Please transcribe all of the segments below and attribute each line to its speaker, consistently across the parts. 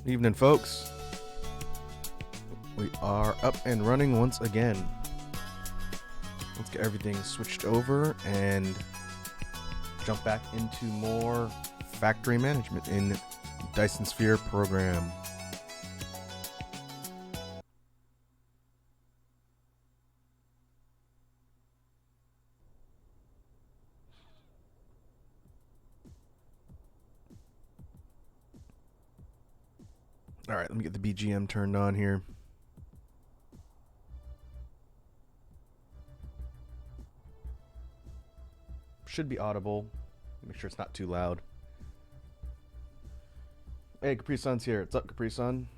Speaker 1: Evening, folks. We are up and running once again. Let's get everything switched over and jump back into more factory management in Dyson Sphere Program. All right, let me get the BGM turned on here. Should be audible. Make sure it's not too loud. Hey, Capri Sun's here. What's up, Capri Sun?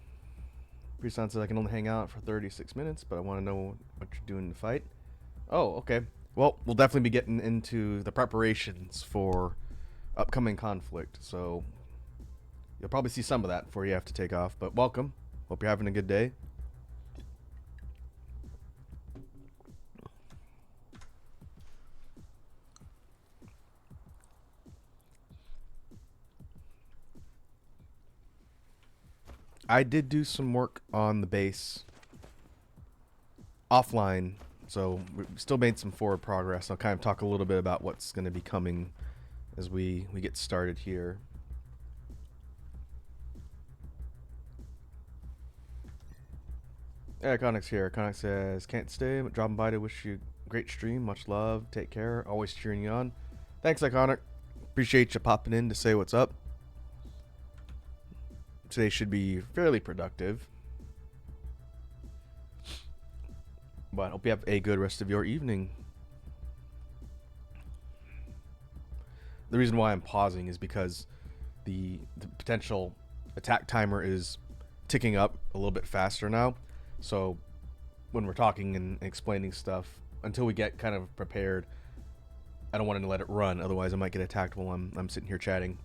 Speaker 1: Capri Sun says I can only hang out for 36 minutes, but I want to know what you're doing to fight. Oh, okay. Well, we'll definitely be getting into the preparations for upcoming conflict, so you'll probably see some of that before you have to take off, but welcome. Hope you're having a good day. I did do some work on the base offline, so we still made some forward progress. I'll kind of talk a little bit about what's going to be coming as we get started here. Yeah, Conix here. Conix says, can't stay, but dropping by to wish you a great stream. Much love. Take care. Always cheering you on. Thanks, Iconic. Appreciate you popping in to say what's up. Today should be fairly productive. But I hope you have a good rest of your evening. The reason why I'm pausing is because the potential attack timer is ticking up a little bit faster now. So when we're talking and explaining stuff, until we get kind of prepared, I don't want to let it run. Otherwise, I might get attacked while I'm sitting here chatting.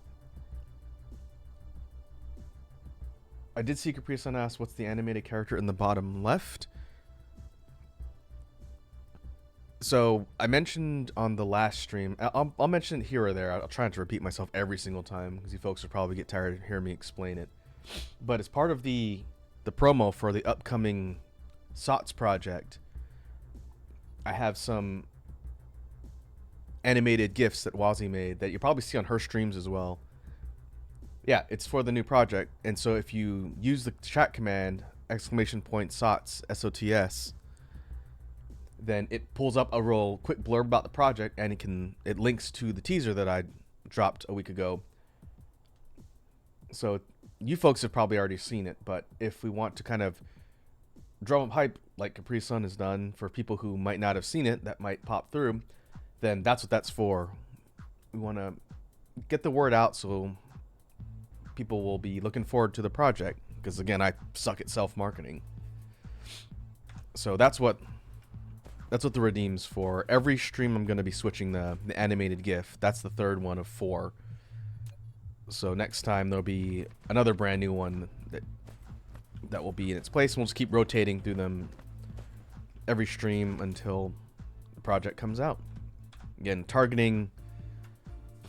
Speaker 1: I did see Capri Sun ask, what's the animated character in the bottom left? So I mentioned on the last stream, I'll mention it here or there. I'll try not to repeat myself every single time because you folks will probably get tired of hearing me explain it. But as part of the promo for the upcoming SOTS project, I have some animated GIFs that Wazzy made that you'll probably see on her streams as well. Yeah, it's for the new project, and so if you use the chat command !SOTS SOTS, then it pulls up a real quick blurb about the project, and it links to the teaser that I dropped a week ago. So you folks have probably already seen it, but if we want to kind of drum up hype like Capri Sun has done for people who might not have seen it, that might pop through, then that's what that's for. We want to get the word out so people will be looking forward to the project, because again, I suck at self-marketing. So that's what the redeem's for. Every stream I'm going to be switching the animated GIF. That's the third one of 4. So next time there'll be another brand new one that will be in its place, and we'll just keep rotating through them every stream until the project comes out. Again, targeting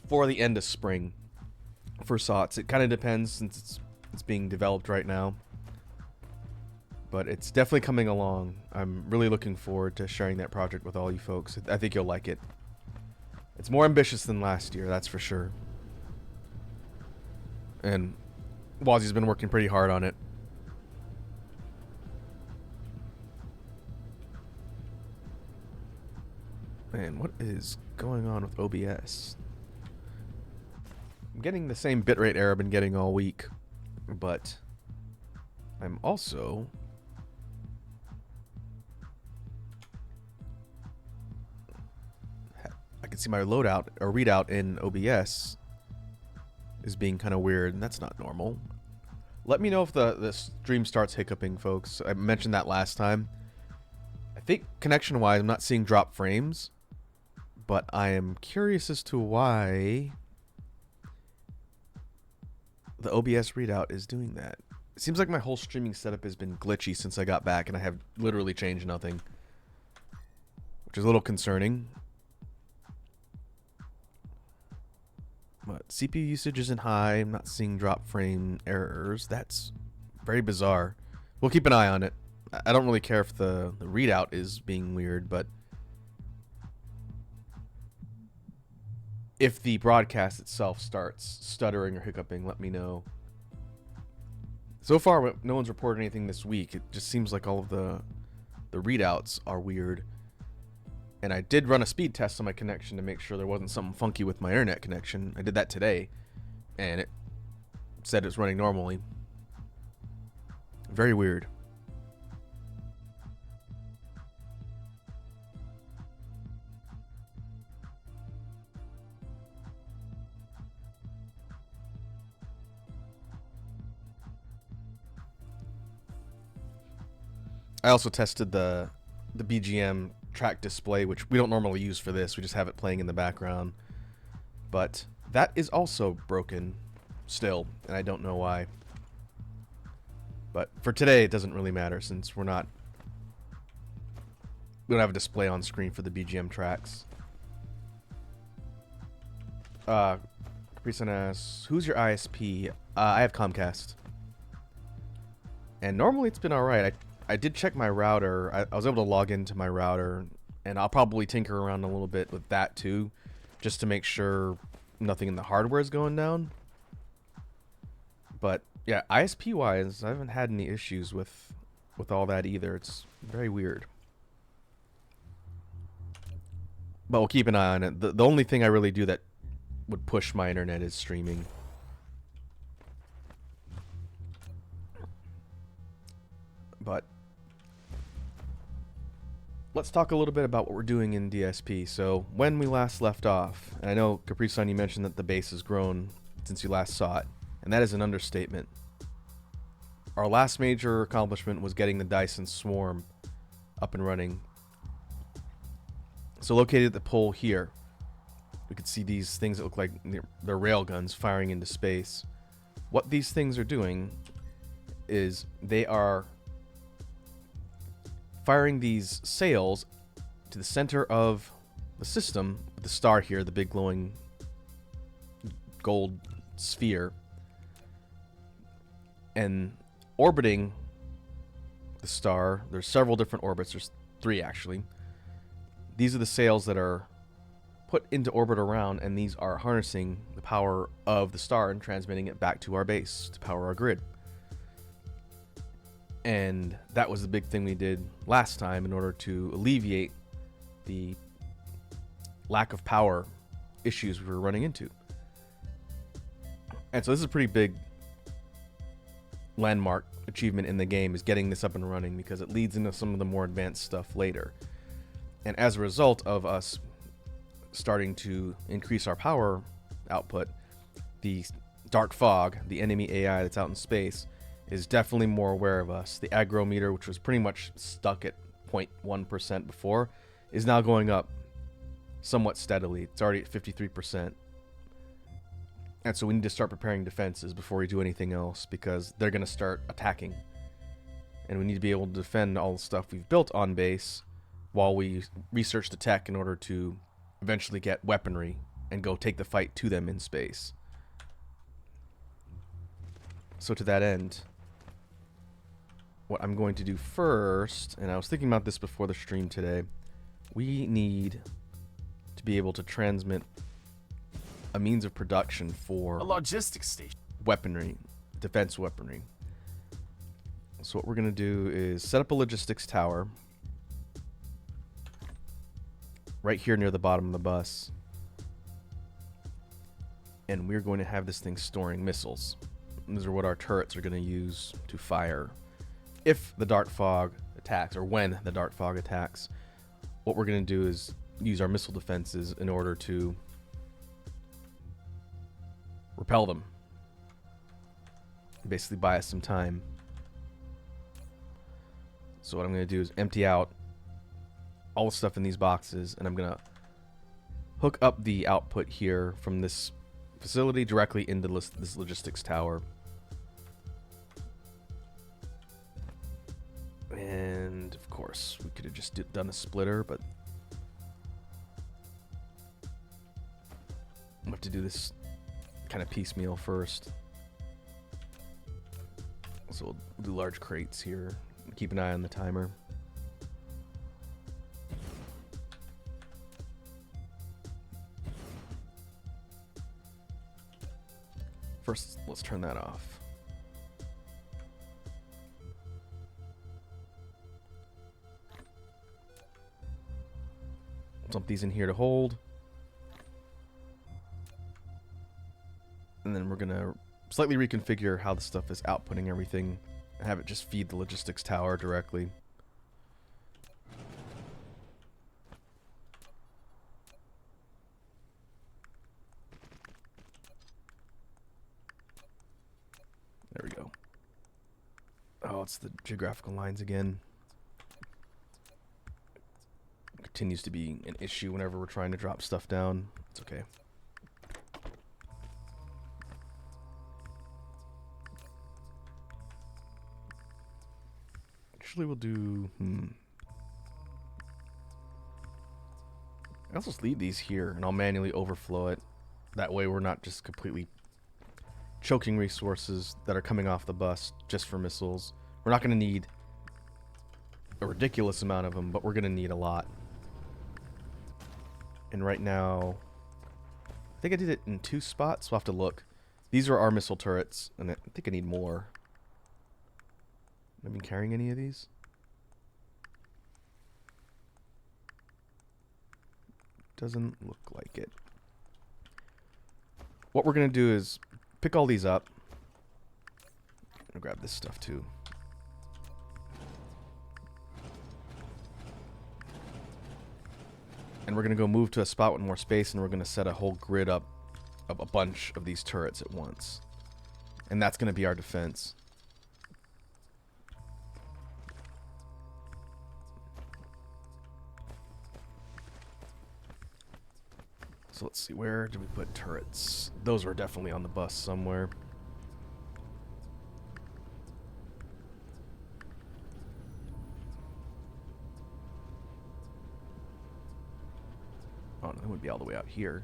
Speaker 1: for the end of spring for SOTS. It kind of depends since it's being developed right now, but it's definitely coming along. I'm really looking forward to sharing that project with all you folks. I think you'll like it. It's more ambitious than last year, that's for sure. And Wazzy's been working pretty hard on it. Man, what is going on with OBS? I'm getting the same bitrate error I've been getting all week, but I'm also I can see my loadout or readout in OBS is being kind of weird, and that's not normal. Let me know if the stream starts hiccuping, folks. I mentioned that last time. I think connection-wise, I'm not seeing drop frames, but I am curious as to why the OBS readout is doing that. It seems like my whole streaming setup has been glitchy since I got back, and I have literally changed nothing, which is a little concerning. But CPU usage isn't high. I'm not seeing drop frame errors. That's very bizarre. We'll keep an eye on it. I don't really care if the readout is being weird, but if the broadcast itself starts stuttering or hiccuping, let me know. So far, no one's reported anything this week. It just seems like all of the readouts are weird. And I did run a speed test on my connection to make sure there wasn't something funky with my internet connection. I did that today, and it said it's running normally. Very weird. I also tested the BGM track display, which we don't normally use for this. We just have it playing in the background. But that is also broken still, and I don't know why. But for today, it doesn't really matter since we don't have a display on screen for the BGM tracks. Caprison asks, who's your ISP? I have Comcast. And normally it's been alright. I did check my router. I was able to log into my router, and I'll probably tinker around a little bit with that too, just to make sure nothing in the hardware is going down. But yeah, ISP wise, I haven't had any issues with all that either. It's very weird. But we'll keep an eye on it. The only thing I really do that would push my internet is streaming. But let's talk a little bit about what we're doing in DSP. So when we last left off, and I know Capri-san, you mentioned that the base has grown since you last saw it, and that is an understatement. Our last major accomplishment was getting the Dyson Swarm up and running. So located at the pole here, we could see these things that look like they're railguns firing into space. What these things are doing is they are firing these sails to the center of the system, the star here, the big glowing gold sphere, and orbiting the star. There's several different orbits. There's 3 actually. These are the sails that are put into orbit around, and these are harnessing the power of the star and transmitting it back to our base to power our grid. And that was the big thing we did last time in order to alleviate the lack of power issues we were running into. And so this is a pretty big landmark achievement in the game, is getting this up and running, because it leads into some of the more advanced stuff later. And as a result of us starting to increase our power output, the dark fog, the enemy AI that's out in space, is definitely more aware of us. The aggro meter, which was pretty much stuck at 0.1% before, is now going up somewhat steadily. It's already at 53%. And so we need to start preparing defenses before we do anything else, because they're going to start attacking. And we need to be able to defend all the stuff we've built on base while we research the tech in order to eventually get weaponry and go take the fight to them in space. So to that end, what I'm going to do first, and I was thinking about this before the stream today, we need to be able to transmit a means of production for
Speaker 2: a logistics station,
Speaker 1: weaponry, defense weaponry. So what we're going to do is set up a logistics tower right here near the bottom of the bus, and we're going to have this thing storing missiles. And these are what our turrets are going to use to fire if the dark fog attacks, or when the dark fog attacks. What we're going to do is use our missile defenses in order to repel them, basically buy us some time. So what I'm going to do is empty out all the stuff in these boxes, and I'm going to hook up the output here from this facility directly into this logistics tower. And of course we could have just done a splitter, but I'll have to do this kind of piecemeal first. So we'll do large crates here. Keep an eye on the timer. First, let's turn that off. Dump these in here to hold. And then we're going to slightly reconfigure how the stuff is outputting everything and have it just feed the logistics tower directly. There we go. Oh, it's the geographical lines again. It continues to be an issue whenever we're trying to drop stuff down. It's okay. Actually, we'll do... I'll just leave these here, and I'll manually overflow it. That way we're not just completely choking resources that are coming off the bus just for missiles. We're not going to need a ridiculous amount of them, but we're going to need a lot. And right now, I think I did it in 2 spots. We'll have to look. These are our missile turrets, and I think I need more. Have I been carrying any of these? Doesn't look like it. What we're going to do is pick all these up. I'm going to grab this stuff too. And we're going to go move to a spot with more space, and we're going to set a whole grid up of a bunch of these turrets at once. And that's going to be our defense. So let's see, where did we put turrets? Those were definitely on the bus somewhere. Oh, no, that would be all the way out here.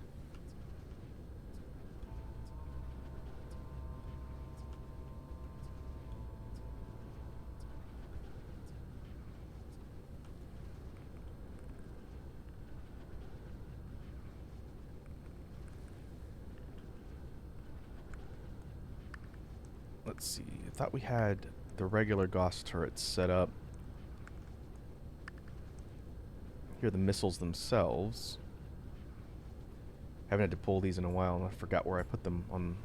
Speaker 1: Let's see, I thought we had the regular Gauss turrets set up. Here are the missiles themselves. Haven't had to pull these in a while, and I forgot where I put them on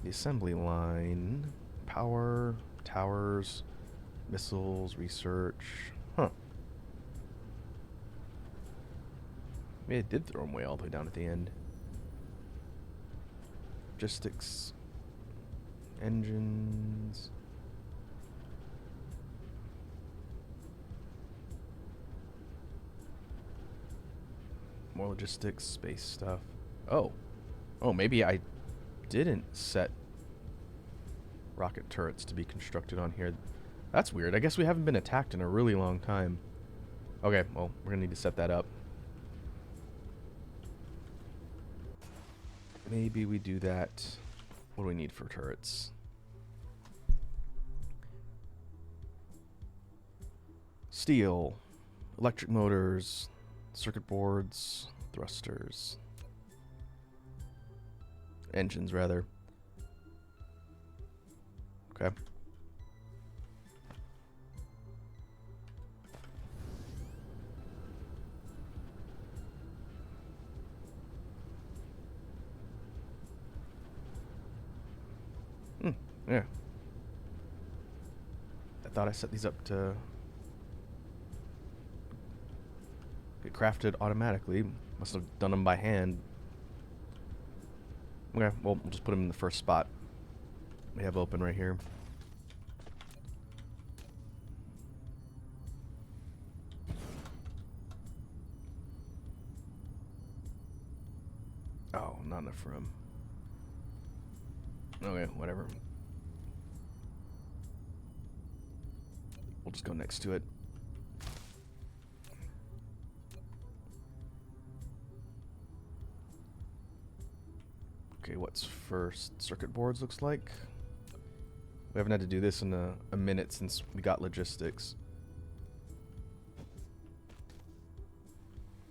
Speaker 1: the assembly line. Power, towers, missiles, research. Huh. Maybe I did throw them way all the way down at the end. Logistics. Engines. More logistics, space stuff. Oh. Oh, maybe I didn't set rocket turrets to be constructed on here. That's weird. I guess we haven't been attacked in a really long time. Okay, well, we're gonna need to set that up. Maybe we do that. What do we need for turrets? Steel, electric motors, circuit boards, thrusters, engines rather. Okay. Yeah. I thought I set these up to get crafted automatically. Must have done them by hand. Okay, well, we'll just put them in the first spot we have open right here. Oh, not enough room. Okay, whatever. We'll just go next to it. Okay, what's first? Circuit boards looks like. We haven't had to do this in a minute since we got logistics.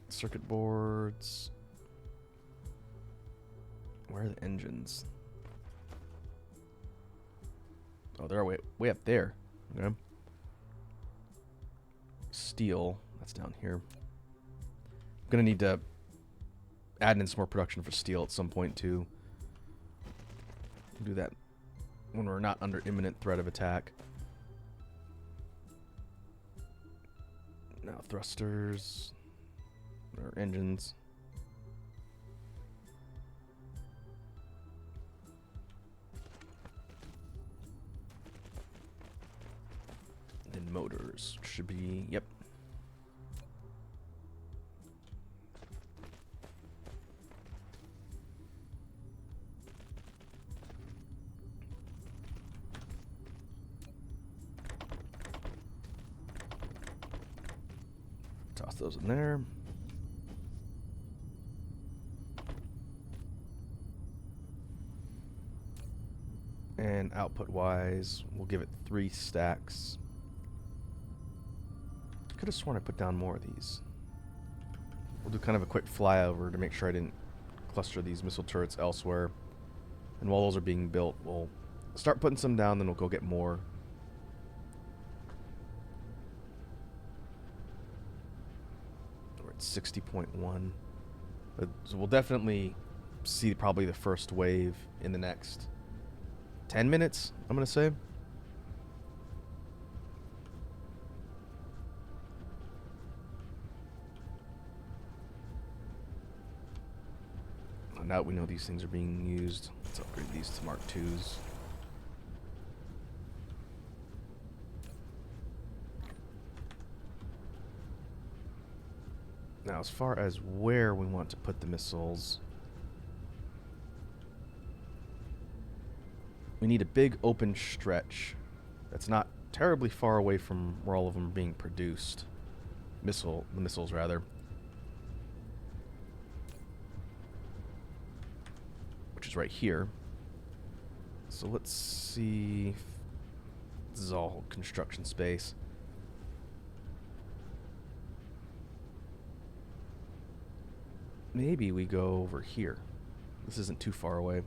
Speaker 1: Circuit boards. Where are the engines? Oh, they're way up there. Okay. Steel. That's down here. I'm gonna need to add in some more production for steel at some point too. Do that when we're not under imminent threat of attack. Now thrusters or engines. Then motors should be, yep. Toss those in there. And output wise, we'll give it 3 stacks. Could have sworn I put down more of these. We'll do kind of a quick flyover to make sure I didn't cluster these missile turrets elsewhere. And while those are being built, we'll start putting some down, then we'll go get more. We're at 60.1. So we'll definitely see probably the first wave in the next 10 minutes, I'm going to say. Now that we know these things are being used, let's upgrade these to Mark IIs. Now, as far as where we want to put the missiles, we need a big open stretch that's not terribly far away from where all of them are being produced. The missiles, rather. Which is right here. So let's see. This is all construction space. Maybe we go over here. This isn't too far away.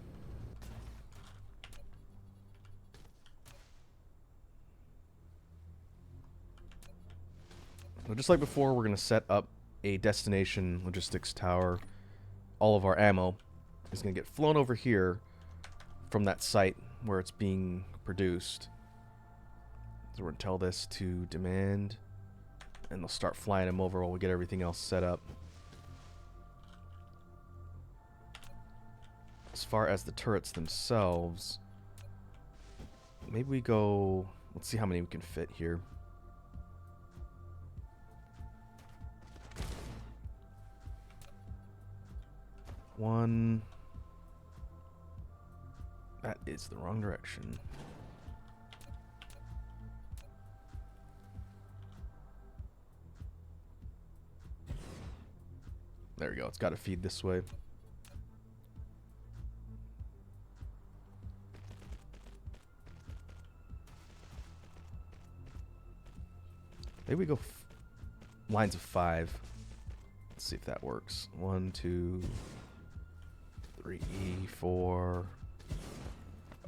Speaker 1: So just like before, we're going to set up a destination logistics tower. All of our ammo is going to get flown over here from that site where it's being produced. So we're going to tell this to demand, and they'll start flying them over while we get everything else set up. As far as the turrets themselves, maybe we go... Let's see how many we can fit here. One. That is the wrong direction. There we go. It's got to feed this way. Maybe we go lines of 5. Let's see if that works. 1, 2, 3, 4.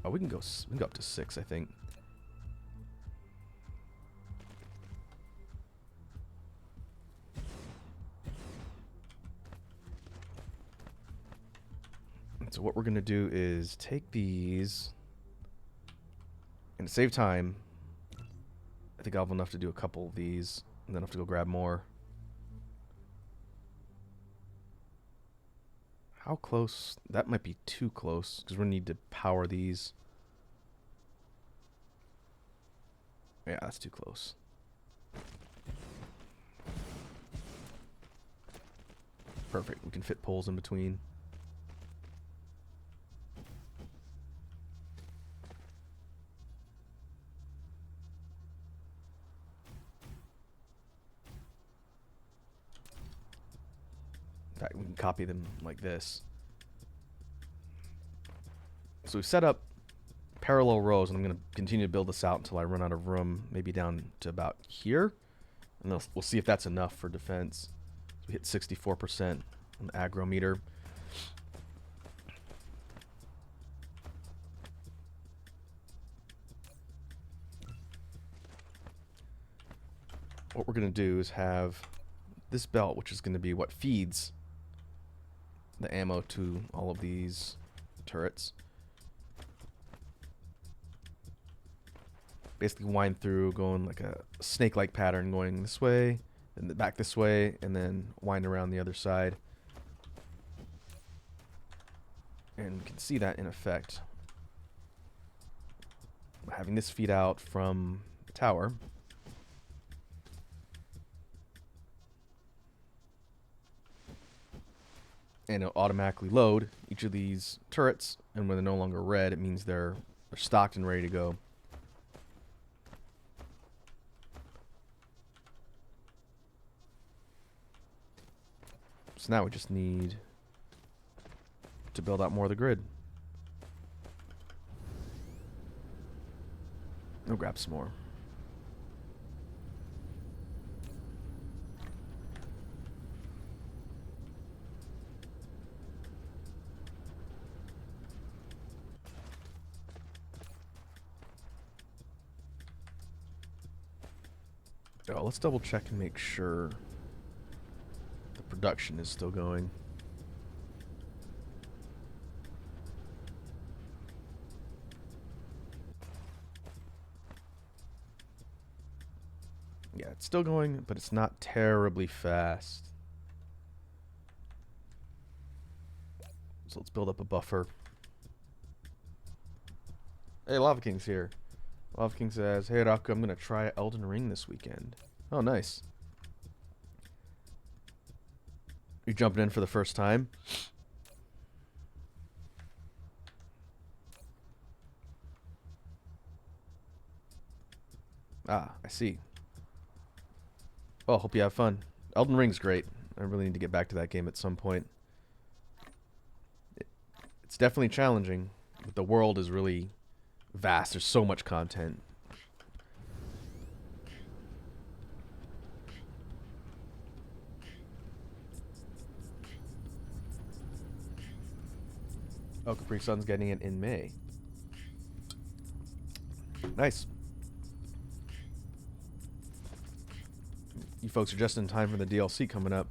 Speaker 1: Oh, we can go up to 6, I think. And so what we're gonna do is take these, and to save time, I think I'll have enough to do a couple of these, and then I have to go grab more. How close? That might be too close, because we're going to need to power these. Yeah, that's too close. Perfect. We can fit poles in between. In fact, we can copy them like this. So we set up parallel rows, and I'm going to continue to build this out until I run out of room, maybe down to about here. And then we'll see if that's enough for defense. So we hit 64% on the aggro meter. What we're going to do is have this belt, which is going to be what feeds the ammo to all of these turrets. Basically wind through, going like a snake-like pattern, going this way, and back this way, and then wind around the other side. And you can see that in effect. Having this feed out from the tower. And it'll automatically load each of these turrets, and when they're no longer red, it means they're stocked and ready to go. So now we just need to build out more of the grid. I'll grab some more. Oh, let's double check and make sure the production is still going. Yeah, it's still going, but it's not terribly fast. So let's build up a buffer. Hey, Lava King's here. Lava King says, "Hey, Raku, I'm going to try Elden Ring this weekend." Oh, nice. You jumping in for the first time? Ah, I see. Well, hope you have fun. Elden Ring's great. I really need to get back to that game at some point. It's definitely challenging, but the world is really vast. There's so much content. Oh, Capri Sun's getting it in May. Nice. You folks are just in time for the DLC coming up.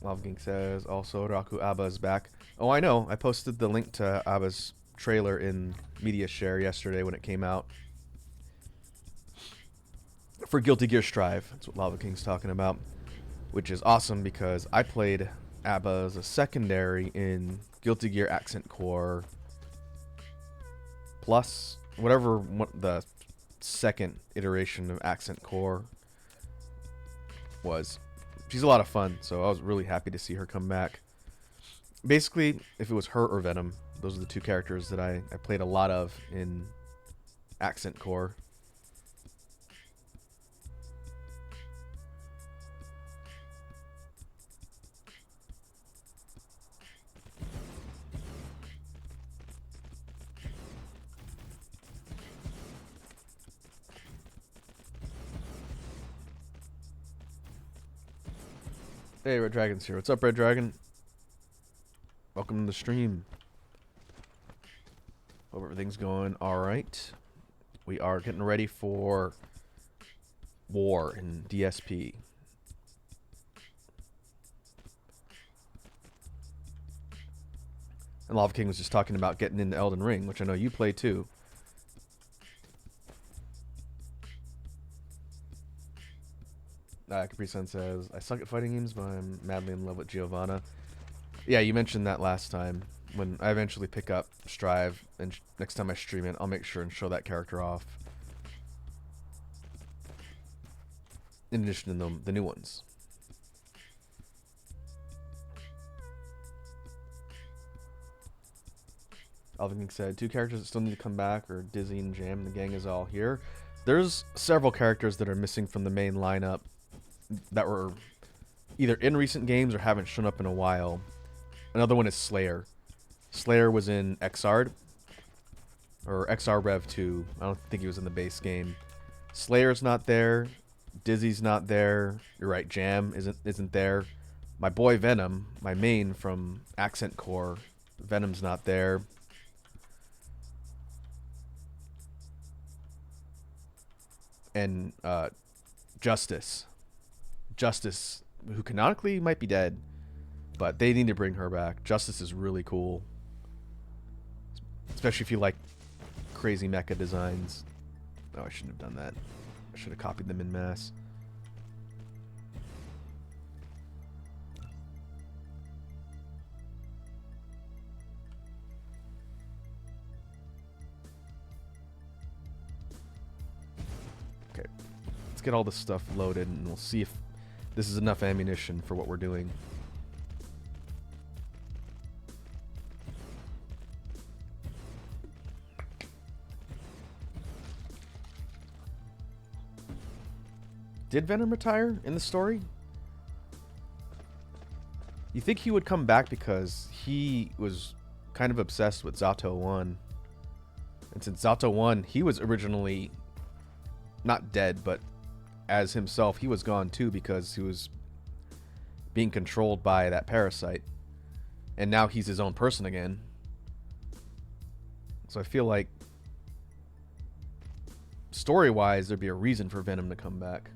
Speaker 1: Lava King says, also, Raku Abba is back. Oh, I know. I posted the link to Abba's trailer in Media Share yesterday when it came out. For Guilty Gear Strive. That's what Lava King's talking about. Which is awesome because I played Abba as a secondary in Guilty Gear Accent Core Plus. Whatever the second iteration of Accent Core was. She's a lot of fun, so I was really happy to see her come back. Basically, if it was her or Venom, those are the two characters that I played a lot of in Accent Core. Hey, Red Dragon's here. What's up, Red Dragon? Welcome to the stream. Hope everything's going alright. We are getting ready for war in DSP. And Lava King was just talking about getting into Elden Ring, which I know you play too. Capri Sun says, I suck at fighting games, but I'm madly in love with Giovanna. Yeah, you mentioned that last time. When I eventually pick up Strive, and next time I stream it, I'll make sure and show that character off. In addition to the new ones. Alvin said, 2 characters that still need to come back are Dizzy and Jam. The gang is all here. There's several characters that are missing from the main lineup that were either in recent games or haven't shown up in a while. Another one is Slayer. Slayer was in XR or XR Rev 2. I don't think he was in the base game. Slayer's not there. Dizzy's not there. You're right. Jam isn't there. My boy Venom, my main from Accent Core, Venom's not there. And Justice, who canonically might be dead, but they need to bring her back. Justice is really cool, especially if you like crazy mecha designs. Oh, I shouldn't have done that. I should have copied them in mass. Okay, let's get all this stuff loaded and we'll see if this is enough ammunition for what we're doing. Did Venom retire in the story? You think he would come back because he was kind of obsessed with Zato 1. And since Zato 1, he was originally not dead, but as himself, he was gone too because he was being controlled by that parasite. And now he's his own person again. So I feel like story-wise, there'd be a reason for Venom to come back.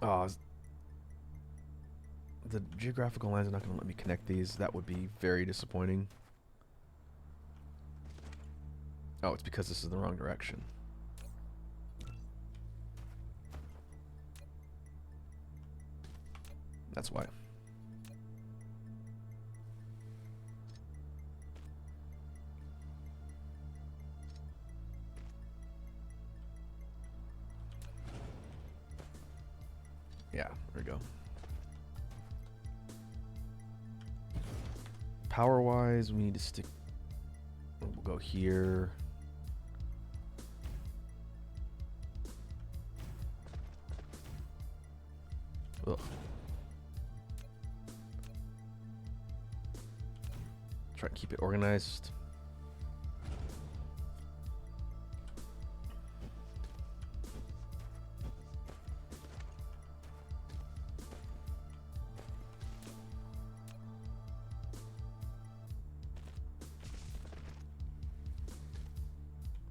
Speaker 1: Oh, the geographical lines are not going to let me connect these. That would be very disappointing. Oh, it's because this is the wrong direction. That's why. Yeah, there we go. Power-wise, we need to stick... We'll go here. Ugh. Try to keep it organized.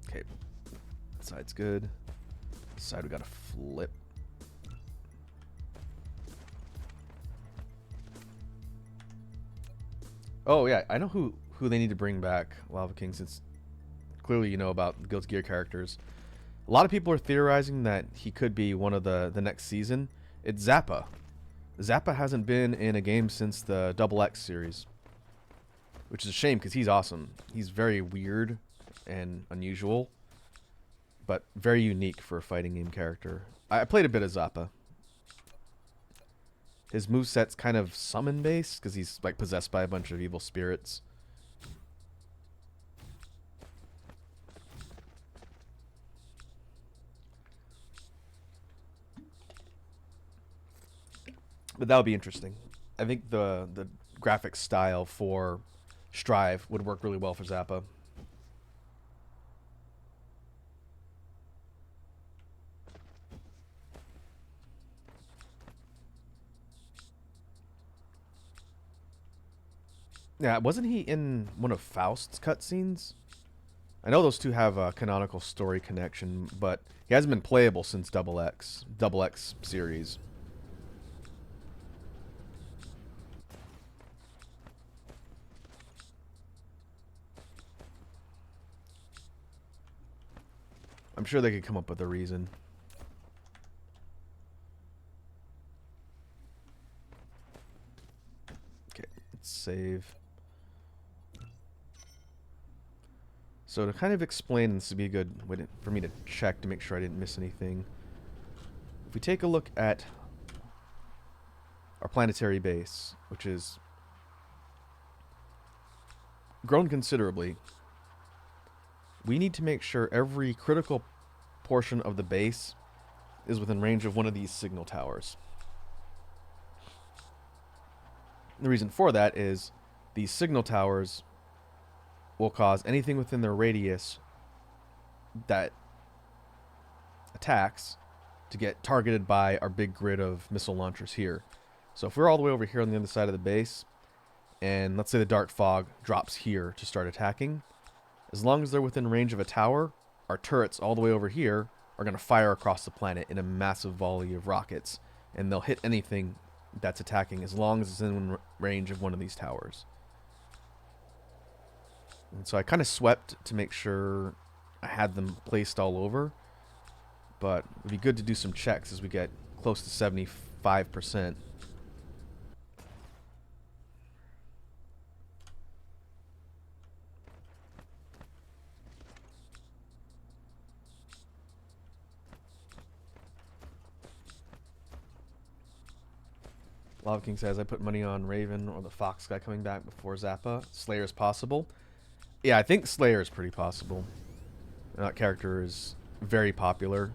Speaker 1: Okay, that side's good. This side we gotta flip. Oh yeah, I know who they need to bring back, Lava King, since clearly you know about Guilty Gear characters. A lot of people are theorizing that he could be one of the next season. It's Zappa. Zappa hasn't been in a game since the Double X series, which is a shame because he's awesome. He's very weird and unusual, but very unique for a fighting game character. I played a bit of Zappa. His moveset's kind of summon based because he's like possessed by a bunch of evil spirits. But that would be interesting. I think the graphic style for Strive would work really well for Zappa. Yeah, wasn't he in one of Faust's cutscenes? I know those two have a canonical story connection, but he hasn't been playable since Double X series. I'm sure they could come up with a reason. Okay, let's save. So to kind of explain, this would be a good way for me to check to make sure I didn't miss anything. If we take a look at our planetary base, which is grown considerably, we need to make sure every critical portion of the base is within range of one of these signal towers. The reason for that is these signal towers will cause anything within their radius that attacks to get targeted by our big grid of missile launchers here. So if we're all the way over here on the other side of the base, and let's say the dark fog drops here to start attacking, as long as they're within range of a tower, our turrets all the way over here are going to fire across the planet in a massive volley of rockets, and they'll hit anything that's attacking as long as it's in range of one of these towers. And so I kind of swept to make sure I had them placed all over, but it'd be good to do some checks as we get close to 75%. Lava King says, I put money on Raven or the Fox guy coming back before Zappa. Slayer is possible. Yeah, I think Slayer is pretty possible. That character is very popular.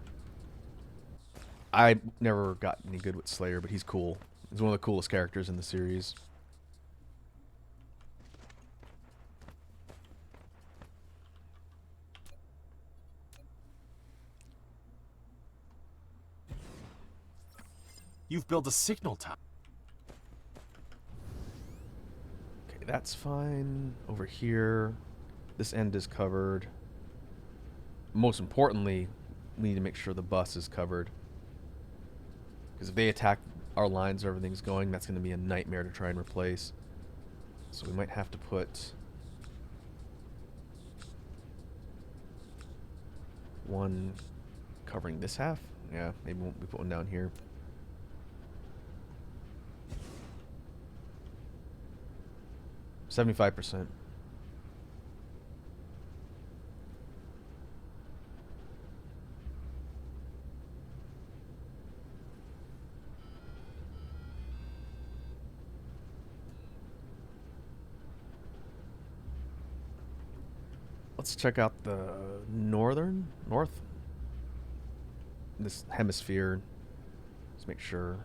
Speaker 1: I never got any good with Slayer, but he's cool. He's one of the coolest characters in the series.
Speaker 2: You've built a signal tower.
Speaker 1: Okay, that's fine. Over here, this end is covered. Most importantly, we need to make sure the bus is covered. Because if they attack our lines where everything's going, that's going to be a nightmare to try and replace. So we might have to put one covering this half. Yeah, maybe we put one down here. %75%. Let's check out the north, this hemisphere. Let's make sure.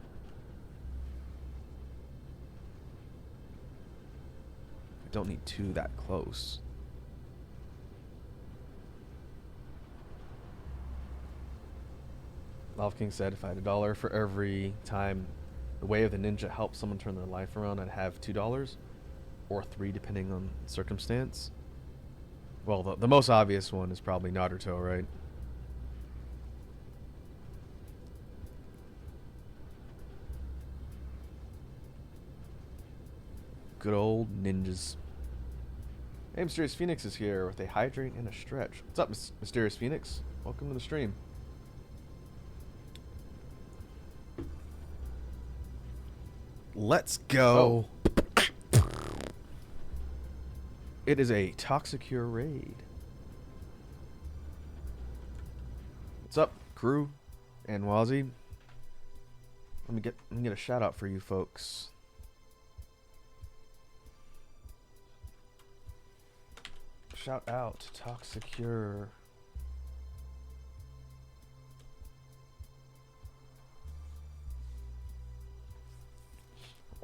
Speaker 1: I don't need two that close. Lava King said, if I had $1 for every time the way of the ninja helped someone turn their life around, I'd have $2 or $3 depending on circumstance. Well, the most obvious one is probably Naruto, right? Good old ninjas. Hey, Mysterious Phoenix is here with a hydrate and a stretch. What's up, Mysterious Phoenix? Welcome to the stream. Let's go. Oh. It is a Toxicure raid. What's up, crew and Wazzy? Let me get a shout out for you folks. Shout out Toxicure.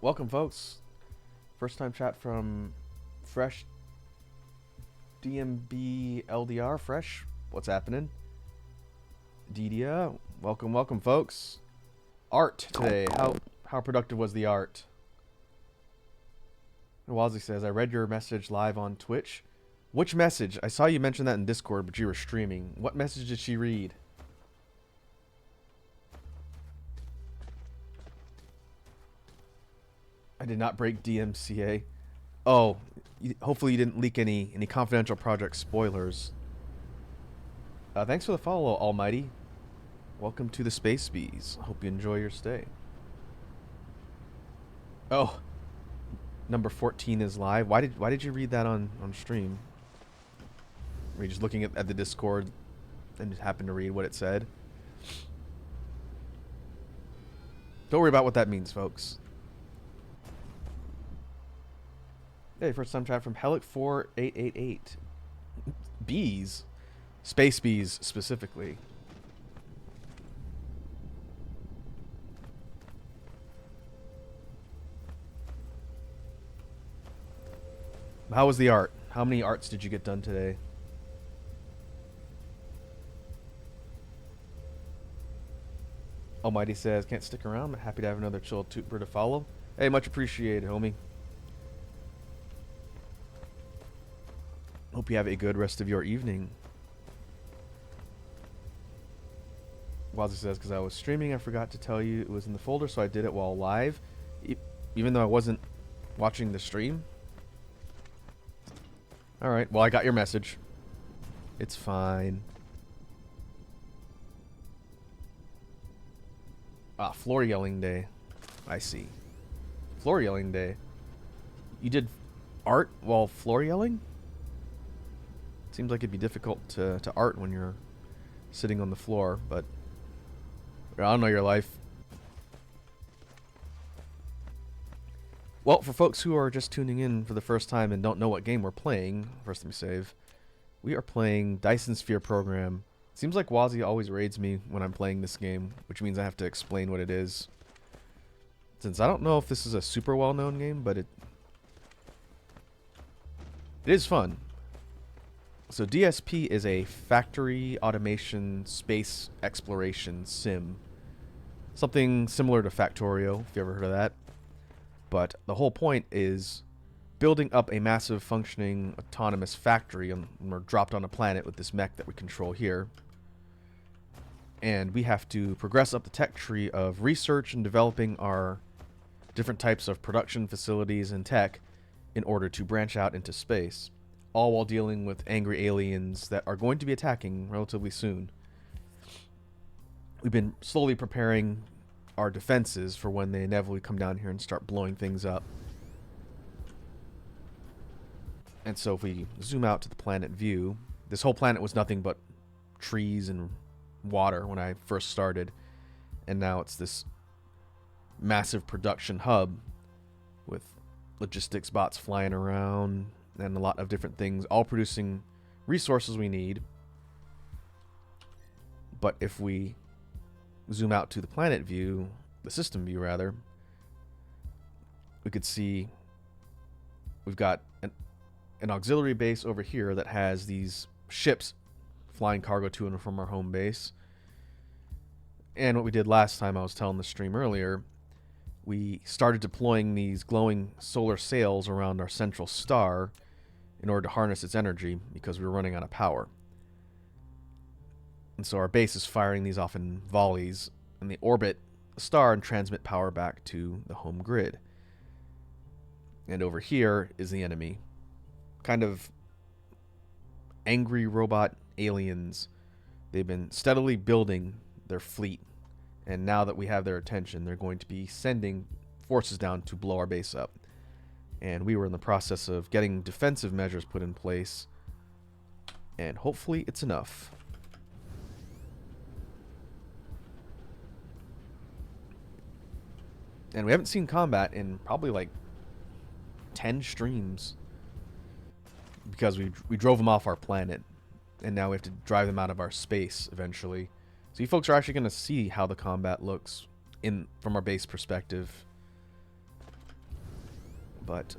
Speaker 1: Welcome, folks. First time chat from Fresh DMB LDR. Fresh, what's happening? Didia, welcome, folks. Art today. How productive was the art? Wazzy says, I read your message live on Twitch. Which message? I saw you mention that in Discord, but you were streaming. What message did she read? I did not break DMCA. Oh, hopefully you didn't leak any confidential project spoilers. Thanks for the follow, Almighty. Welcome to the Space Bees. Hope you enjoy your stay. Oh, number 14 is live. Why did you read that on stream? Were you just looking at the Discord and just happened to read what it said? Don't worry about what that means, folks. Hey, first time chat from Helic4888. Bees? Space bees, specifically. How was the art? How many arts did you get done today? Almighty says, can't stick around. I'm happy to have another chill tuber to follow. Hey, much appreciated, homie. Hope you have a good rest of your evening. Wazzy says, because I was streaming, I forgot to tell you it was in the folder, so I did it while live. Even though I wasn't watching the stream. Alright, well, I got your message. It's fine. Ah, floor yelling day. I see. Floor yelling day. You did art while floor yelling? Seems like it'd be difficult to art when you're sitting on the floor, but I don't know your life. Well, for folks who are just tuning in for the first time and don't know what game we're playing, first let me save. We are playing Dyson Sphere Program. Seems like Wazzy always raids me when I'm playing this game, which means I have to explain what it is. Since I don't know if this is a super well-known game, but it is fun. So DSP is a factory automation space exploration sim. Something similar to Factorio, if you ever heard of that. But the whole point is building up a massive functioning autonomous factory, and we're dropped on a planet with this mech that we control here. And we have to progress up the tech tree of research and developing our different types of production facilities and tech in order to branch out into space, all while dealing with angry aliens that are going to be attacking relatively soon. We've been slowly preparing our defenses for when they inevitably come down here and start blowing things up. And so if we zoom out to the planet view, this whole planet was nothing but trees and water when I first started, and now it's this massive production hub with logistics bots flying around and a lot of different things, all producing resources we need. But if we zoom out to the planet view, the system view rather, we could see we've got an auxiliary base over here that has these ships flying cargo to and from our home base. And what we did last time, I was telling the stream earlier, we started deploying these glowing solar sails around our central star in order to harness its energy because we were running out of power. And so our base is firing these off in volleys, and they orbit the star and transmit power back to the home grid. And over here is the enemy. Kind of angry robot aliens. They've been steadily building their fleet, and now that we have their attention, they're going to be sending forces down to blow our base up. And we were in the process of getting defensive measures put in place, and hopefully it's enough. And we haven't seen combat in probably like 10 streams because we drove them off our planet, and now we have to drive them out of our space eventually. So you folks are actually going to see how the combat looks from our base perspective. But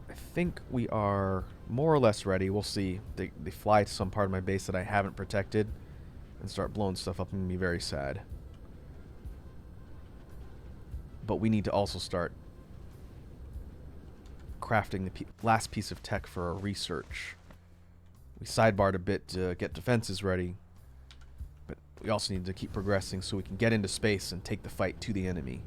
Speaker 1: I think we are more or less ready. We'll see. They fly to some part of my base that I haven't protected and start blowing stuff up. I'm going to be very sad. But we need to also start crafting the last piece of tech for our research. We sidebarred a bit to get defenses ready, but we also need to keep progressing so we can get into space and take the fight to the enemy.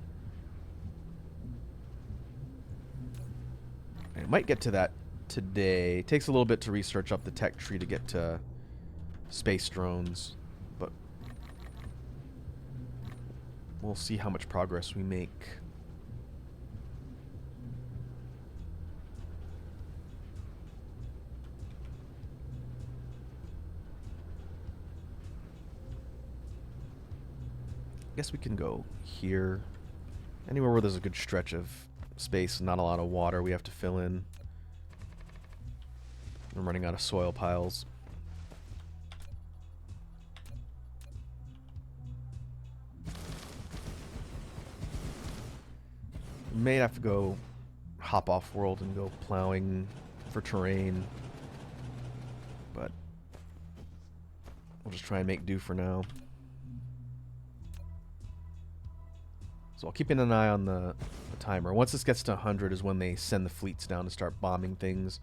Speaker 1: And I might get to that today. It takes a little bit to research up the tech tree to get to space drones, but we'll see how much progress we make. I guess we can go here. Anywhere where there's a good stretch of space and not a lot of water we have to fill in. I'm running out of soil piles. We may have to go hop off world and go plowing for terrain, but we'll just try and make do for now. So I'll keep an eye on the timer. Once this gets to 100 is when they send the fleets down to start bombing things.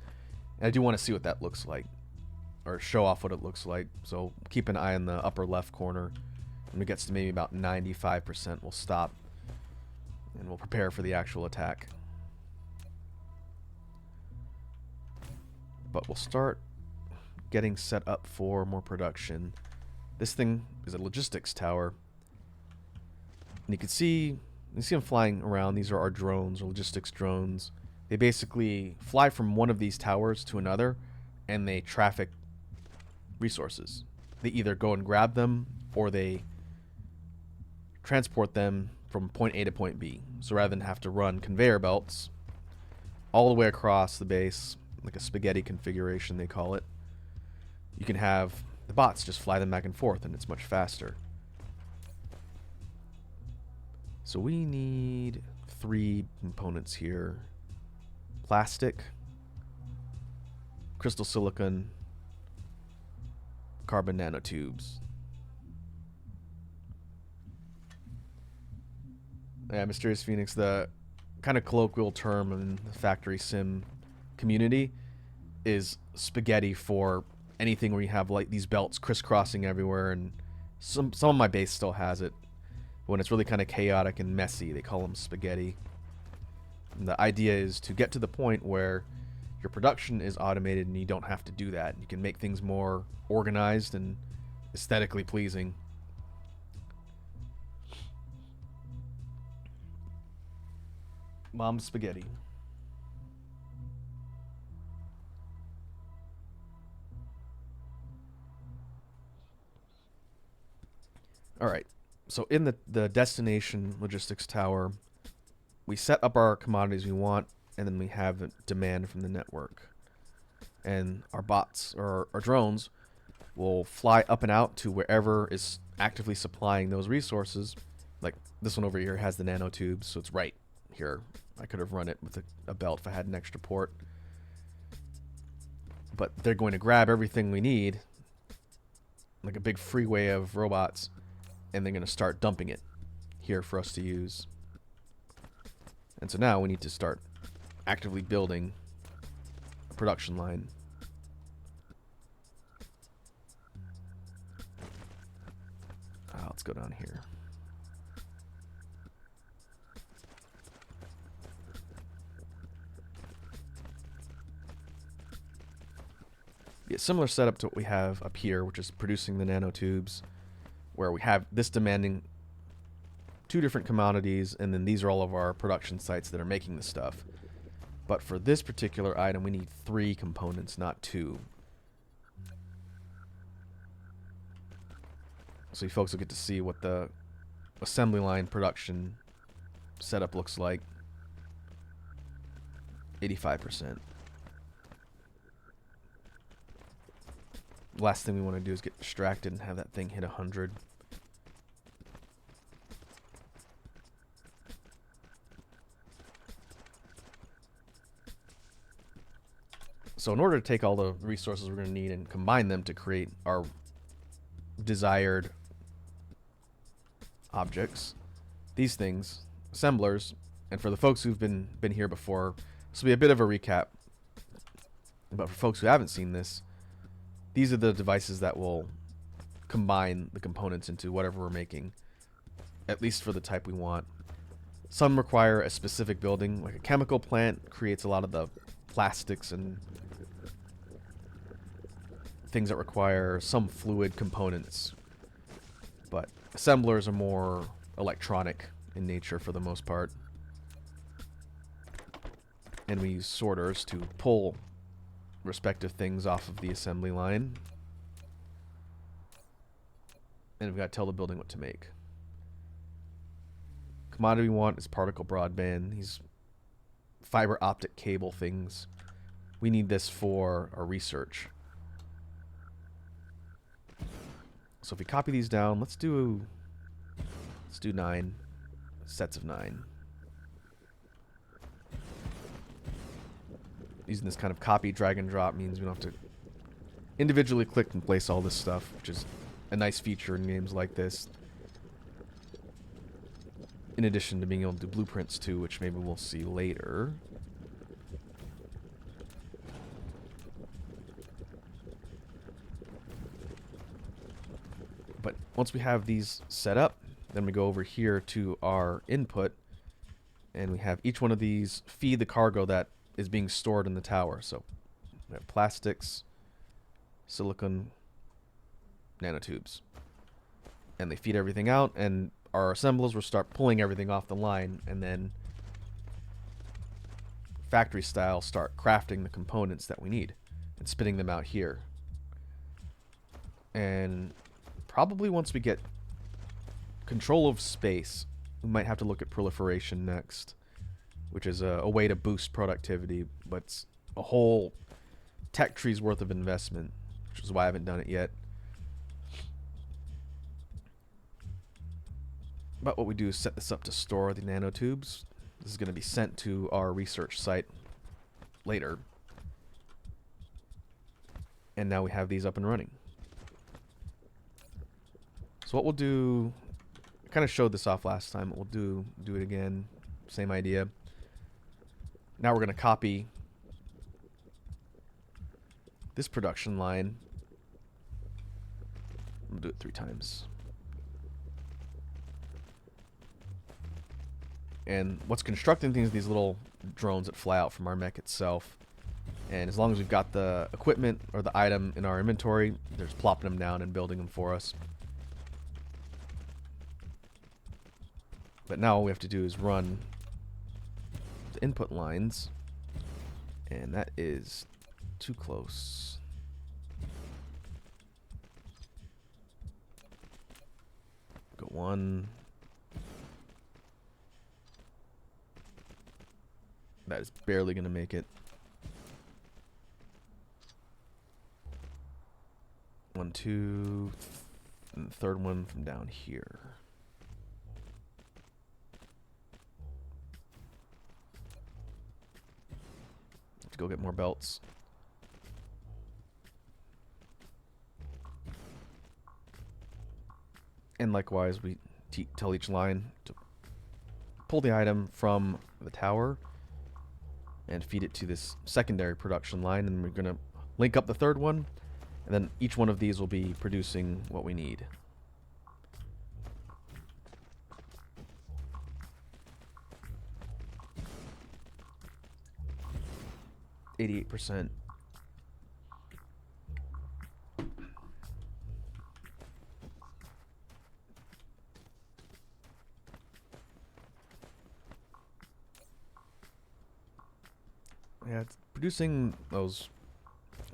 Speaker 1: And I do want to see what that looks like, or show off what it looks like. So keep an eye on the upper left corner. When it gets to maybe about 95%, we'll stop and we'll prepare for the actual attack. But we'll start getting set up for more production. This thing is a logistics tower. And you can see them flying around. These are our drones, or logistics drones. They basically fly from one of these towers to another, and they traffic resources. They either go and grab them, or they transport them from point A to point B. So rather than have to run conveyor belts all the way across the base, like a spaghetti configuration they call it, you can have the bots just fly them back and forth, and it's much faster. So we need 3 components here: plastic, crystal silicon, carbon nanotubes. Yeah, Mysterious Phoenix, the kind of colloquial term in the factory sim community is spaghetti for anything where you have like these belts crisscrossing everywhere, and some of my base still has it. When it's really kind of chaotic and messy, they call them spaghetti. And the idea is to get to the point where your production is automated and you don't have to do that. You can make things more organized and aesthetically pleasing. Mom's spaghetti. Alright, so in the destination logistics tower, we set up our commodities we want, and then we have a demand from the network. And our bots, or our drones, will fly up and out to wherever is actively supplying those resources. Like this one over here has the nanotubes, so it's right here. I could have run it with a belt if I had an extra port. But they're going to grab everything we need, like a big freeway of robots, and they're going to start dumping it here for us to use. And so now we need to start actively building a production line. Let's go down here. Yeah, similar setup to what we have up here, which is producing the nanotubes, where we have this demanding 2 different commodities, and then these are all of our production sites that are making the stuff. But for this particular item, we need 3 components, not 2. So you folks will get to see what the assembly line production setup looks like. 85%. Last thing we want to do is get distracted and have that thing hit 100. So in order to take all the resources we're going to need and combine them to create our desired objects, these things, assemblers, and for the folks who've been here before, this will be a bit of a recap. But for folks who haven't seen this, these are the devices that will combine the components into whatever we're making, at least for the type we want. Some require a specific building, like a chemical plant creates a lot of the plastics and things that require some fluid components. But assemblers are more electronic in nature for the most part. And we use sorters to pull respective things off of the assembly line. And we've got to tell the building what to make. Commodity we want is particle broadband. These fiber optic cable things. We need this for our research. So if we copy these down, let's do 9 sets of 9. using this kind of copy, drag and drop means we don't have to individually click and place all this stuff, which is a nice feature in games like this. In addition to being able to do blueprints too, which maybe we'll see later. But once we have these set up, then we go over here to our input, and we have each one of these feed the cargo that is being stored in the tower. So we have plastics, silicon, nanotubes. And they feed everything out, and our assemblers will start pulling everything off the line, and then factory style start crafting the components that we need and spitting them out here. And probably once we get control of space, we might have to look at proliferation next, which is a way to boost productivity, but it's a whole tech tree's worth of investment, which is why I haven't done it yet. But what we do is set this up to store the nanotubes. This is going to be sent to our research site later. And now we have these up and running. So what we'll do, I kind of showed this off last time, but we'll do it again. Same idea. Now we're going to copy this production line. We'll do it 3 times. And what's constructing things are these little drones that fly out from our mech itself. And as long as we've got the equipment or the item in our inventory, they're just plopping them down and building them for us. But now all we have to do is run the input lines. And that is too close. Go 1. That is barely going to make it. 1, 2, and the third one from down here. Let's go get more belts. And likewise, we tell each line to pull the item from the tower and feed it to this secondary production line, and we're going to link up the third one, and then each one of these will be producing what we need. %. Yeah, it's producing those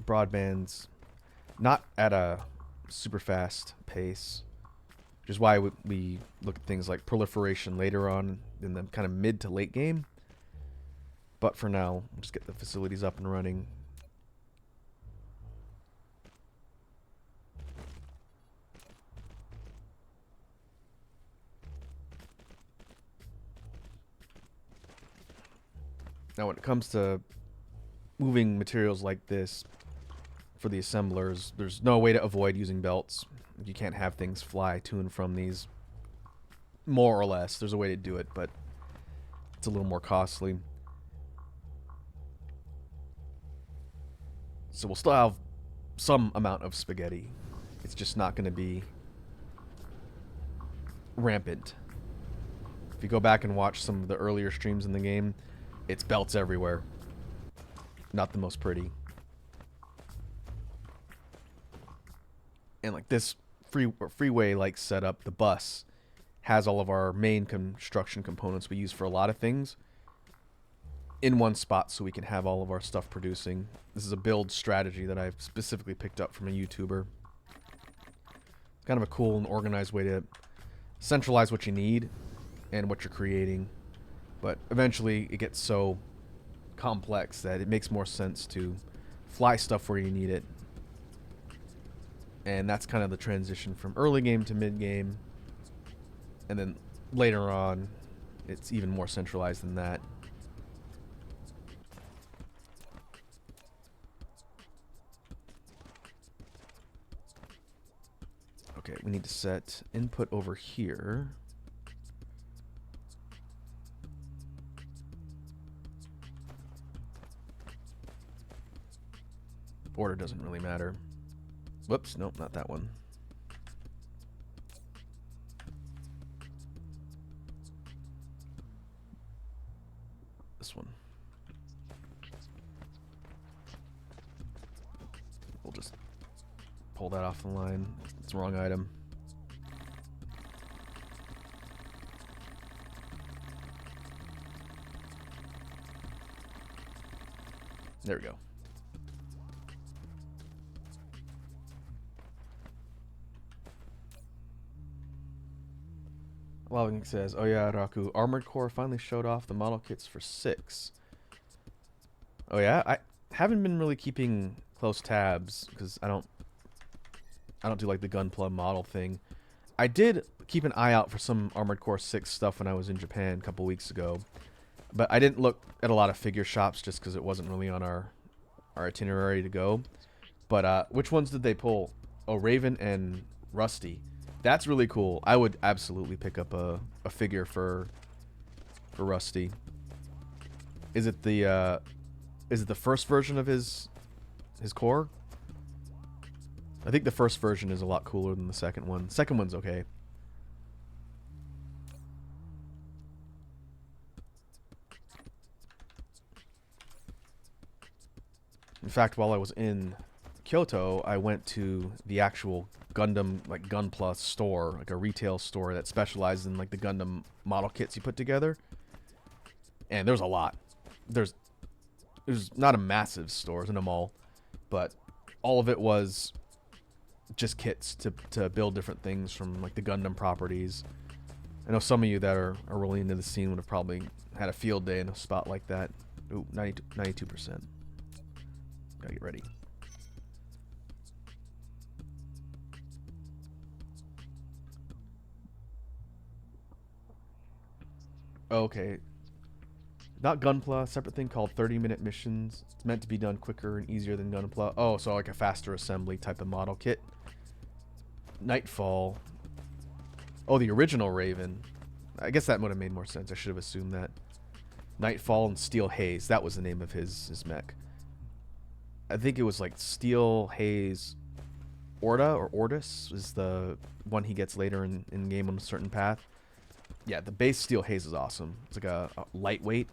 Speaker 1: broadbands not at a super fast pace, which is why we look at things like proliferation later on in the kind of mid to late game. But for now, we'll just get the facilities up and running. Now when it comes to moving materials like this for the assemblers, there's no way to avoid using belts. You can't have things fly to and from these. More or less, there's a way to do it, but it's a little more costly. So we'll still have some amount of spaghetti. It's just not going to be rampant. If you go back and watch some of the earlier streams in the game, it's belts everywhere. Not the most pretty. And like this freeway-like setup, the bus has all of our main construction components we use for a lot of things in one spot, so we can have all of our stuff producing. This is a build strategy that I've specifically picked up from a YouTuber. It's kind of a cool and organized way to centralize what you need and what you're creating. But eventually it gets so complex that it makes more sense to fly stuff where you need it. And that's kind of the transition from early game to mid game. And then later on, it's even more centralized than that. Okay, we need to set input over here. Order doesn't really matter. Whoops, nope, not that one. This one. We'll just pull that off the line. It's the wrong item. There we go. Loving says, "Oh yeah, Raku, Armored Core finally showed off the model kits for 6. Oh yeah, I haven't been really keeping close tabs because I don't do like the Gunpla model thing. I did keep an eye out for some Armored Core 6 stuff when I was in Japan a couple weeks ago, but I didn't look at a lot of figure shops just because it wasn't really on our itinerary to go. But which ones did they pull? Oh, Raven and Rusty. That's really cool. I would absolutely pick up a figure for Rusty. Is it the first version of his core? I think the first version is a lot cooler than the second one. Second one's okay. In fact, while I was in Kyoto, I went to the actual Gundam, like Gunpla store, like a retail store that specializes in like the Gundam model kits you put together. And there's a lot. There's not a massive store, it's in a mall, but all of it was just kits to build different things from like the Gundam properties. I know some of you that are really into the scene would have probably had a field day in a spot like that. Ooh, 92%. Gotta get ready. Okay. Not Gunpla, separate thing called 30-minute missions. It's meant to be done quicker and easier than Gunpla. Oh, so like a faster assembly type of model kit. Nightfall. Oh, the original Raven. I guess that would have made more sense. I should have assumed that. Nightfall and Steel Haze. That was the name of his mech. I think it was like Steel Haze Orta or Ortis is the one he gets later in game on a certain path. Yeah, the base Steel Haze is awesome. It's like a lightweight,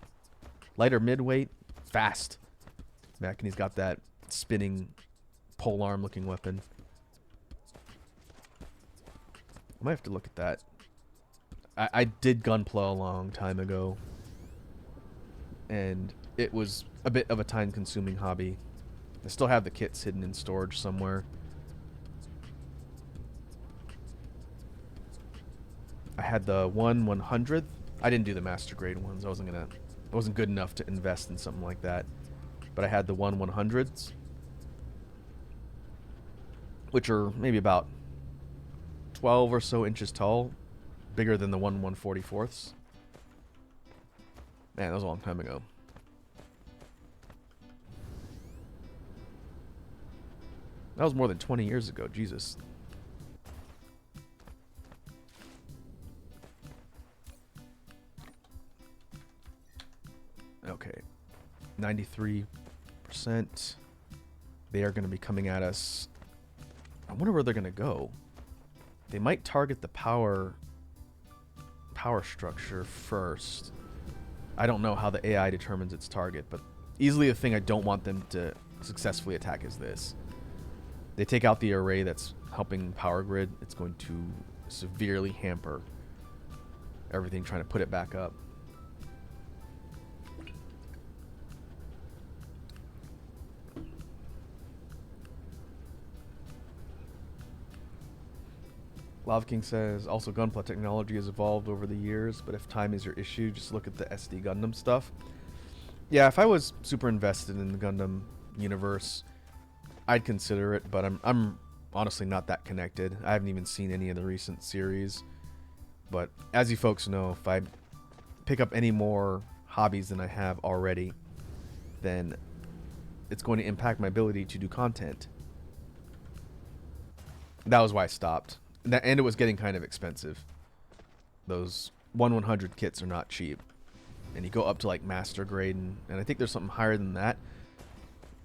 Speaker 1: lighter midweight, fast mech, and he's got that spinning polearm looking weapon. I might have to look at that. I did Gunpla a long time ago, and it was a bit of a time-consuming hobby. I still have the kits hidden in storage somewhere. I had the 1/100th. I didn't do the master grade ones. I wasn't good enough to invest in something like that. But I had the 1/100s, which are maybe about 12 or so inches tall, bigger than the 1/144ths. Man, that was a long time ago. That was more than 20 years ago. Jesus. Okay. 93%. They are going to be coming at us. I wonder where they're going to go. They might target the power structure first. I don't know how the AI determines its target, but easily the thing I don't want them to successfully attack is this. They take out the array that's helping power grid. It's going to severely hamper everything trying to put it back up. Lava King says, also Gunpla technology has evolved over the years, but if time is your issue, just look at the SD Gundam stuff. Yeah, if I was super invested in the Gundam universe, I'd consider it, but I'm honestly not that connected. I haven't even seen any of the recent series. But as you folks know, if I pick up any more hobbies than I have already, then it's going to impact my ability to do content. That was why I stopped. And it was getting kind of expensive. Those 1/100 kits are not cheap. And you go up to like master grade, and I think there's something higher than that.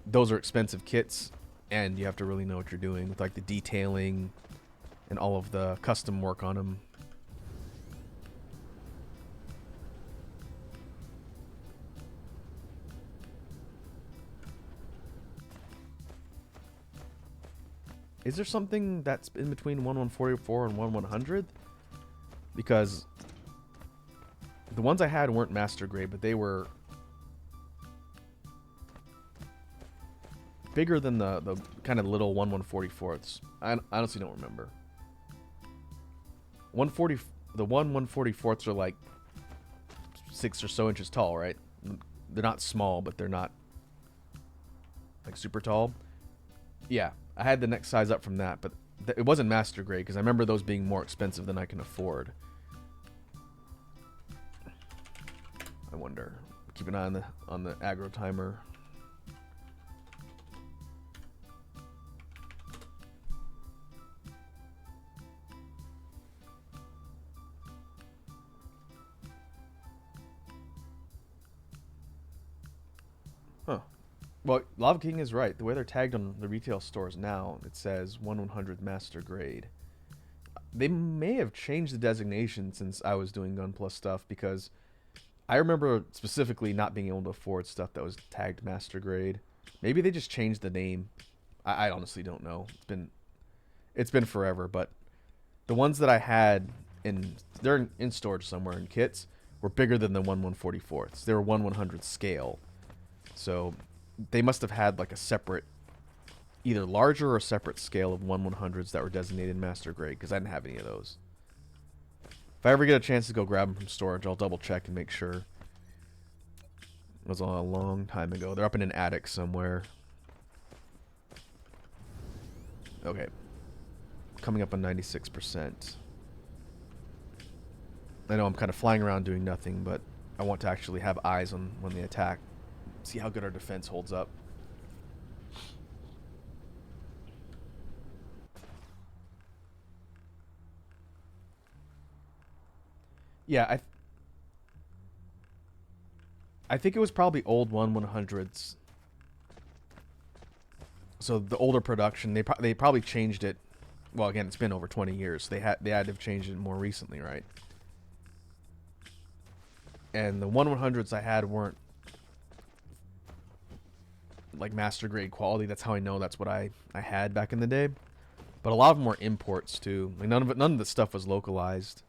Speaker 1: Those are expensive kits, and you have to really know what you're doing with like the detailing and all of the custom work on them. Is there something that's in between 1/144 and 1/100? Because the ones I had weren't master grade, but they were bigger than the kind of little 1/144ths. I honestly don't remember. 140, the 1/144ths are like 6 or so inches tall, right? They're not small, but they're not like super tall. Yeah, I had the next size up from that, but it wasn't master grade because I remember those being more expensive than I can afford. I wonder. Keep an eye on the aggro timer. Huh. Well, Lava King is right. The way they're tagged on the retail stores now, it says 1/100 master grade. They may have changed the designation since I was doing Gun Plus stuff, because I remember specifically not being able to afford stuff that was tagged master grade. Maybe they just changed the name. I honestly don't know. It's been forever, but the ones that I had they're in storage somewhere in kits were bigger than the 1/144ths. They were 1/100 scale. So they must have had like a separate, either larger or separate scale of 1/100s that were designated master grade, because I didn't have any of those. If I ever get a chance to go grab them from storage, I'll double check and make sure. It was a long time ago. They're up in an attic somewhere. Okay. Coming up on 96%. I know I'm kind of flying around doing nothing, but I want to actually have eyes on when they attack. See how good our defense holds up. Yeah, I think it was probably old 1/100s. So the older production, they probably changed it. Well, again, it's been over 20 years. They had to have changed it more recently, right? And the 1/100s I had weren't like master grade quality. That's how I know that's what I had back in the day. But a lot of them were imports too. Like none of the stuff was localized.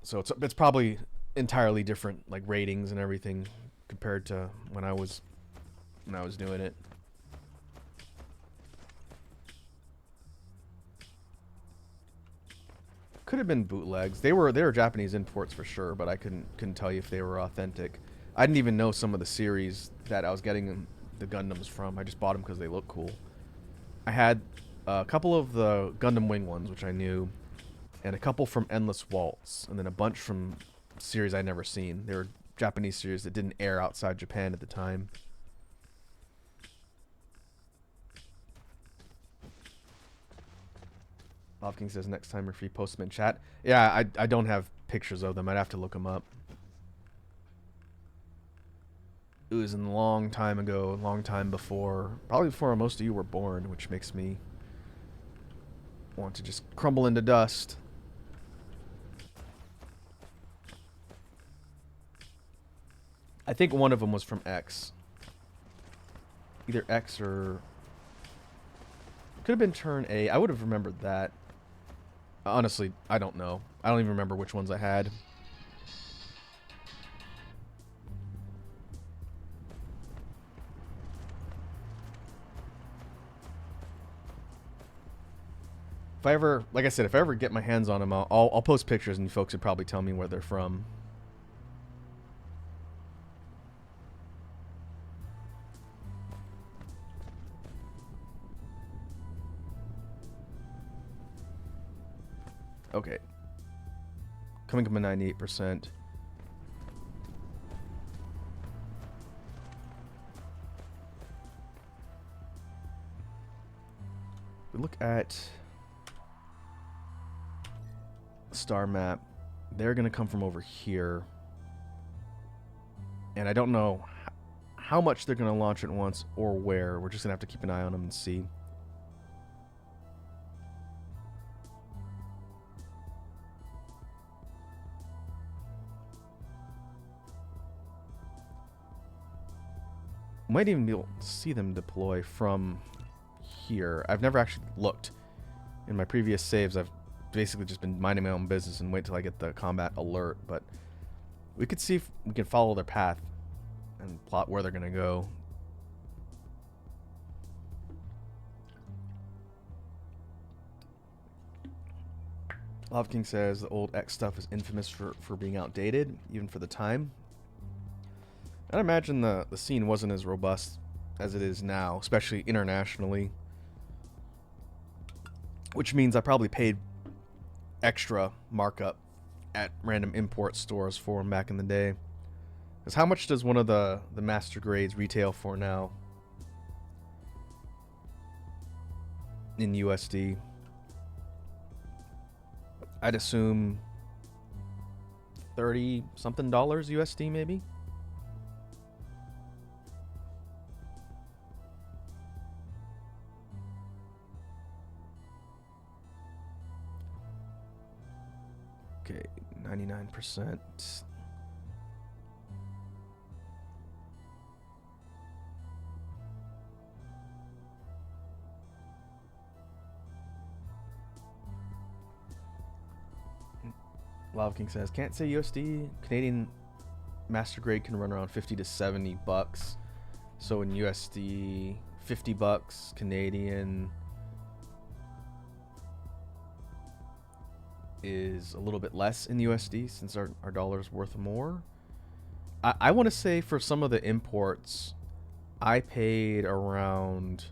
Speaker 1: So it's probably entirely different, like ratings and everything, compared to when I was doing it. Could have been bootlegs. They were Japanese imports for sure, but I couldn't tell you if they were authentic. I didn't even know some of the series that I was getting the Gundams from. I just bought them because they look cool. I had a couple of the Gundam Wing ones, which I knew, and a couple from Endless Waltz, and then a bunch from series I'd never seen. They were Japanese series that didn't air outside Japan at the time. Love King says next time if you post them in chat. Yeah, I don't have pictures of them. I'd have to look them up. It was a long time ago, long time before, probably before most of you were born, which makes me want to just crumble into dust. I think one of them was from X. Either X or... Could have been Turn A. I would have remembered that. Honestly, I don't know. I don't even remember which ones I had. If I ever, like I said, if I ever get my hands on them, I'll post pictures and folks would probably tell me where they're from. Okay. Coming up at 98%. we look at the star map, they're going to come from over here. And I don't know how much they're going to launch at once or where. We're just going to have to keep an eye on them and see. Might even be able to see them deploy from here. I've never actually looked. In my previous saves, I've basically just been minding my own business and wait till I get the combat alert. But we could see if we can follow their path and plot where they're going to go. Love King says the old X stuff is infamous for being outdated, even for the time. I'd imagine the scene wasn't as robust as it is now, especially internationally. Which means I probably paid extra markup at random import stores for them back in the day. Because how much does one of the master grades retail for now? In USD? I'd assume $30-something USD maybe? Okay, 99%. Lava King says, can't say USD. Canadian master grade can run around 50 to 70 bucks. So in USD, 50 bucks. Canadian is a little bit less in USD since our dollar's worth more. I want to say for some of the imports, I paid around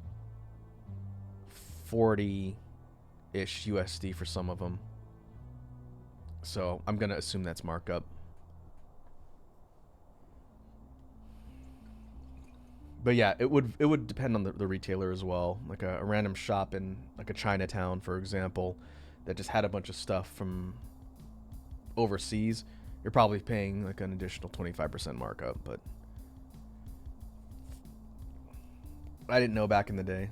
Speaker 1: 40-ish USD for some of them. So I'm going to assume that's markup. But yeah, it would depend on the retailer as well. Like a random shop in like a Chinatown, for example, that just had a bunch of stuff from overseas, you're probably paying like an additional 25% markup, but I didn't know back in the day.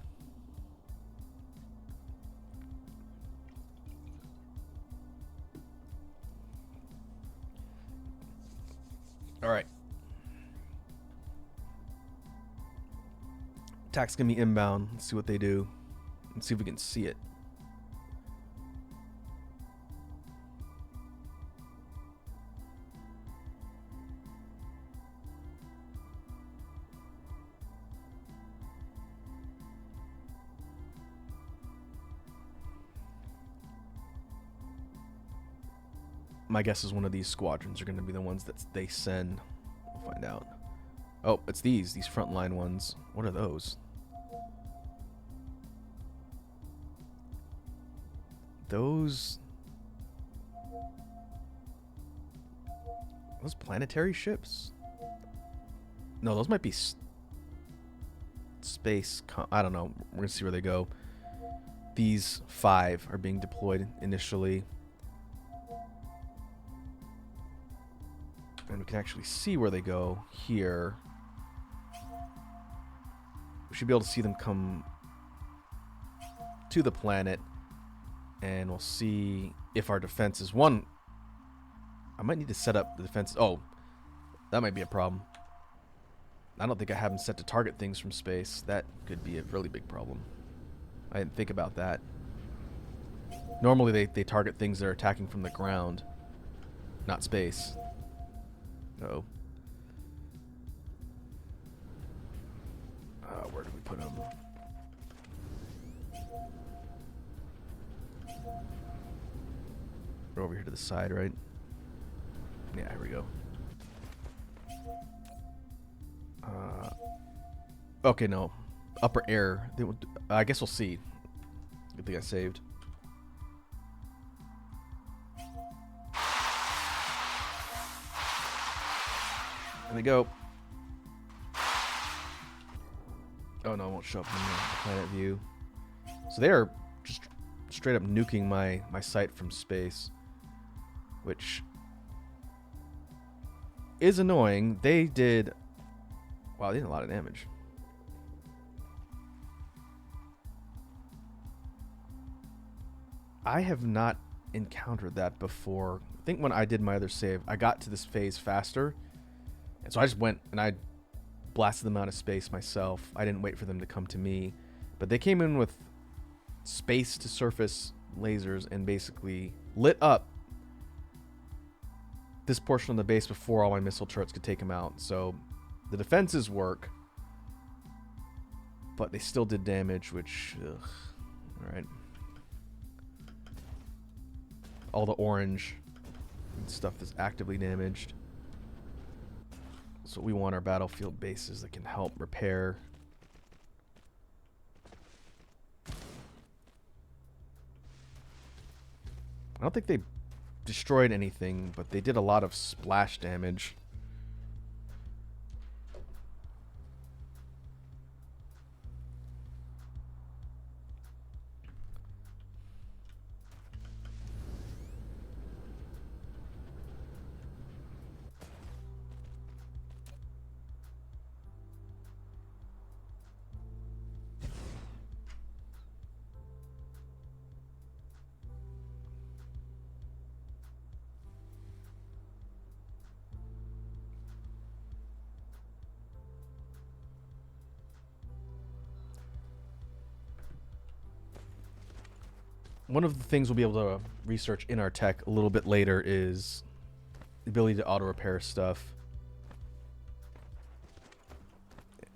Speaker 1: All right. Attack's gonna be inbound. Let's see what they do. Let's see if we can see it. My guess is one of these squadrons are going to be the ones that they send. We'll find out. Oh, it's these frontline ones. What are those? Those planetary ships? No, those might be space. I don't know. We're going to see where they go. These 5 are being deployed initially. And we can actually see where they go here. We should be able to see them come to the planet. And we'll see if our defense is one. I might need to set up the defense. Oh, that might be a problem. I don't think I have them set to target things from space. That could be a really big problem. I didn't think about that. Normally they target things that are attacking from the ground, not space. Uh-oh. Where do we put them? We're over here to the side, right? Yeah, here we go. Okay, no. Upper air. I guess we'll see. Good thing I saved. There we go. Oh no, it won't show up in the planet view. So they are just straight up nuking my site from space, which is annoying. They did... Wow, they did a lot of damage. I have not encountered that before. I think when I did my other save, I got to this phase faster. And so I just went and I blasted them out of space myself. I didn't wait for them to come to me. But they came in with space to surface lasers and basically lit up this portion of the base before all my missile turrets could take them out. So the defenses work, but they still did damage, which... Ugh. Alright. All the orange stuff that's actively damaged. So we want our battlefield bases that can help repair. I don't think they destroyed anything, but they did a lot of splash damage. One of the things we'll be able to research in our tech a little bit later is the ability to auto-repair stuff.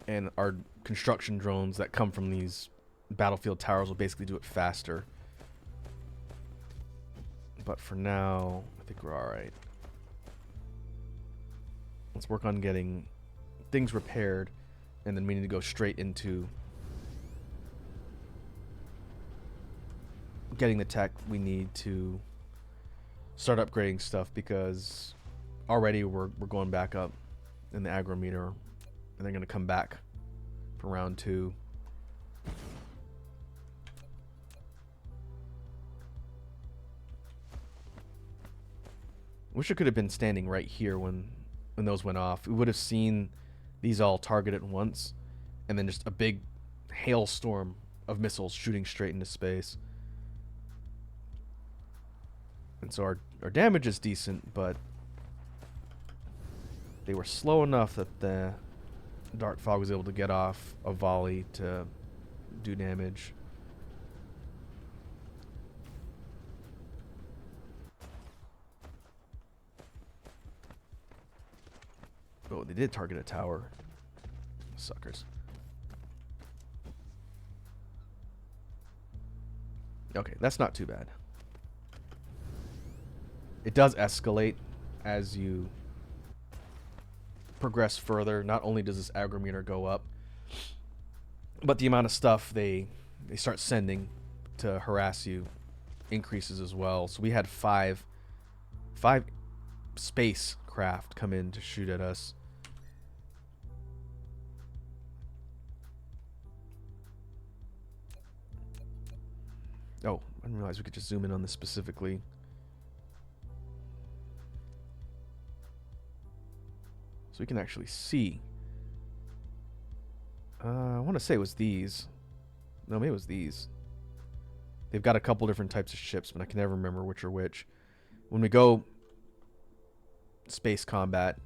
Speaker 1: And our construction drones that come from these battlefield towers will basically do it faster. But for now, I think we're alright. Let's work on getting things repaired, and then we need to go straight into getting the tech we need to start upgrading stuff, because already we're going back up in the aggro meter, and they're going to come back for round 2. Wish it could have been standing right here when those went off. We would have seen these all targeted at once, and then just a big hailstorm of missiles shooting straight into space. And so our damage is decent, but they were slow enough that the Dart Fog was able to get off a volley to do damage. Oh, they did target a tower. Suckers. Okay, that's not too bad. It does escalate as you progress further. Not only does this aggro meter go up, but the amount of stuff they start sending to harass you increases as well. So we had five spacecraft come in to shoot at us. Oh, I didn't realize we could just zoom in on this specifically. So we can actually see. I want to say it was these. No, maybe it was these. They've got a couple different types of ships, but I can never remember which are which. When we go space combat,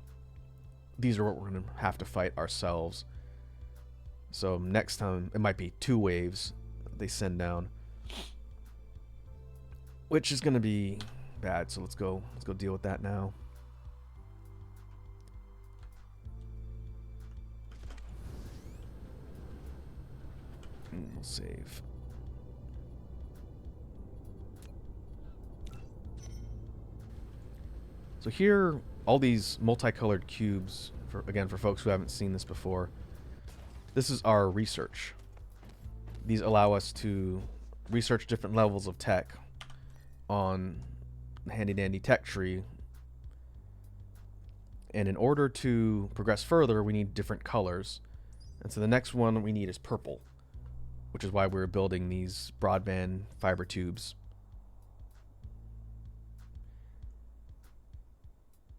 Speaker 1: these are what we're going to have to fight ourselves. So next time, it might be 2 waves they send down, which is going to be bad. So let's go deal with that now. We'll save. So here, all these multicolored cubes, for folks who haven't seen this before, this is our research. These allow us to research different levels of tech on the handy dandy tech tree. And in order to progress further, we need different colors. And so the next one we need is purple. which is why we're building these broadband fiber tubes.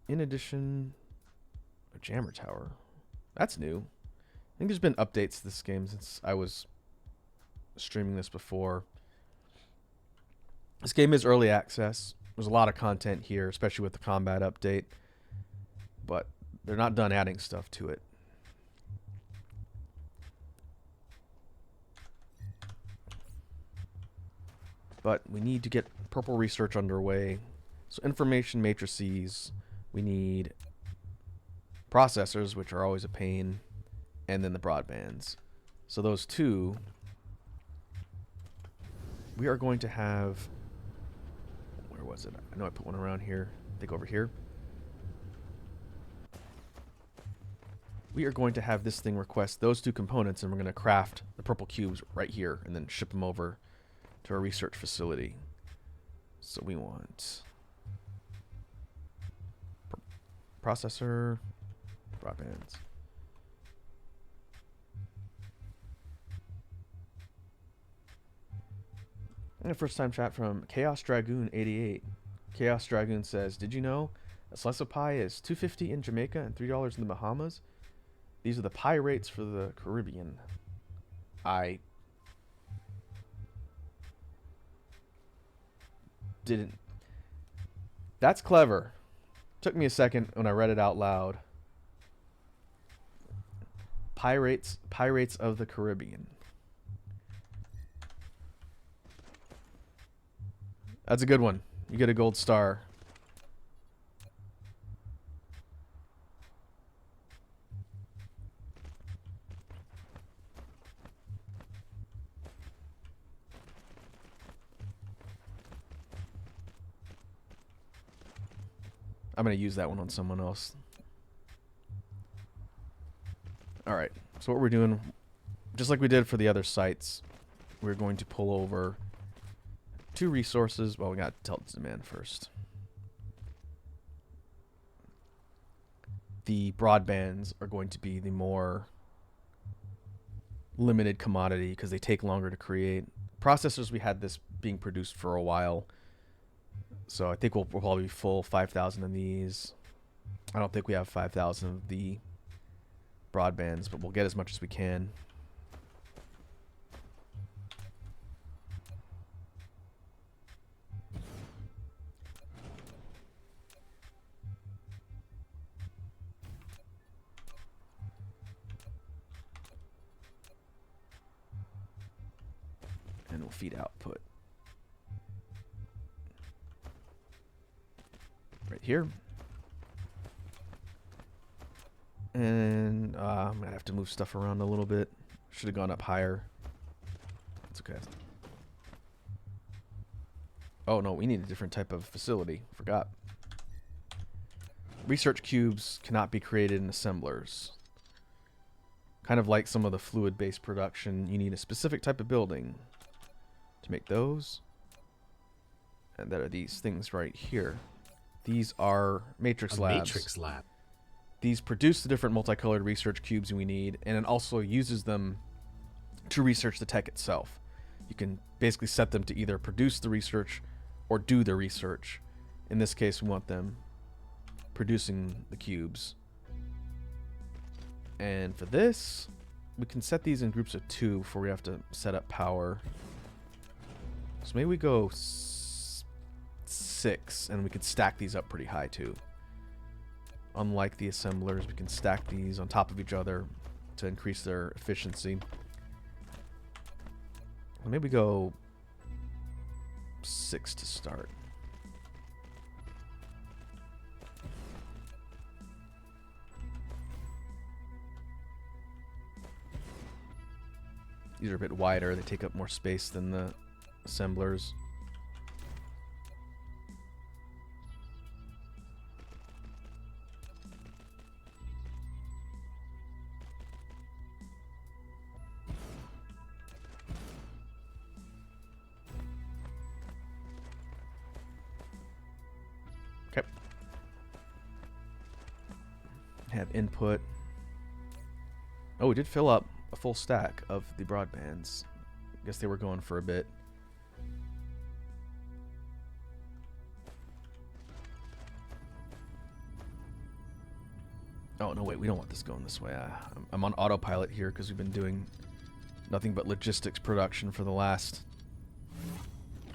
Speaker 1: In addition, a jammer tower. That's new. I think there's been updates to this game since I was streaming this before. This game is early access. There's a lot of content here, especially with the combat update, but they're not done adding stuff to it. But we need to get purple research underway. So information matrices, we need processors, which are always a pain, and then the broadbands. So those two, we are going to have, where was it? I know I put one around here. I think over here. We are going to have this thing request those two components, and we're going to craft the purple cubes right here and then ship them over to our research facility. So we want processor, broadbands. And a first time chat from Chaos Dragoon 88. Chaos Dragoon says, "Did you know a slice of pie is $2.50 in Jamaica and $3 in the Bahamas? These are the pie rates for the Caribbean." I didn't. That's clever. Took me a second when I read it out loud. Pirates of the Caribbean. That's a good one. You get a gold star. I'm going to use that one on someone else. Alright, so what we're doing, just like we did for the other sites, we're going to pull over two resources. Well, we got Delta demand first. The broadbands are going to be the more limited commodity because they take longer to create. Processors, we had this being produced for a while. So I think we'll probably be full 5,000 of these. I don't think we have 5,000 of the broadbands, but we'll get as much as we can. And we'll feed output right here. And I'm going to have to move stuff around a little bit. Should have gone up higher. It's okay. Oh, no, we need a different type of facility. Forgot. Research cubes cannot be created in assemblers. Kind of like some of the fluid-based production, you need a specific type of building to make those. And there are these things right here. These are matrix labs.
Speaker 2: Matrix lab.
Speaker 1: These produce the different multicolored research cubes we need, and it also uses them to research the tech itself. You can basically set them to either produce the research or do the research. In this case, we want them producing the cubes. And for this, we can set these in groups of 2 before we have to set up power. So maybe we go 6, and we could stack these up pretty high too. Unlike the assemblers, we can stack these on top of each other to increase their efficiency. Maybe go 6 to start. These are a bit wider. They take up more space than the assemblers. Okay. Have input. Oh, we did fill up a full stack of the broadbands. Guess they were going for a bit. Oh, no, wait, we don't want this going this way. I'm on autopilot here because we've been doing nothing but logistics production for the last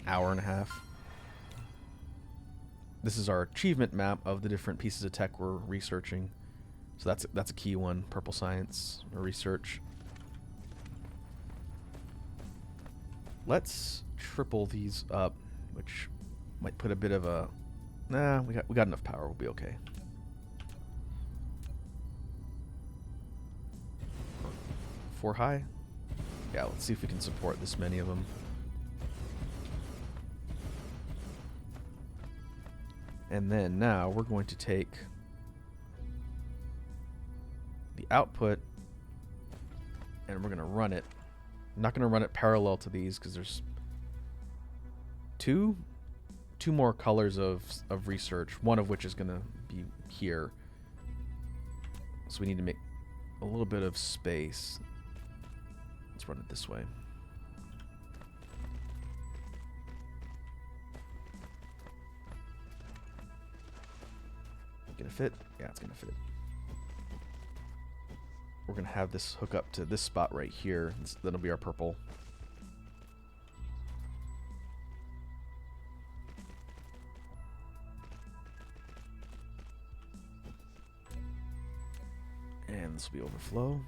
Speaker 1: hour and a half. This is our achievement map of the different pieces of tech we're researching. So that's a key one, purple science or research. Let's triple these up, which might put a bit of a... Nah, we got enough power, we'll be okay. Four high? Yeah, let's see if we can support this many of them. And then now we're going to take the output and we're going to run it. I'm not going to run it parallel to these because there's two more colors of research, one of which is going to be here. So we need to make a little bit of space. Let's run it this way. Gonna fit? Yeah, it's gonna fit. We're gonna have this hook up to this spot right here. That'll be our purple. And this will be overflow.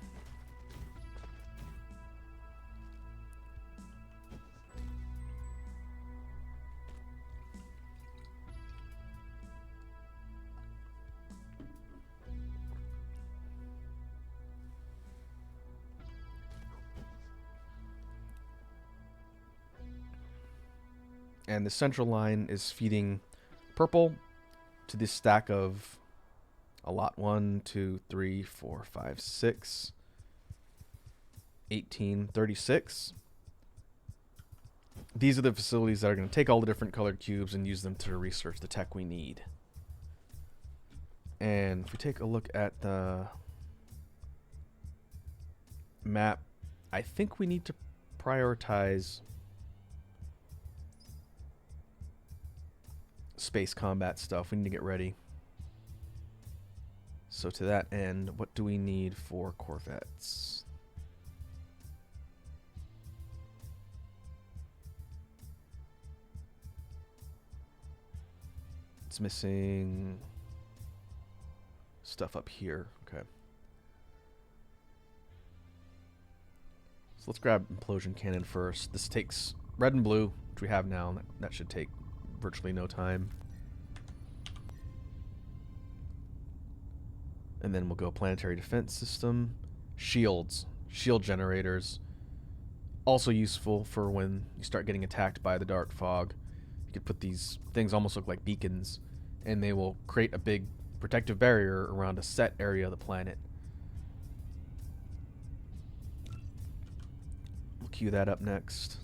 Speaker 1: And the central line is feeding purple to this stack of a lot. 1, 2, 3, 4, 5, 6, 18, 36. These are the facilities that are going to take all the different colored cubes and use them to research the tech we need. And if we take a look at the map, I think we need to prioritize space combat stuff. We need to get ready. So to that end, what do we need for corvettes? It's missing stuff up here. Okay. So let's grab implosion cannon first. This takes red and blue, which we have now. That should take virtually no time. And then we'll go planetary defense system. Shields. Shield generators. Also useful for when you start getting attacked by the dark fog. You could put these things almost look like beacons, and they will create a big protective barrier around a set area of the planet. We'll queue that up next.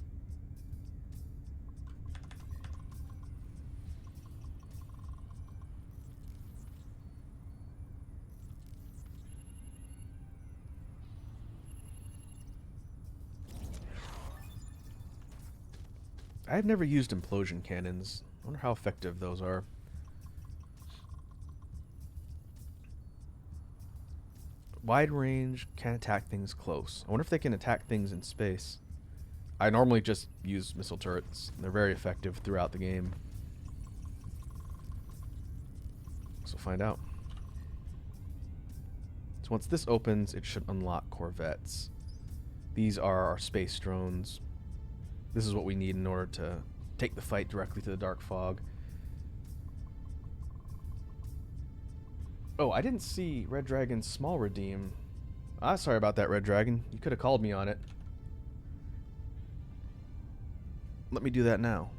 Speaker 1: I've never used implosion cannons. I wonder how effective those are. Wide range, can attack things close. I wonder if they can attack things in space. I normally just use missile turrets. They're very effective throughout the game. So find out. So once this opens, it should unlock corvettes. These are our space drones. This is what we need in order to take the fight directly to the dark fog. Oh, I didn't see Red Dragon's small redeem. Ah, sorry about that, Red Dragon. You could have called me on it. Let me do that now.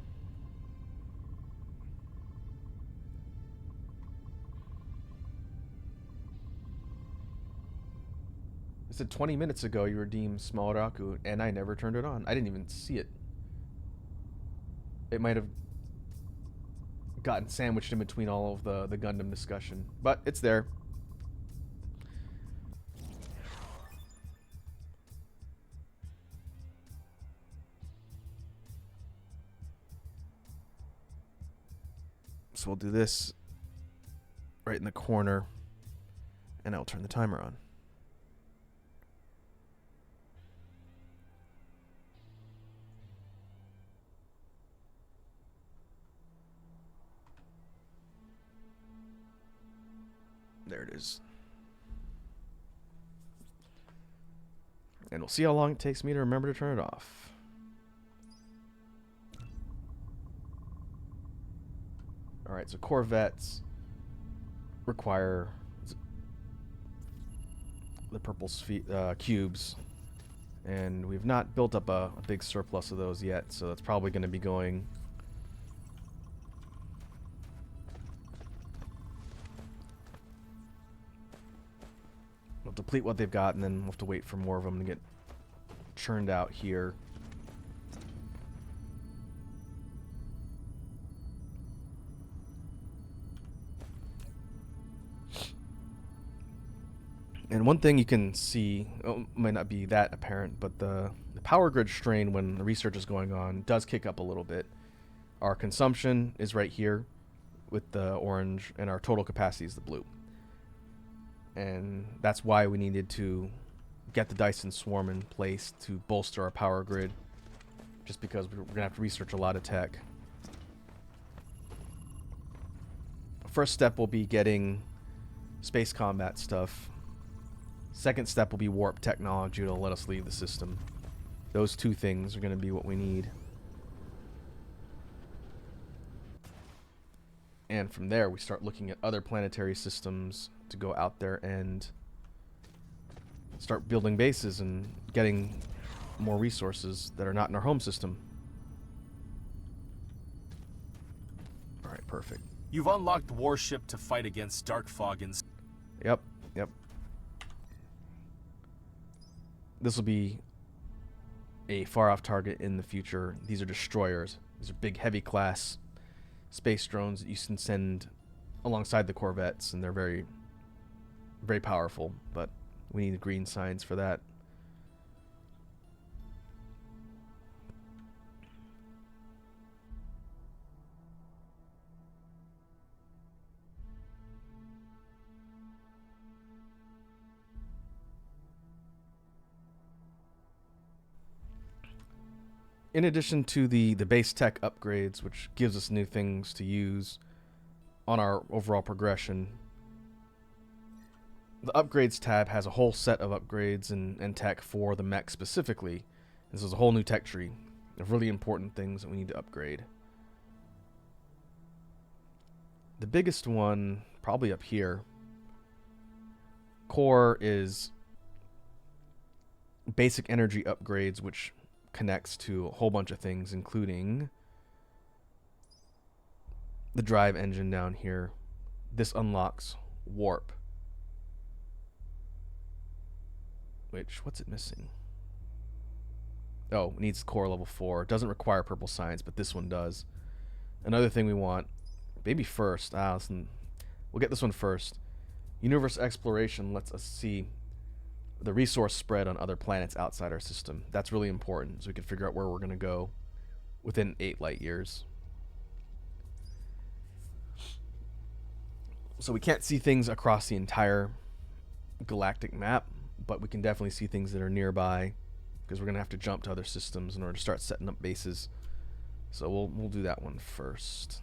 Speaker 1: It said 20 minutes ago you redeemed small Raku, and I never turned it on. I didn't even see it. It might have gotten sandwiched in between all of the Gundam discussion, but it's there. So we'll do this right in the corner, and I'll turn the timer on. There it is. And we'll see how long it takes me to remember to turn it off. Alright, so Corvettes require the purple cubes. And we've not built up a big surplus of those yet, so that's probably going to be going... We'll deplete what they've got, and then we'll have to wait for more of them to get churned out here. And one thing you can see, might not be that apparent, but the power grid strain when the research is going on does kick up a little bit. Our consumption is right here with the orange, and our total capacity is the blue. And that's why we needed to get the Dyson Swarm in place to bolster our power grid, just because we're going to have to research a lot of tech. First step will be getting space combat stuff. Second step will be warp technology to let us leave the system. Those two things are going to be what we need. And from there, we start looking at other planetary systems to go out there and start building bases and getting more resources that are not in our home system. Alright, perfect.
Speaker 2: You've unlocked Warship to fight against Dark Fog and...
Speaker 1: Yep. This will be a far-off target in the future. These are destroyers. These are big, heavy class space drones that you can send alongside the Corvettes, and they're very, very powerful, but we need green signs for that. In addition to the base tech upgrades, which gives us new things to use on our overall progression, the upgrades tab has a whole set of upgrades and tech for the mech specifically. This is a whole new tech tree of really important things that we need to upgrade. The biggest one, probably up here, core, is basic energy upgrades, which connects to a whole bunch of things, including the drive engine down here. This unlocks warp, which, what's it missing? Oh, it needs core level 4. It doesn't require purple science, but this one does. Another thing we want, maybe first, listen, we'll get this one first. Universe exploration lets us see the resource spread on other planets outside our system. That's really important, so we can figure out where we're going to go within 8 light years. So we can't see things across the entire galactic map, but we can definitely see things that are nearby, because we're going to have to jump to other systems in order to start setting up bases. So we'll do that one first.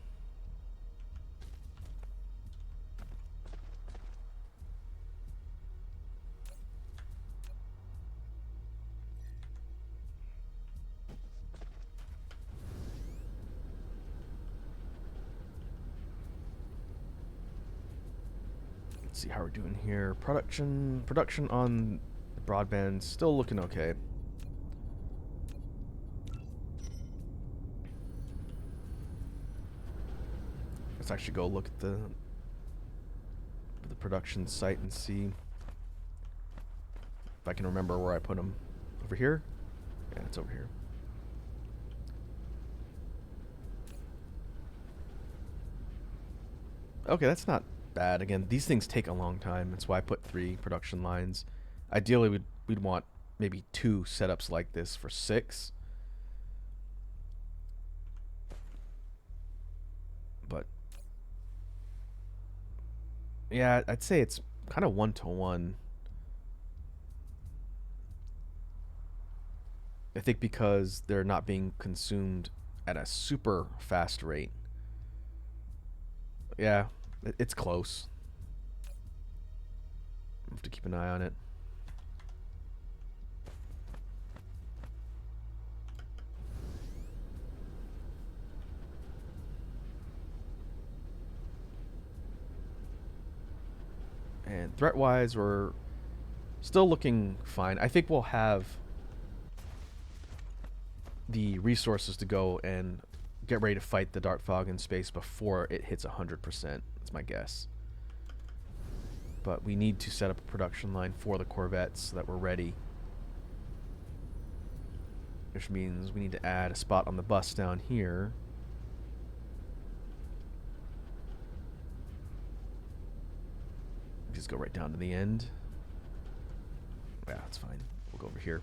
Speaker 1: See how we're doing here. Production on the broadband still looking okay. Let's actually go look at the production site and see if I can remember where I put them. Over here? Yeah, it's over here. Okay, that's not bad. Again, these things take a long time. That's why I put 3 production lines. Ideally, we'd want maybe 2 setups like this for 6. But Yeah, I'd say it's kind of 1-to-1. I think because they're not being consumed at a super fast rate. Yeah, it's close. I have to keep an eye on it. And threat-wise, we're still looking fine. I think we'll have the resources to go and get ready to fight the Dark Fog in space before it hits 100%. That's my guess. But we need to set up a production line for the Corvettes so that we're ready. Which means we need to add a spot on the bus down here. Just go right down to the end. Yeah, that's fine. We'll go over here.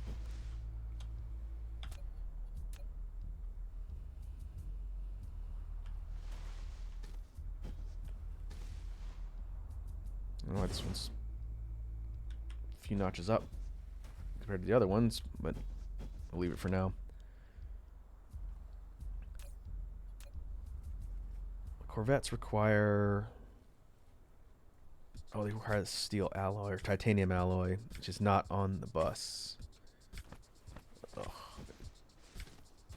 Speaker 1: I don't know why this one's a few notches up compared to the other ones, but I'll leave it for now. Corvettes require... Oh, they require steel alloy or titanium alloy, which is not on the bus. Ugh.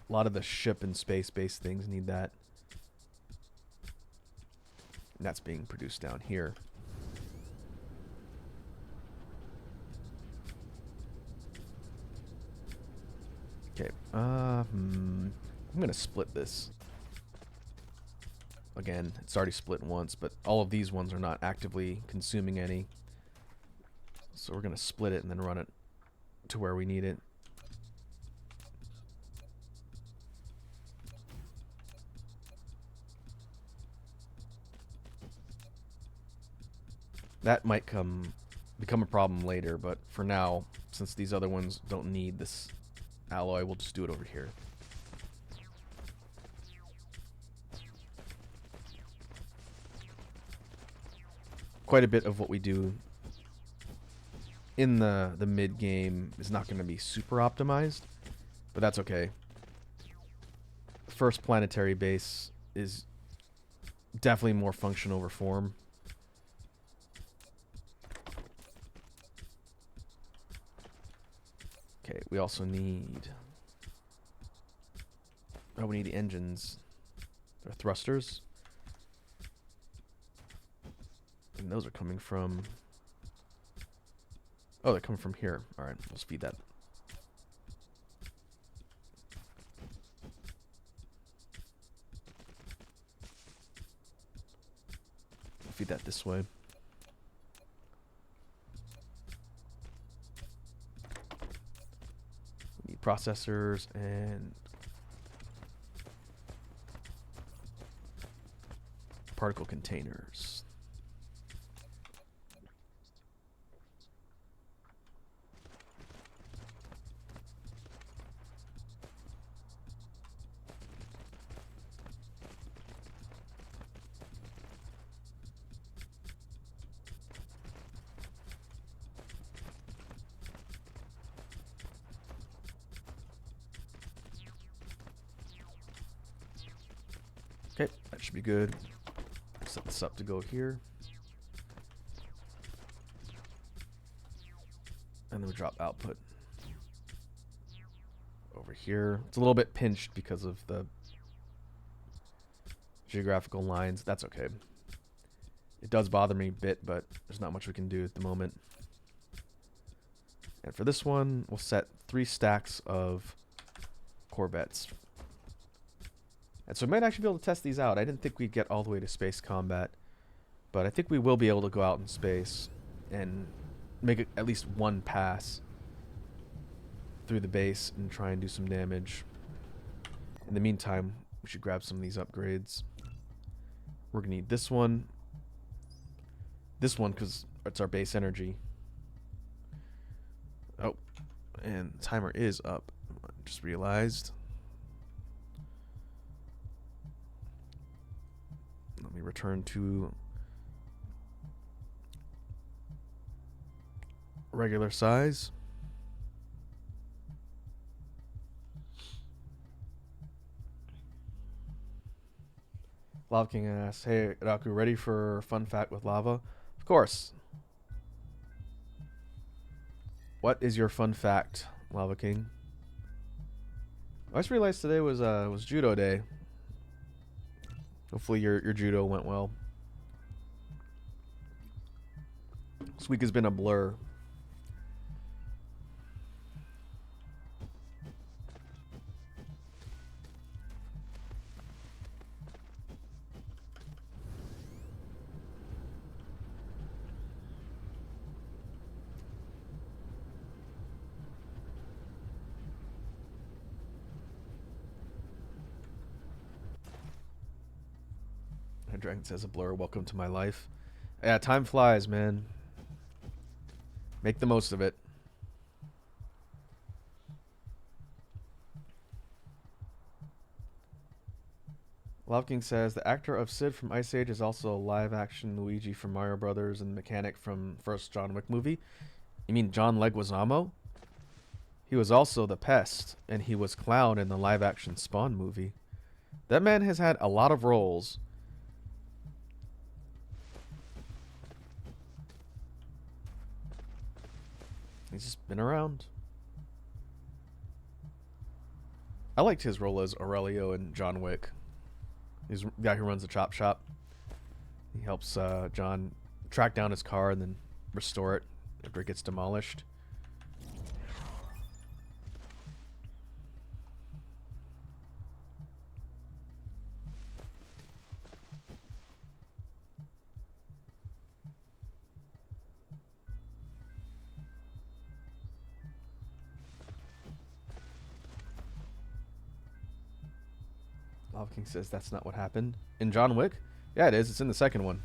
Speaker 1: A lot of the ship and space-based things need that. And that's being produced down here. Okay. I'm gonna split this. Again, it's already split once, but all of these ones are not actively consuming any. So we're gonna split it and then run it to where we need it. That might become a problem later, but for now, since these other ones don't need this alloy, we'll just do it over here. Quite a bit of what we do in the mid game is not going to be super optimized, but that's okay. First planetary base is definitely more function over form. Okay, we also need... Oh, we need the engines. They're thrusters. And those are coming from... Oh, they're coming from here. Alright, let's feed that. Feed that this way. We need processors and particle containers. Okay, that should be good. Set this up to go here. And then we drop output over here. It's a little bit pinched because of the geographical lines. That's okay. It does bother me a bit, but there's not much we can do at the moment. And for this one, we'll set 3 stacks of Corvettes. And so we might actually be able to test these out. I didn't think we'd get all the way to space combat, but I think we will be able to go out in space and make at least one pass through the base and try and do some damage. In the meantime, we should grab some of these upgrades. We're going to need this one. This one because it's our base energy. Oh, and the timer is up. I just realized. Let me return to regular size. Lava King asks, "Hey, Raku, ready for fun fact with lava?" Of course. What is your fun fact, Lava King? I just realized today was judo day. Hopefully your judo went well. This week has been a blur. Dragon says a blur. Welcome to my life. Yeah, time flies, man. Make the most of it. Love King says the actor of Sid from Ice Age is also a live-action Luigi from Mario Brothers and mechanic from first John Wick movie. You mean John Leguizamo? He was also the Pest, and he was Clown in the live-action Spawn movie. That man has had a lot of roles. He's just been around. I liked his role as Aurelio in John Wick. He's the guy who runs the chop shop. He helps John track down his car and then restore it after it gets demolished. Lava King says that's not what happened. In John Wick? Yeah, it is. It's in the second one.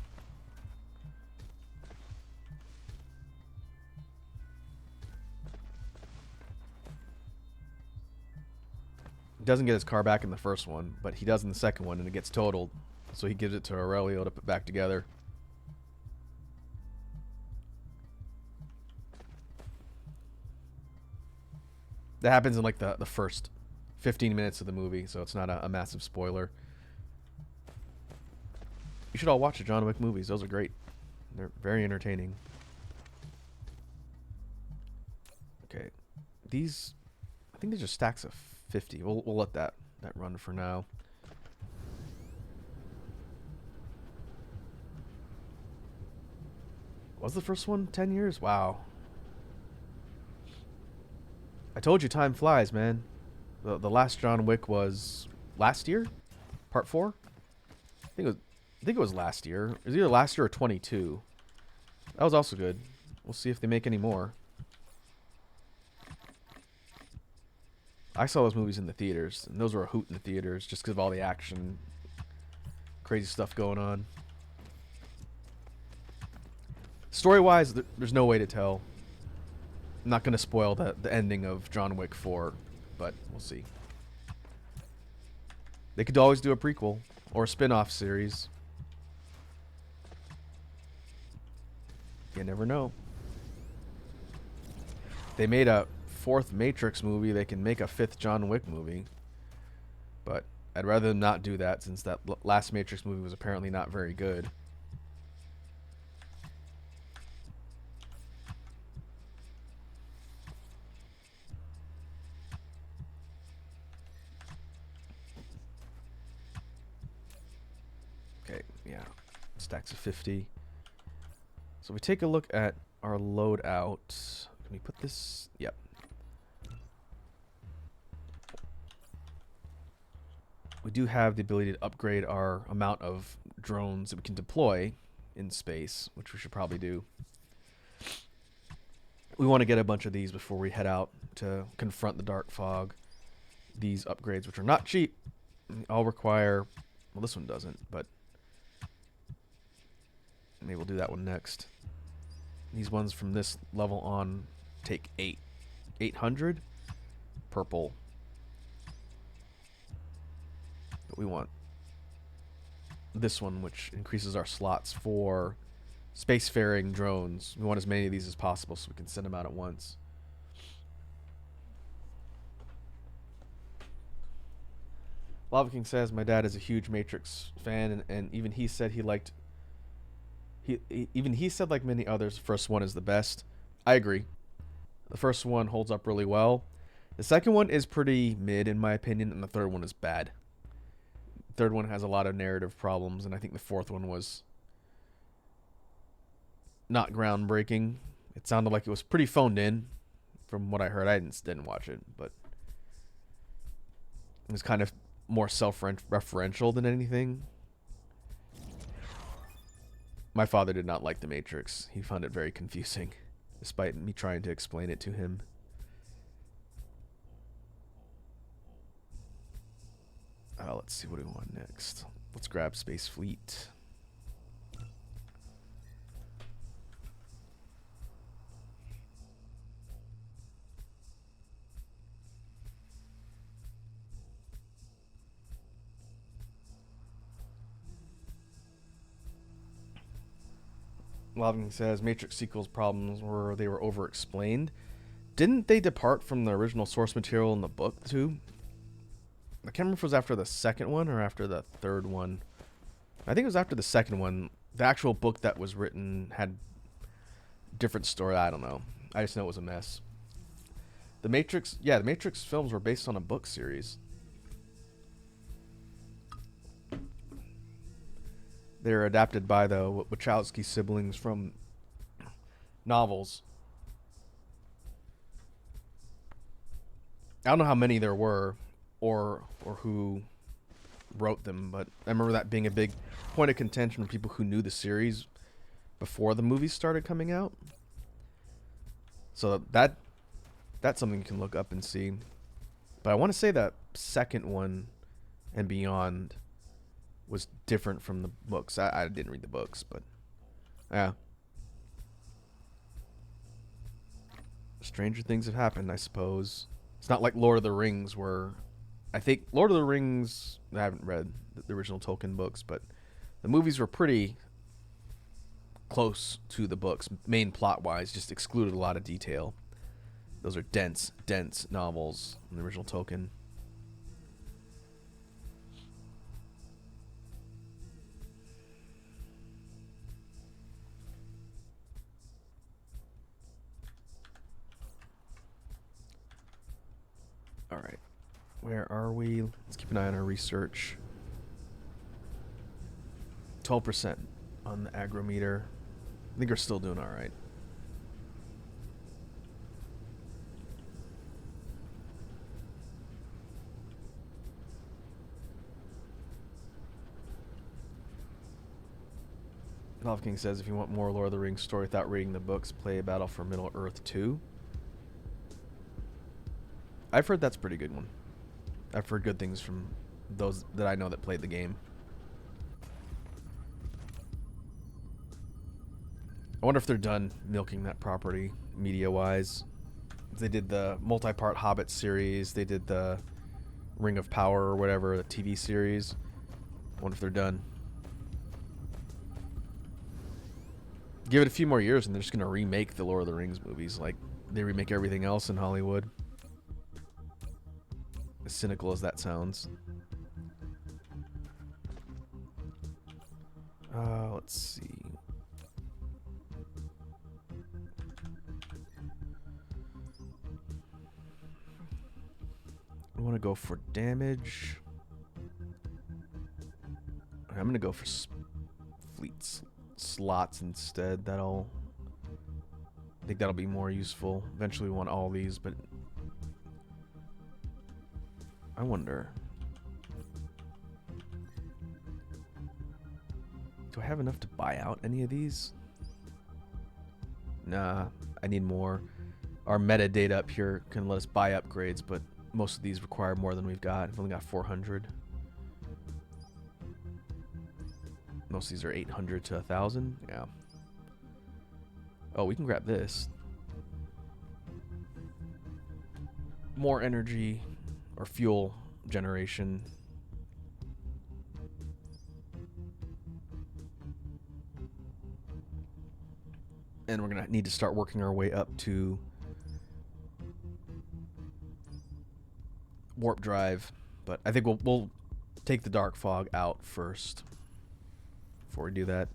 Speaker 1: He doesn't get his car back in the first one, but he does in the second one, and it gets totaled. So he gives it to Aurelio to put back together. That happens in like the first 15 minutes of the movie, so it's not a massive spoiler. You should all watch the John Wick movies. Those are great. They're very entertaining. Okay. These, I think they're just stacks of 50. We'll let that run for now. Was the first one 10 years? Wow. I told you time flies, man. The last John Wick was last year? Part 4? I think it was last year. It was either last year or 22. That was also good. We'll see if they make any more. I saw those movies in the theaters, and those were a hoot in the theaters just because of all the action, crazy stuff going on. Story-wise, there's no way to tell. I'm not going to spoil the ending of John Wick 4, but we'll see. They could always do a prequel or a spin-off series. You never know. They made a 4th Matrix movie, they can make a 5th John Wick movie. But I'd rather them not do that since that last Matrix movie was apparently not very good. Okay, yeah. Stacks of 50. So we take a look at our loadout. Can we put this? Yep. We do have the ability to upgrade our amount of drones that we can deploy in space, which we should probably do. We want to get a bunch of these before we head out to confront the dark fog. These upgrades, which are not cheap, all require... Well, this one doesn't, but... Maybe we'll do that one next. These ones from this level on take 800 purple. But we want this one, which increases our slots for spacefaring drones. We want as many of these as possible so we can send them out at once. Lava King says my dad is a huge Matrix fan, and even he said he liked. Even he said, like many others, the first one is the best. I agree. The first one holds up really well. The second one is pretty mid in my opinion, and the third one is bad. The third one has a lot of narrative problems, and I think the fourth one was not groundbreaking. It sounded like it was pretty phoned in, from what I heard. I didn't watch it, but it was kind of more self-referential than anything. My father did not like The Matrix. He found it very confusing, despite me trying to explain it to him. Let's see, what do we want next? Let's grab Space Fleet. Loving says Matrix sequels problems were they were over-explained. Didn't they depart from the original source material in the book too? I can't remember if it was after the second one or after the third one. I think it was after the second one. The actual book that was written had different story. I don't know. I just know it was a mess. The Matrix films were based on a book series. They're adapted by the Wachowski siblings from novels. I don't know how many there were or who wrote them, but I remember that being a big point of contention for people who knew the series before the movies started coming out. So that's something you can look up and see. But I want to say that second one and beyond was different from the books. I didn't read the books, but yeah. Stranger things have happened, I suppose. It's not like Lord of the Rings, where I think Lord of the Rings, I haven't read the original Tolkien books, but the movies were pretty close to the books, main plot-wise, just excluded a lot of detail. Those are dense novels in the original Tolkien. All right. Where are we? Let's keep an eye on our research. 12% on the agrometer. I think we're still doing all right. Love King says, if you want more Lord of the Rings story without reading the books, play Battle for Middle Earth 2. I've heard that's a pretty good one. I've heard good things from those that I know that played the game. I wonder if they're done milking that property media-wise. They did the multi-part Hobbit series. They did the Ring of Power or whatever, the TV series. I wonder if they're done. Give it a few more years and they're just going to remake the Lord of the Rings movies like they remake everything else in Hollywood. As cynical as that sounds. Let's see. I want to go for damage. I'm going to go for fleet slots instead. I think that'll be more useful. Eventually we want all these, but I wonder. Do I have enough to buy out any of these? Nah, I need more. Our metadata up here can let us buy upgrades, but most of these require more than we've got. We've only got 400. Most of these are 800 to 1,000. Yeah. Oh, we can grab this. More energy or fuel generation. And we're going to need to start working our way up to warp drive. But I think we'll take the dark fog out first before we do that.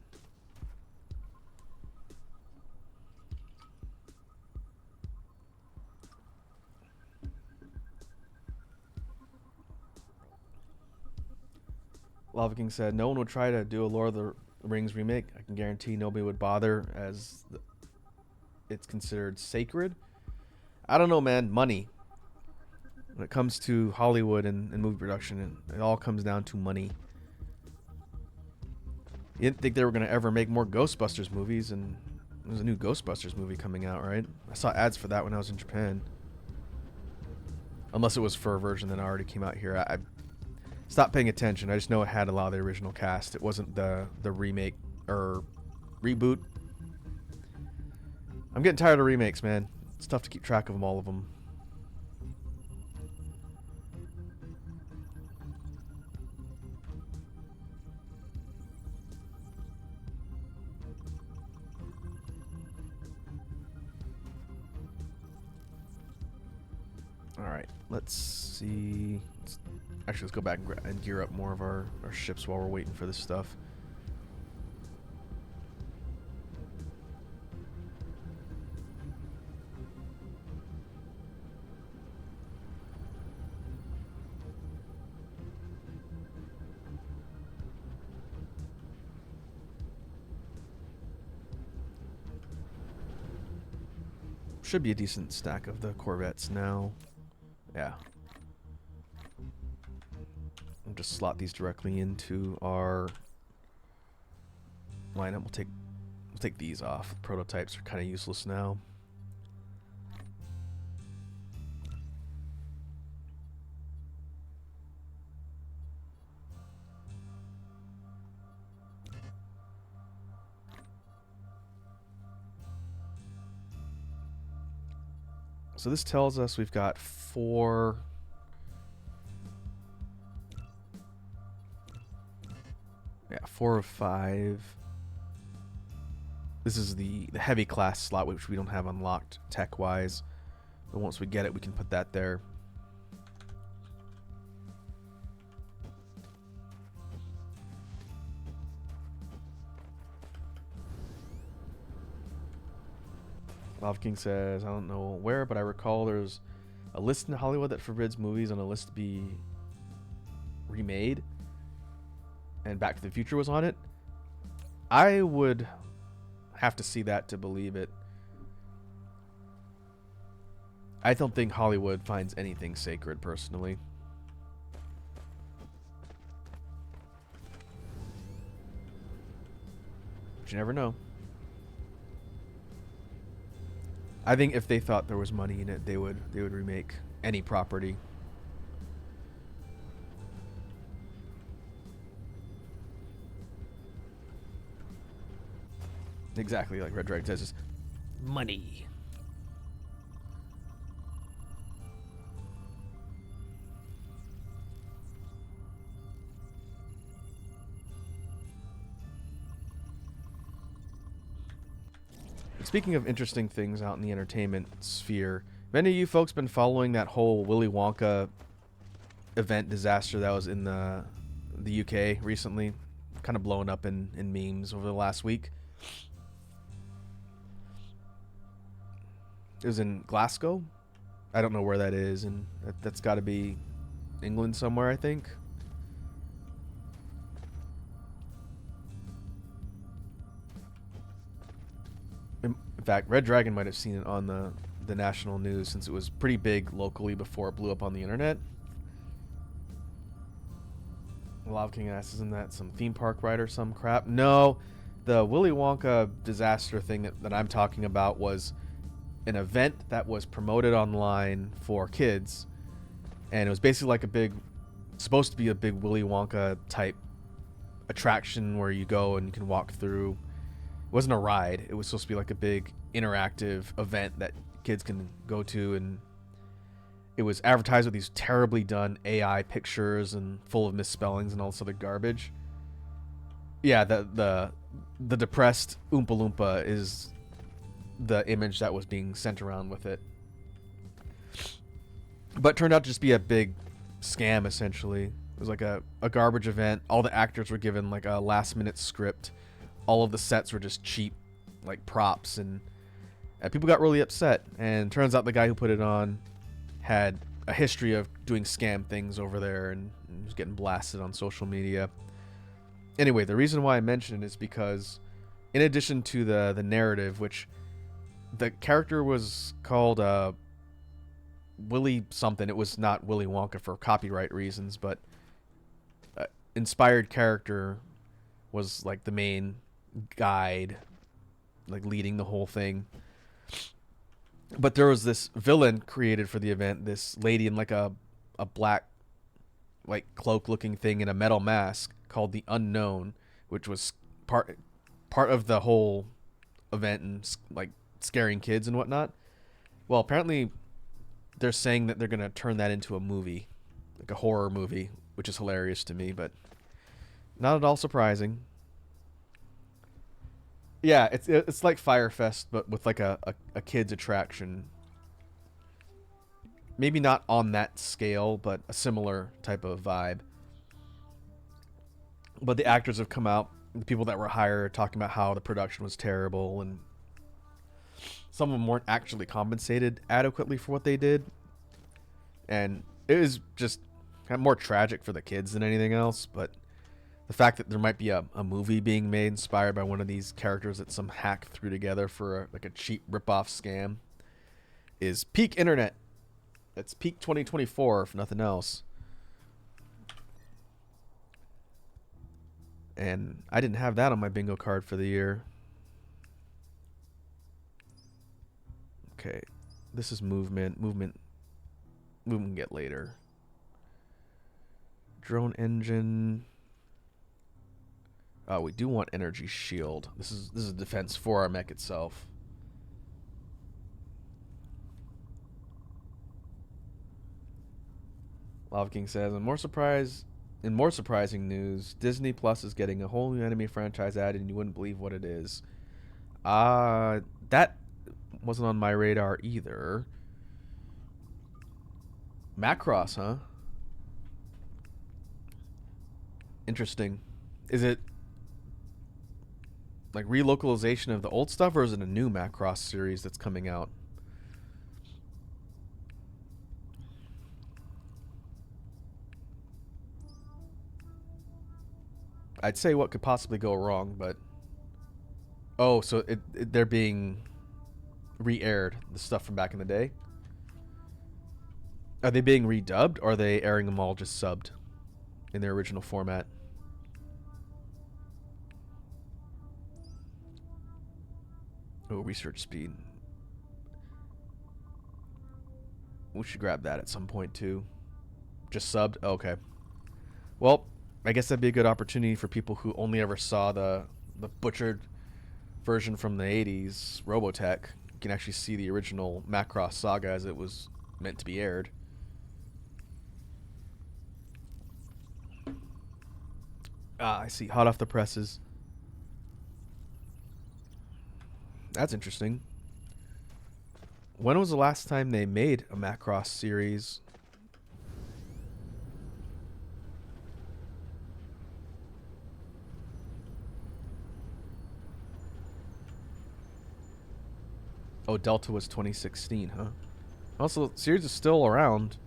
Speaker 1: Lava King said, no one would try to do a Lord of the Rings remake. I can guarantee nobody would bother, as it's considered sacred. I don't know, man. Money. When it comes to Hollywood and movie production, it all comes down to money. You didn't think they were going to ever make more Ghostbusters movies, and there's a new Ghostbusters movie coming out, right? I saw ads for that when I was in Japan. Unless it was for a version that already came out here. I stopped paying attention. I just know it had a lot of the original cast. It wasn't the remake or reboot. I'm getting tired of remakes, man. It's tough to keep track of them, all of them. Alright, let's see. Actually, let's go back and gear up more of our ships while we're waiting for this stuff. Should be a decent stack of the Corvettes now. Yeah. We'll just slot these directly into our lineup. We'll take these off. The prototypes are kind of useless now. So this tells us we've got 4 of 5. This is the heavy class slot, which we don't have unlocked tech wise, but once we get it we can put that there. Lava King says, I don't know where, but I recall there's a list in Hollywood that forbids movies on a list to be remade. And Back to the Future was on it. I would have to see that to believe it. I don't think Hollywood finds anything sacred, personally. But you never know. I think if they thought there was money in it, they would remake any property. Exactly like Red Dragon says, just money. Speaking of interesting things out in the entertainment sphere, have any of you folks been following that whole Willy Wonka event disaster that was in the UK recently? Kind of blowing up in memes over the last week. It was in Glasgow. I don't know where that is, and that's got to be England somewhere, I think. In fact, Red Dragon might have seen it on the national news, since it was pretty big locally before it blew up on the internet. Lava King asks, isn't that some theme park ride or some crap? No, the Willy Wonka disaster thing that I'm talking about was an event that was promoted online for kids, and it was basically like supposed to be a big Willy Wonka type attraction where you go and you can walk through. It wasn't a ride. It was supposed to be like a big interactive event that kids can go to, and it was advertised with these terribly done AI pictures and full of misspellings and all this other garbage. Yeah, the depressed Oompa Loompa is the image that was being sent around with it. But turned out to just be a big scam, essentially. It was like a garbage event. All the actors were given like a last minute script. All of the sets were just cheap, like props, and people got really upset. And turns out the guy who put it on had a history of doing scam things over there and was getting blasted on social media. Anyway, the reason why I mention it is because in addition to the narrative, which the character was called Willy something. It was not Willy Wonka for copyright reasons, but inspired character was like the main guide, like leading the whole thing. But there was this villain created for the event, this lady in like a black like cloak looking thing in a metal mask called the Unknown, which was part of the whole event and like scaring kids and whatnot. Well, apparently they're saying that they're going to turn that into a movie, like a horror movie, which is hilarious to me, but not at all surprising. Yeah, it's like Firefest, but with like a kids attraction. Maybe not on that scale, but a similar type of vibe. But the actors have come out, the people that were hired, talking about how the production was terrible, and some of them weren't actually compensated adequately for what they did. And it was just kind of more tragic for the kids than anything else, but the fact that there might be a movie being made inspired by one of these characters that some hack threw together for like a cheap ripoff scam is peak internet. It's peak 2024, if nothing else. And I didn't have that on my bingo card for the year. Okay, this is movement. Movement we can get later. Drone engine. Oh, we do want energy shield. This is defense for our mech itself. Lava King says, in more surprising news, Disney Plus is getting a whole new anime franchise added, and you wouldn't believe what it is. That wasn't on my radar either. Macross, huh? Interesting. Is it like relocalization of the old stuff, or is it a new Macross series that's coming out? I'd say what could possibly go wrong, but oh, so they're being re-aired, the stuff from back in the day. Are they being redubbed, or are they airing them all just subbed in their original format? Oh, research speed. We should grab that at some point too. Just subbed? Oh, okay. Well, I guess that'd be a good opportunity for people who only ever saw the butchered version from the 80s, Robotech. You can actually see the original Macross saga as it was meant to be aired. Ah, I see. Hot off the presses. That's interesting. When was the last time they made a Macross series? Oh, Delta was 2016, huh? Also, the series is still around.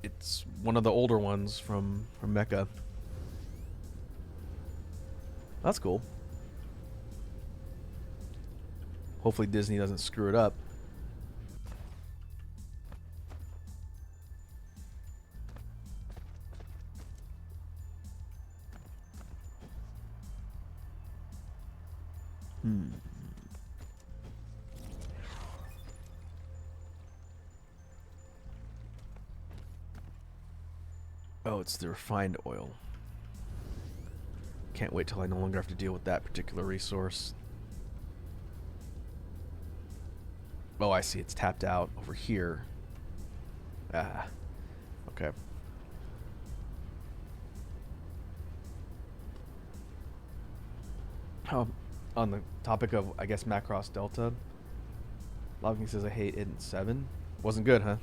Speaker 1: It's one of the older ones from Mecha. That's cool. Hopefully Disney doesn't screw it up. Oh, it's the refined oil. Can't wait till I no longer have to deal with that particular resource. Oh, I see. It's tapped out over here. Ah. Okay. On the topic of, I guess, Macross Delta, Logging says I hate it in 7. Wasn't good, huh?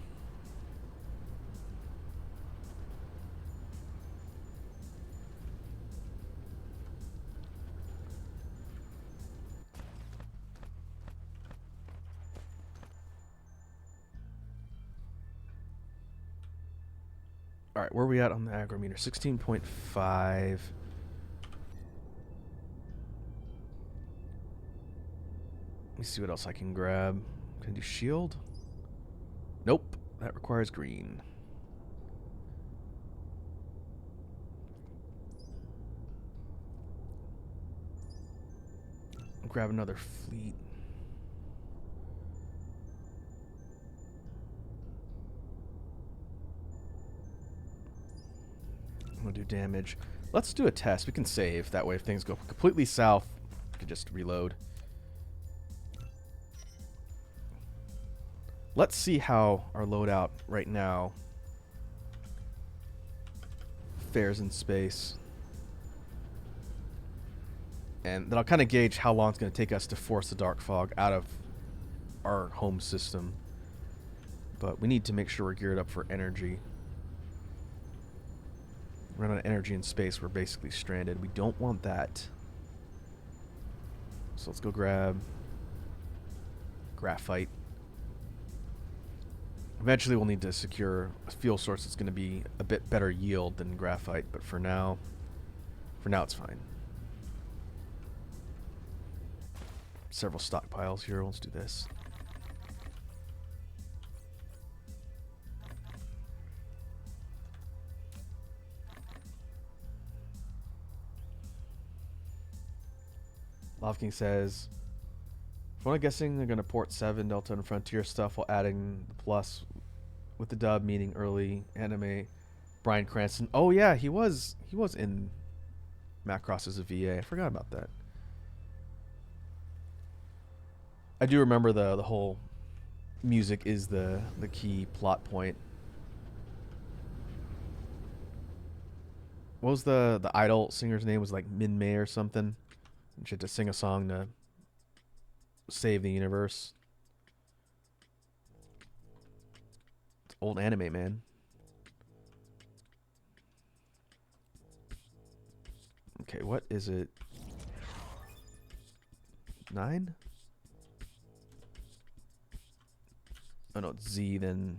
Speaker 1: All right, where are we at on the agrometer? 16.5. Let me see what else I can grab. Can I do shield? Nope, that requires green. Grab another fleet. I'm gonna do damage. Let's do a test. We can save. That way if things go completely south, we can just reload. Let's see how our loadout right now fares in space. And then I'll kind of gauge how long it's going to take us to force the dark fog out of our home system. But we need to make sure we're geared up for energy. Run out of energy in space, we're basically stranded. We don't want that. So let's go grab graphite. Eventually we'll need to secure a fuel source that's going to be a bit better yield than graphite, but for now it's fine. Several stockpiles here. Let's do this. Love King says, from what I'm guessing, they're going to port 7 Delta and Frontier stuff while adding the plus with the dub, meaning early anime. Bryan Cranston. Oh yeah, he was in Macross as a VA. I forgot about that. I do remember the whole music is the key plot point. What was the idol singer's name? Was like Min May or something? And she had to sing a song to save the universe. It's old anime, man. Okay, what is it? 9? Oh no, it's Z, then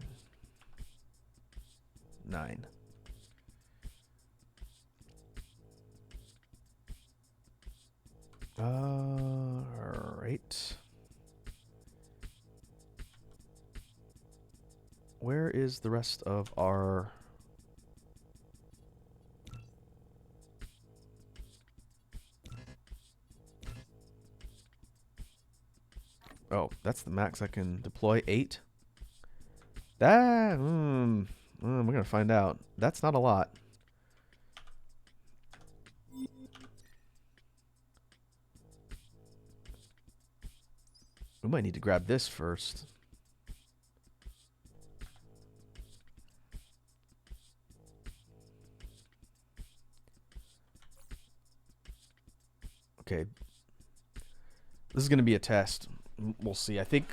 Speaker 1: 9. Alright. Where is the rest of our... Oh, that's the max I can deploy. 8? That... we're going to find out. That's not a lot. We might need to grab this first. Okay. This is going to be a test. We'll see. I think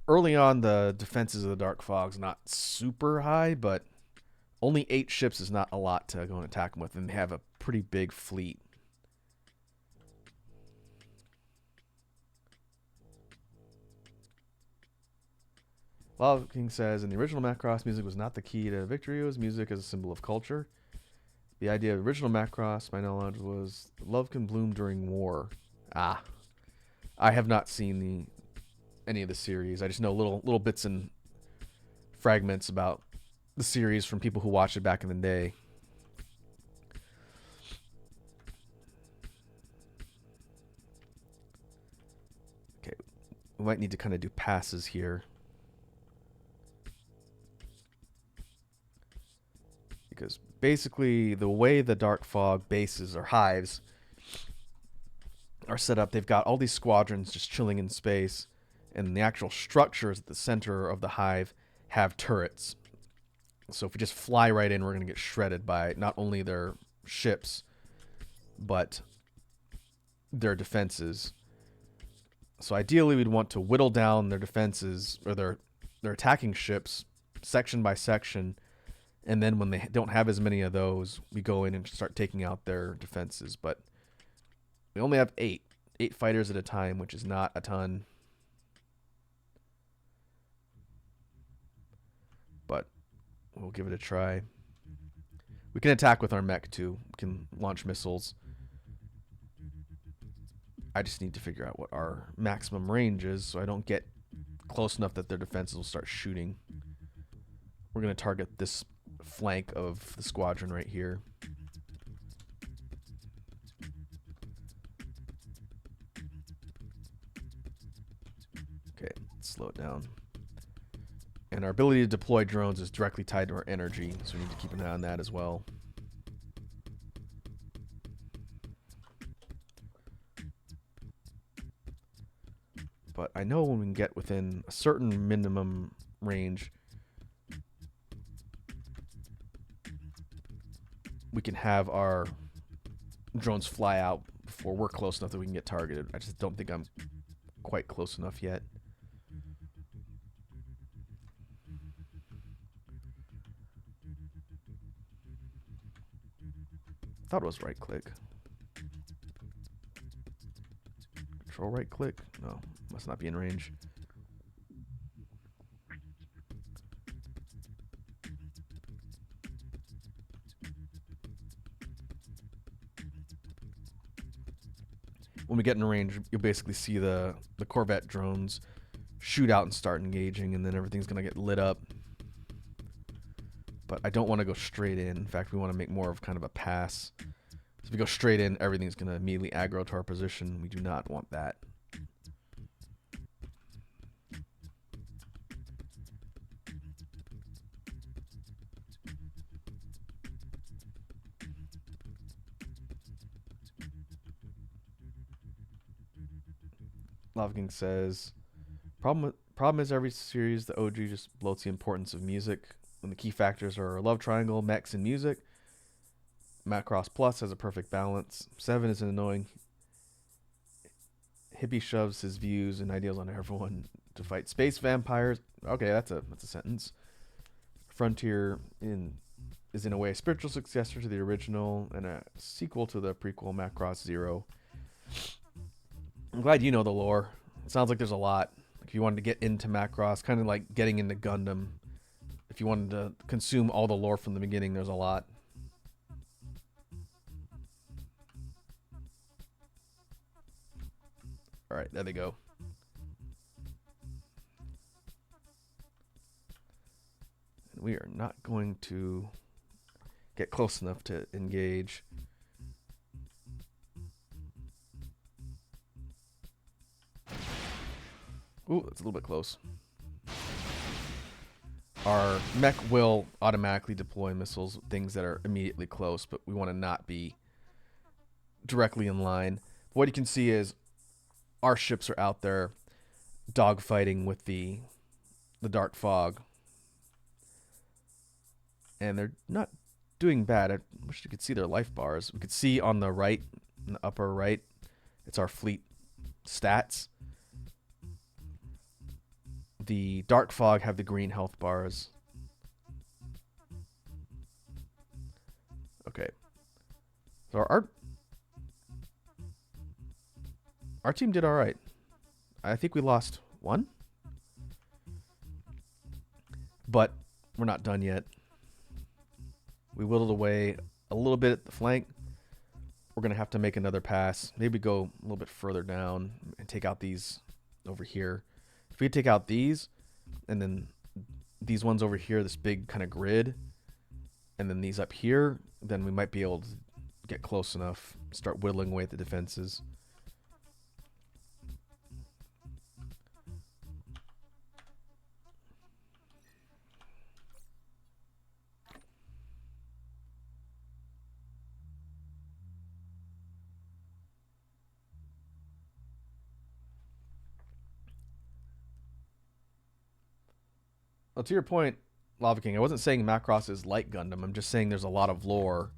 Speaker 1: early on the defenses of the Dark Fog's not super high, but only 8 ships is not a lot to go and attack them with, and they have a pretty big fleet. Lava King says, in the original Macross, music was not the key to victory. It was music as a symbol of culture. The idea of original Macross, my knowledge, was love can bloom during war. Ah. I have not seen any of the series. I just know little bits and fragments about the series from people who watched it back in the day. Okay. We might need to kind of do passes here. Because basically the way the Dark Fog bases or hives are set up, they've got all these squadrons just chilling in space, and the actual structures at the center of the hive have turrets. So if we just fly right in, we're going to get shredded by not only their ships, but their defenses. So ideally, we'd want to whittle down their defenses or their attacking ships section by section, and then when they don't have as many of those, we go in and start taking out their defenses. But we only have eight fighters at a time, which is not a ton. But we'll give it a try. We can attack with our mech too. We can launch missiles. I just need to figure out what our maximum range is so I don't get close enough that their defenses will start shooting. We're going to target this flank of the squadron right here. Okay, let's slow it down. And our ability to deploy drones is directly tied to our energy, so we need to keep an eye on that as well. But I know when we can get within a certain minimum range, we can have our drones fly out before we're close enough that we can get targeted. I just don't think I'm quite close enough yet. Thought it was right click. Control right click? No, must not be in range. When we get in range, you'll basically see the Corvette drones shoot out and start engaging, and then everything's going to get lit up. But I don't want to go straight in. In fact, we want to make more of kind of a pass. So if we go straight in, everything's going to immediately aggro to our position. We do not want that. Lava King says, problem is every series the OG just bloats the importance of music. When the key factors are love triangle, mechs, and music. Macross Plus has a perfect balance. 7 is an annoying. Hippie shoves his views and ideals on everyone to fight space vampires. Okay, that's a sentence. Frontier is in a way a spiritual successor to the original and a sequel to the prequel Macross 0. I'm glad you know the lore. It sounds like there's a lot. If you wanted to get into Macross, kind of like getting into Gundam. If you wanted to consume all the lore from the beginning, there's a lot. Alright, there they go. And we are not going to get close enough to engage. Ooh, that's a little bit close. Our mech will automatically deploy missiles, things that are immediately close, but we want to not be directly in line. What you can see is our ships are out there dogfighting with the dark fog. And they're not doing bad. I wish you could see their life bars. We could see on the right, in the upper right, it's our fleet stats. The dark fog have the green health bars. Okay. So our team did all right. I think we lost one. But we're not done yet. We whittled away a little bit at the flank. We're going to have to make another pass. Maybe go a little bit further down and take out these over here. If we take out these, and then these ones over here, this big kind of grid, and then these up here, then we might be able to get close enough, start whittling away at the defenses. Well, to your point, Lava King, I wasn't saying Macross is like Gundam. I'm just saying there's a lot of lore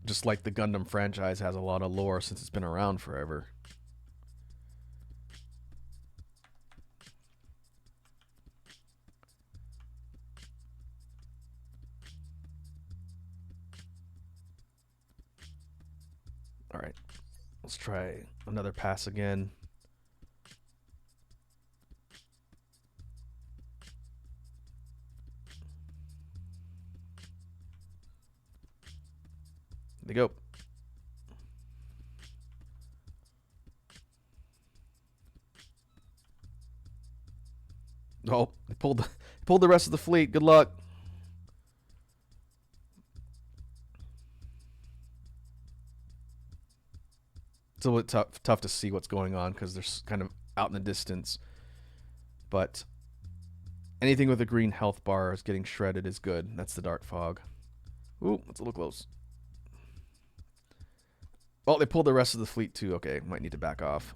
Speaker 1: Just like the Gundam franchise has a lot of lore since it's been around forever. Alright, let's try another pass again. There they go. Oh, they pulled the rest of the fleet. Good luck. It's a little bit tough to see what's going on because they're kind of out in the distance. But anything with a green health bar is getting shredded is good. That's the dark fog. Ooh, it's a little close. Oh, they pulled the rest of the fleet too. Okay, might need to back off.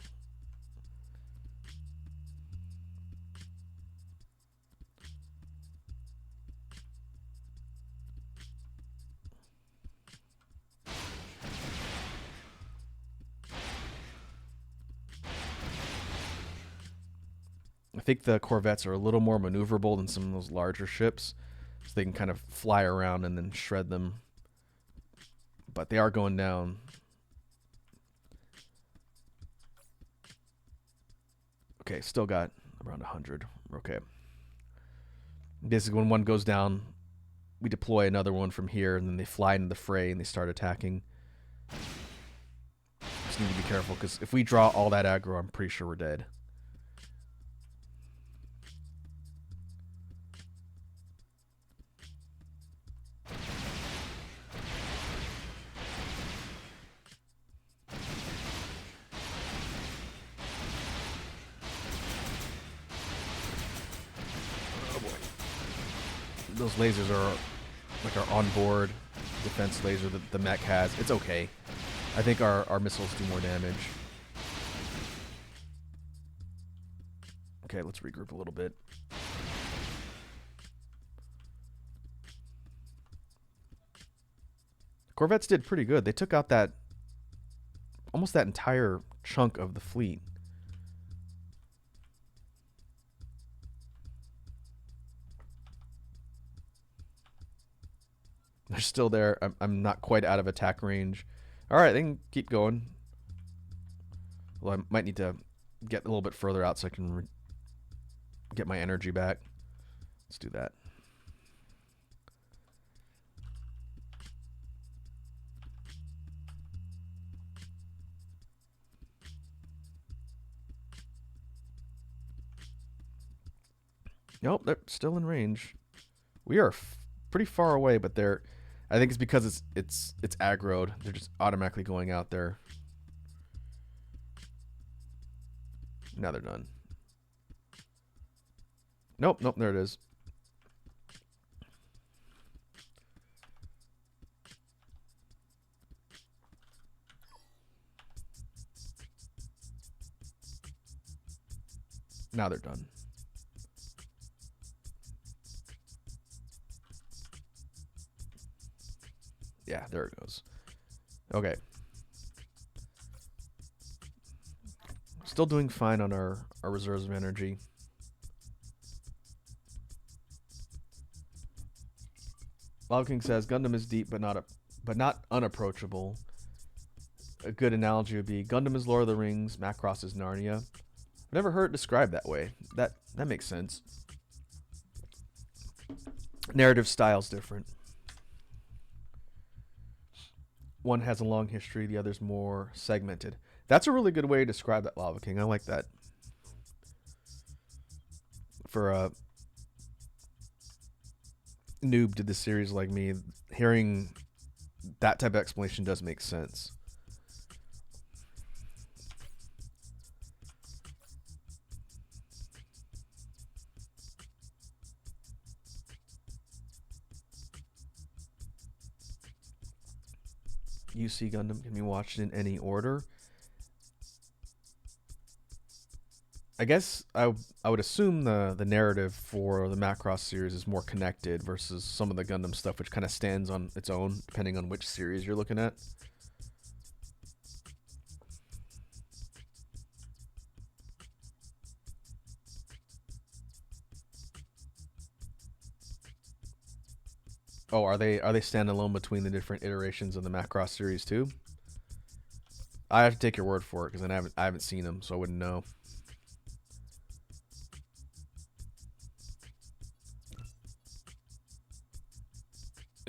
Speaker 1: I think the Corvettes are a little more maneuverable than some of those larger ships, so they can kind of fly around and then shred them. But they are going down. Okay, still got around 100. Okay. Basically, when one goes down, we deploy another one from here, and then they fly into the fray and they start attacking. Just need to be careful, because if we draw all that aggro, I'm pretty sure we're dead. Those lasers are like our onboard defense laser that the mech has. It's okay. I think our missiles do more damage. Okay, let's regroup a little bit. Corvettes did pretty good. They took out that almost that entire chunk of the fleet. They're still there. I'm not quite out of attack range. All right, they can keep going. Well, I might need to get a little bit further out so I can get my energy back. Let's do that. Nope, they're still in range. We are pretty far away, but they're. I think it's because it's aggroed. They're just automatically going out there. Now they're done. Nope, nope, there it is. Now they're done. Yeah, there it goes. Okay. Still doing fine on our reserves of energy. Lava King says Gundam is deep but not unapproachable. A good analogy would be Gundam is Lord of the Rings, Macross is Narnia. I've never heard it described that way. That makes sense. Narrative style's different. One has a long history, the other's more segmented. That's a really good way to describe that, Lava King. I like that. For a noob to the series like me, hearing that type of explanation does make sense. UC Gundam can be watched in any order. I guess I would assume the narrative for the Macross series is more connected versus some of the Gundam stuff, which kind of stands on its own depending on which series you're looking at. Oh, are they standalone between the different iterations of the Macross series too? I have to take your word for it because I haven't seen them, so I wouldn't know.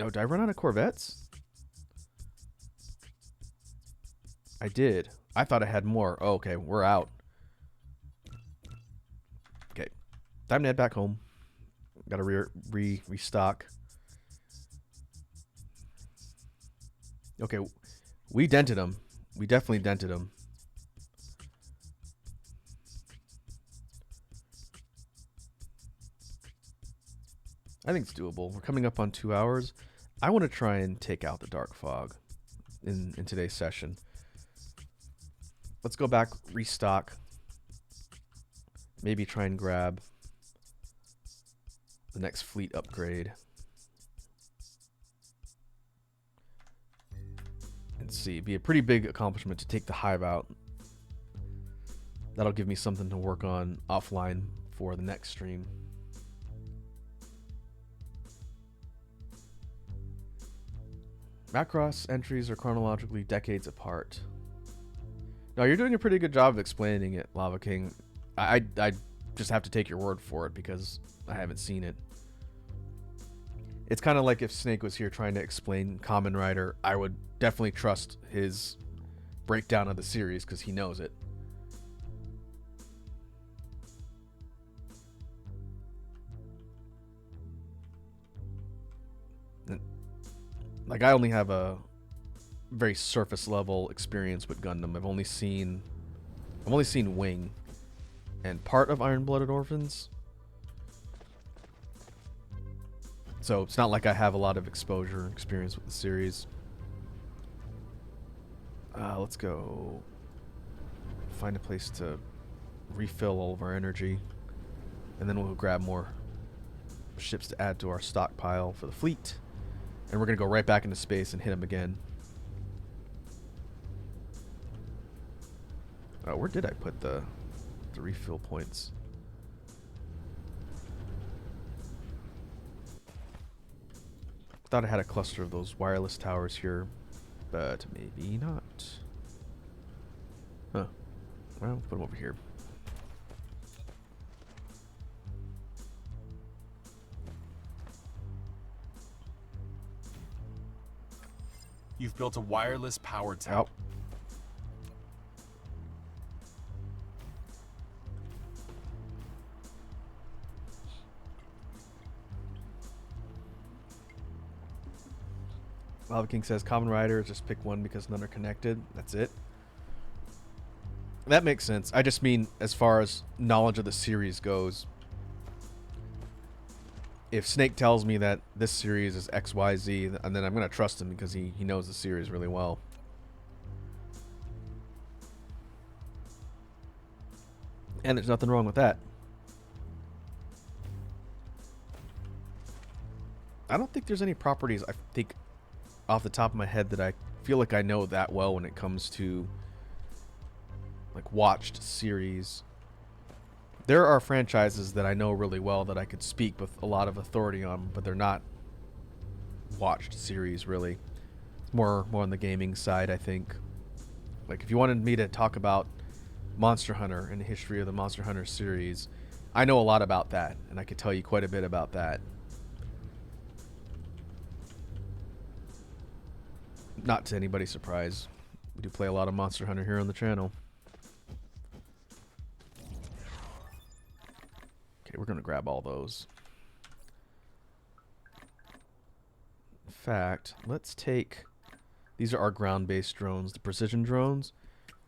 Speaker 1: Oh, did I run out of Corvettes? I did. I thought I had more. Oh, okay, we're out. Okay, time to head back home. Got to restock. Okay, we dented them. We definitely dented them. I think it's doable. We're coming up on 2 hours. I want to try and take out the Dark Fog in today's session. Let's go back, restock. Maybe try and grab the next fleet upgrade. And see, it'd be a pretty big accomplishment to take the Hive out. That'll give me something to work on offline for the next stream. Macross entries are chronologically decades apart. No, you're doing a pretty good job of explaining it, Lava King. I just have to take your word for it because I haven't seen it. It's kind of like if Snake was here trying to explain Kamen Rider, I would definitely trust his breakdown of the series because he knows it. Like, I only have a very surface level experience with Gundam. I've only seen Wing and part of Iron Blooded Orphans. So it's not like I have a lot of exposure and experience with the series. Let's go find a place to refill all of our energy, and then we'll grab more ships to add to our stockpile for the fleet. And we're going to go right back into space and hit them again. Where did I put the refill points? Thought I had a cluster of those wireless towers here, but maybe not. Huh. Well, put them over here.
Speaker 2: You've built a wireless power tower.
Speaker 1: Oh. Lava King says Kamen Rider, just pick one because none are connected. That's it. That makes sense. I just mean as far as knowledge of the series goes. If Snake tells me that this series is XYZ, and then I'm going to trust him because he knows the series really well. And there's nothing wrong with that. I don't think there's any properties I think off the top of my head that I feel like I know that well when it comes to like watched series. There are franchises that I know really well that I could speak with a lot of authority on, but they're not watched series really. It's more on the gaming side, I think. Like if you wanted me to talk about Monster Hunter and the history of the Monster Hunter series, I know a lot about that, and I could tell you quite a bit about that. Not to anybody's surprise, we do play a lot of Monster Hunter here on the channel. Okay, we're going to grab all those. In fact, let's take... These are our ground-based drones, the precision drones.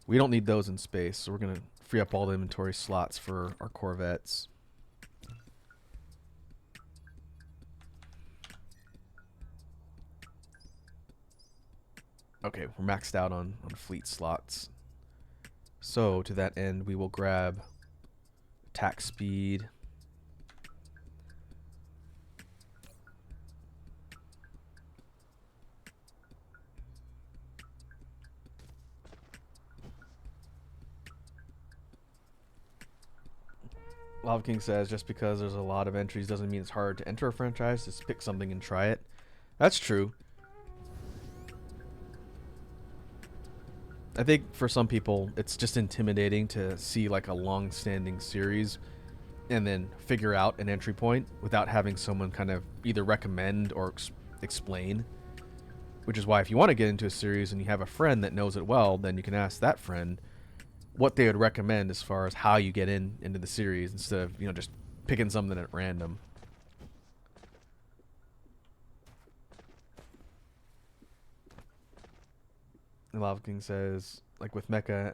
Speaker 1: We don't need those in space, so we're going to free up all the inventory slots for our Corvettes. Okay, we're maxed out on fleet slots. So, to that end, we will grab Attack speed. Lava King says, just because there's a lot of entries doesn't mean it's hard to enter a franchise. Just pick something and try it. That's true. I think for some people, it's just intimidating to see like a long-standing series and then figure out an entry point without having someone kind of either recommend or explain. Which is why if you want to get into a series and you have a friend that knows it well, then you can ask that friend what they would recommend as far as how you get into the series instead of, you know, just picking something at random. And Lava King says, like with Mecha,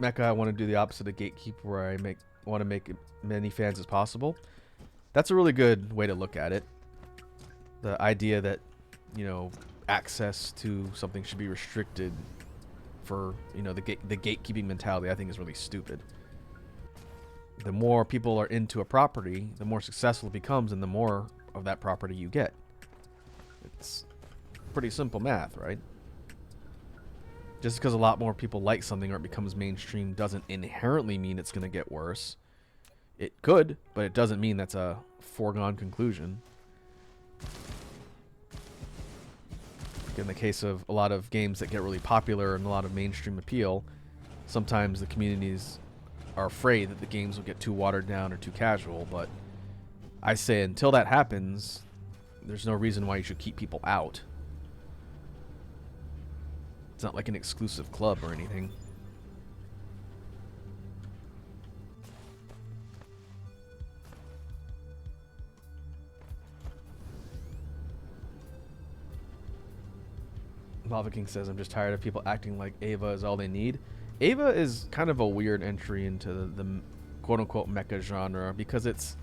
Speaker 1: I want to do the opposite of Gatekeeper, where I want to make as many fans as possible. That's a really good way to look at it. The idea that, you know, access to something should be restricted for, you know, the gatekeeping mentality, I think is really stupid. The more people are into a property, the more successful it becomes, and the more of that property you get. It's pretty simple math, right? Just because a lot more people like something or it becomes mainstream doesn't inherently mean it's going to get worse. It could, but it doesn't mean that's a foregone conclusion. In the case of a lot of games that get really popular and a lot of mainstream appeal, sometimes the communities are afraid that the games will get too watered down or too casual, but I say until that happens, there's no reason why you should keep people out. It's not like an exclusive club or anything. Lava King says, I'm just tired of people acting like Ava is all they need. Ava is kind of a weird entry into the quote-unquote mecha genre because it's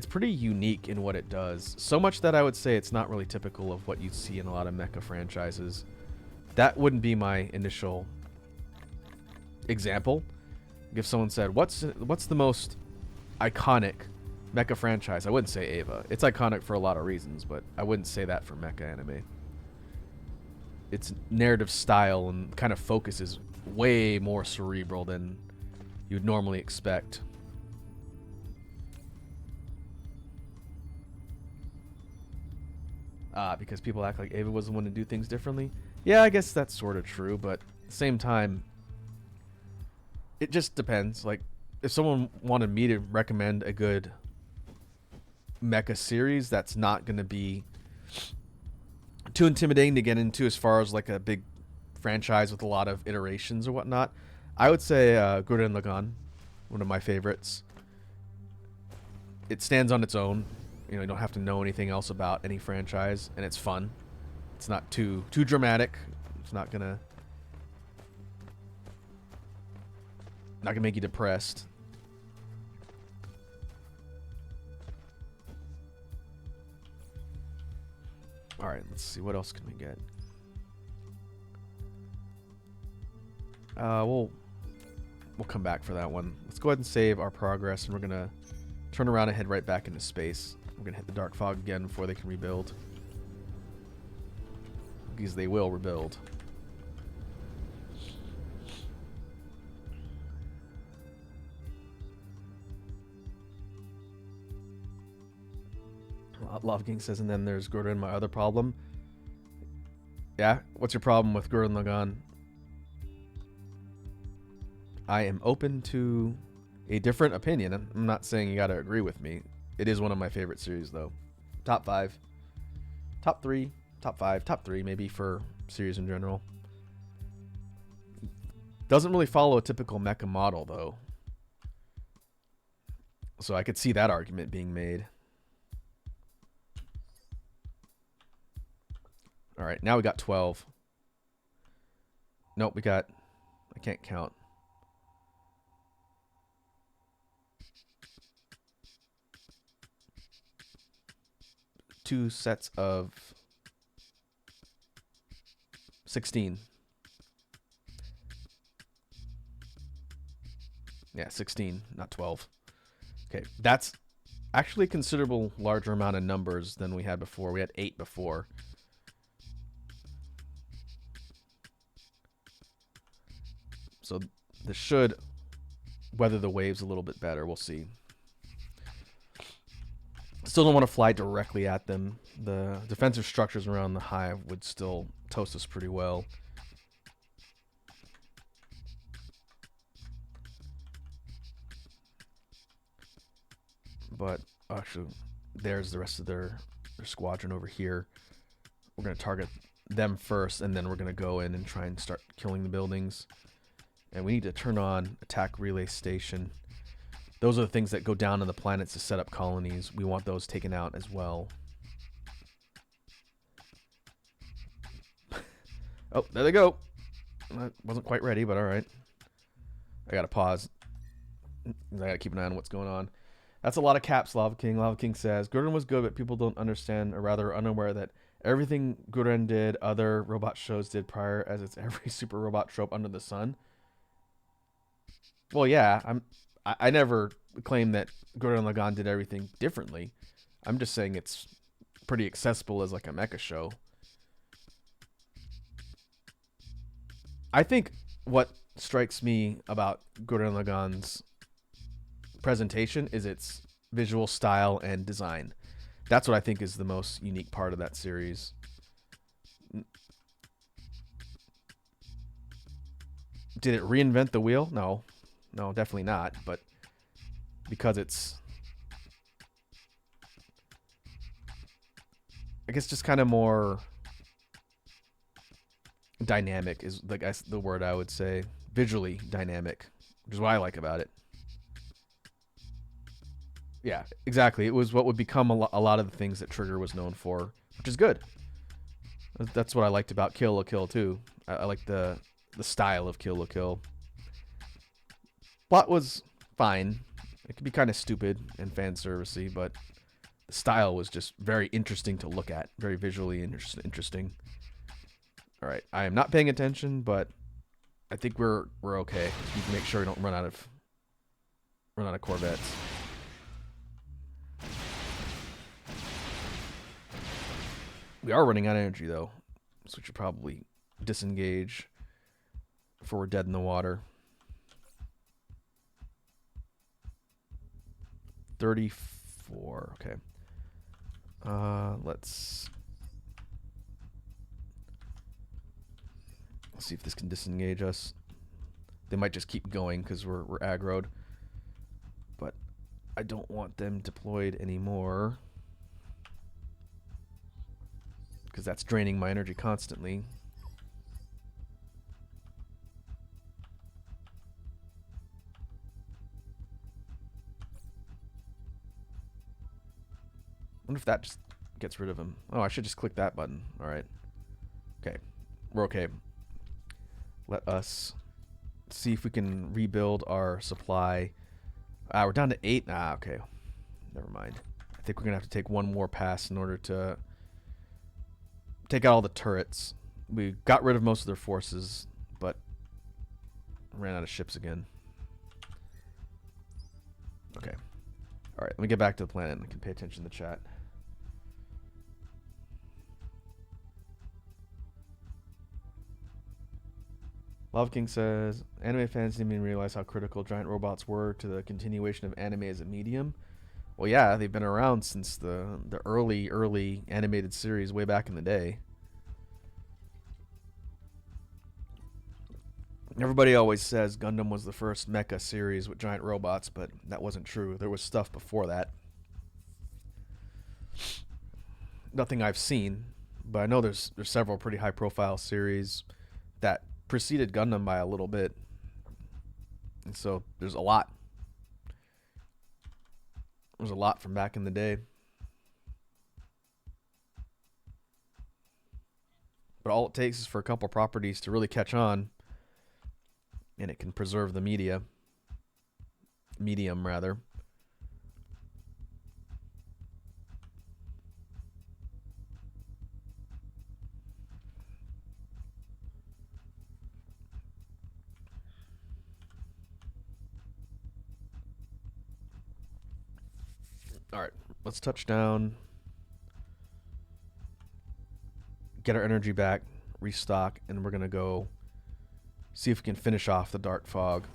Speaker 1: pretty unique in what it does. So much that I would say it's not really typical of what you'd see in a lot of mecha franchises. That wouldn't be my initial example. If someone said, what's the most iconic mecha franchise? I wouldn't say Ava. It's iconic for a lot of reasons, but I wouldn't say that for mecha anime. Its narrative style and kind of focus is way more cerebral than you'd normally expect. Because people act like Ava was the one to do things differently. Yeah, I guess that's sort of true, but at the same time, it just depends. Like, if someone wanted me to recommend a good mecha series that's not going to be too intimidating to get into as far as like a big franchise with a lot of iterations or whatnot, I would say Gurren Lagann, one of my favorites. It stands on its own. You know, you don't have to know anything else about any franchise, and it's fun. It's not too dramatic. It's not gonna make you depressed. All right, let's see what else can we get. We'll come back for that one. Let's go ahead and save our progress, and we're gonna turn around and head right back into space. We're gonna hit the dark fog again before they can rebuild, because they will rebuild. Lava King says, and then there's Gurren, my other problem. Yeah, what's your problem with Gurren Lagann? I am open to a different opinion. I'm not saying you gotta agree with me. It is one of my favorite series, though. Top 5. Top 3. Top 5. Top 3, maybe, for series in general. Doesn't really follow a typical mecha model, though. So I could see that argument being made. Alright, now we got 12. Nope, we got... I can't count. Two sets of 16. Yeah, 16, not 12. Okay, that's actually a considerable larger amount of numbers than we had before. We had 8 before. So this should weather the waves a little bit better. We'll see. Still don't want to fly directly at them. The defensive structures around the hive would still toast us pretty well. But actually, there's the rest of their squadron over here. We're going to target them first, and then we're going to go in and try and start killing the buildings. And we need to turn on attack relay station. Those are the things that go down on the planets to set up colonies. We want those taken out as well. Oh, there they go. I wasn't quite ready, but all right. I got to pause. I got to keep an eye on what's going on. That's a lot of caps, Lava King. Lava King says, Gurren was good, but people don't understand, or rather are unaware that everything Gurren did, other robot shows did prior, as it's every super robot trope under the sun. Well, yeah, I never claim that Gurren Lagann did everything differently. I'm just saying it's pretty accessible as like a mecha show. I think what strikes me about Gurren Lagann's presentation is its visual style and design. That's what I think is the most unique part of that series. Did it reinvent the wheel? No, definitely not. But because it's, I guess, just kind of more dynamic is the word I would say. Visually dynamic, which is what I like about it. Yeah, exactly. It was what would become a lot of the things that Trigger was known for, which is good. That's what I liked about Kill la Kill too. I like the style of Kill la Kill. Plot was fine. It could be kind of stupid and fan servicey, but the style was just very interesting to look at, very visually interesting. All right, I am not paying attention, but I think we're okay. We can make sure we don't run out of Corvettes. We are running out of energy, though, so we should probably disengage before we're dead in the water. 34. Okay. Let's see if this can disengage us. They might just keep going because we're aggroed. But I don't want them deployed anymore, because that's draining my energy constantly. I wonder if that just gets rid of him. Oh, I should just click that button. All right. Okay. We're okay. Let us see if we can rebuild our supply. We're down to 8. Okay. Never mind. I think we're going to have to take one more pass in order to take out all the turrets. We got rid of most of their forces, but ran out of ships again. Okay. All right, let me get back to the planet and I can pay attention to the chat. Love King says, anime fans didn't even realize how critical giant robots were to the continuation of anime as a medium. Well, yeah, they've been around since the early animated series way back in the day. Everybody always says Gundam was the first mecha series with giant robots, but that wasn't true. There was stuff before that. Nothing I've seen, but I know there's several pretty high-profile series that preceded Gundam by a little bit. And so there's a lot. There's a lot from back in the day. But all it takes is for a couple properties to really catch on, and it can preserve the medium rather. All right, let's touch down, get our energy back, restock, and we're gonna go see if we can finish off the Dark Fog.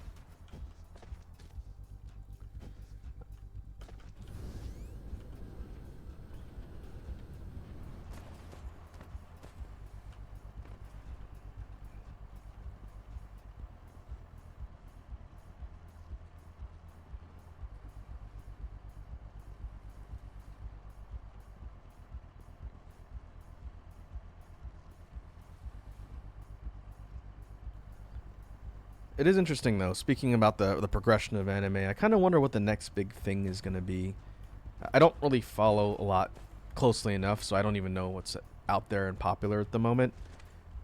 Speaker 1: It is interesting though. Speaking about the progression of anime, I kind of wonder what the next big thing is gonna be. I don't really follow a lot closely enough, so I don't even know what's out there and popular at the moment.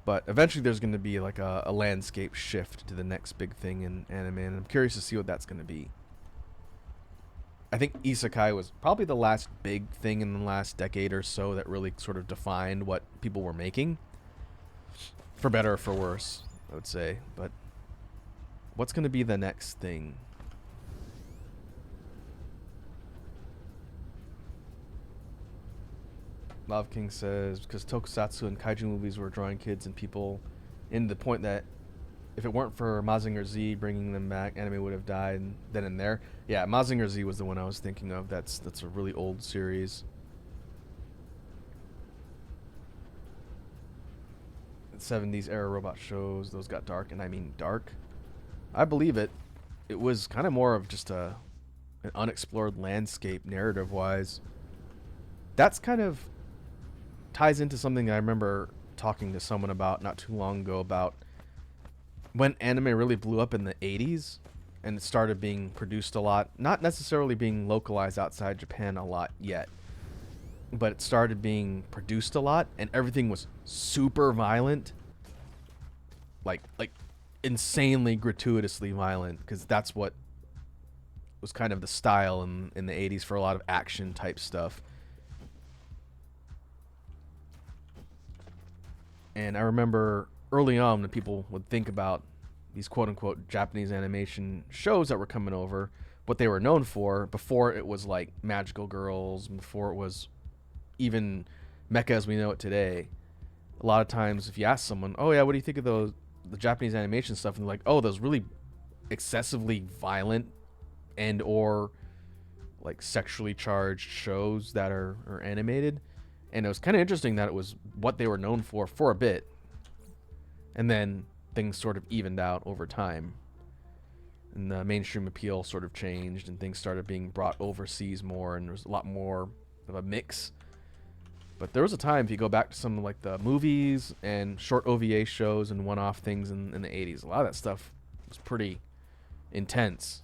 Speaker 1: But eventually, there's going to be like a landscape shift to the next big thing in anime, and I'm curious to see what that's going to be. I think isekai was probably the last big thing in the last decade or so that really sort of defined what people were making, for better or for worse, I would say. But what's going to be the next thing? Love King says, because tokusatsu and kaiju movies were drawing kids and people in the point that if it weren't for Mazinger Z bringing them back, anime would have died then and there. Yeah, Mazinger Z was the one I was thinking of. That's a really old series. 70s era robot shows, those got dark, and I mean dark. I believe it. It was kind of more of just an unexplored landscape narrative-wise. That's kind of ties into something I remember talking to someone about not too long ago about when anime really blew up in the 80s and it started being produced a lot, not necessarily being localized outside Japan a lot yet, but it started being produced a lot and everything was super violent, like insanely gratuitously violent, because that's what was kind of the style in the 80s for a lot of action type stuff. And I remember early on when people would think about these quote-unquote Japanese animation shows that were coming over, what they were known for before it was like Magical Girls, before it was even mecha as we know it today. A lot of times if you ask someone, oh yeah, what do you think of the Japanese animation stuff? And they're like, oh, those really excessively violent and or like sexually charged shows that are animated. And it was kind of interesting that it was what they were known for a bit. And then things sort of evened out over time. And the mainstream appeal sort of changed and things started being brought overseas more and there was a lot more of a mix. But there was a time, if you go back to some like the movies and short OVA shows and one-off things in the 80s, a lot of that stuff was pretty intense.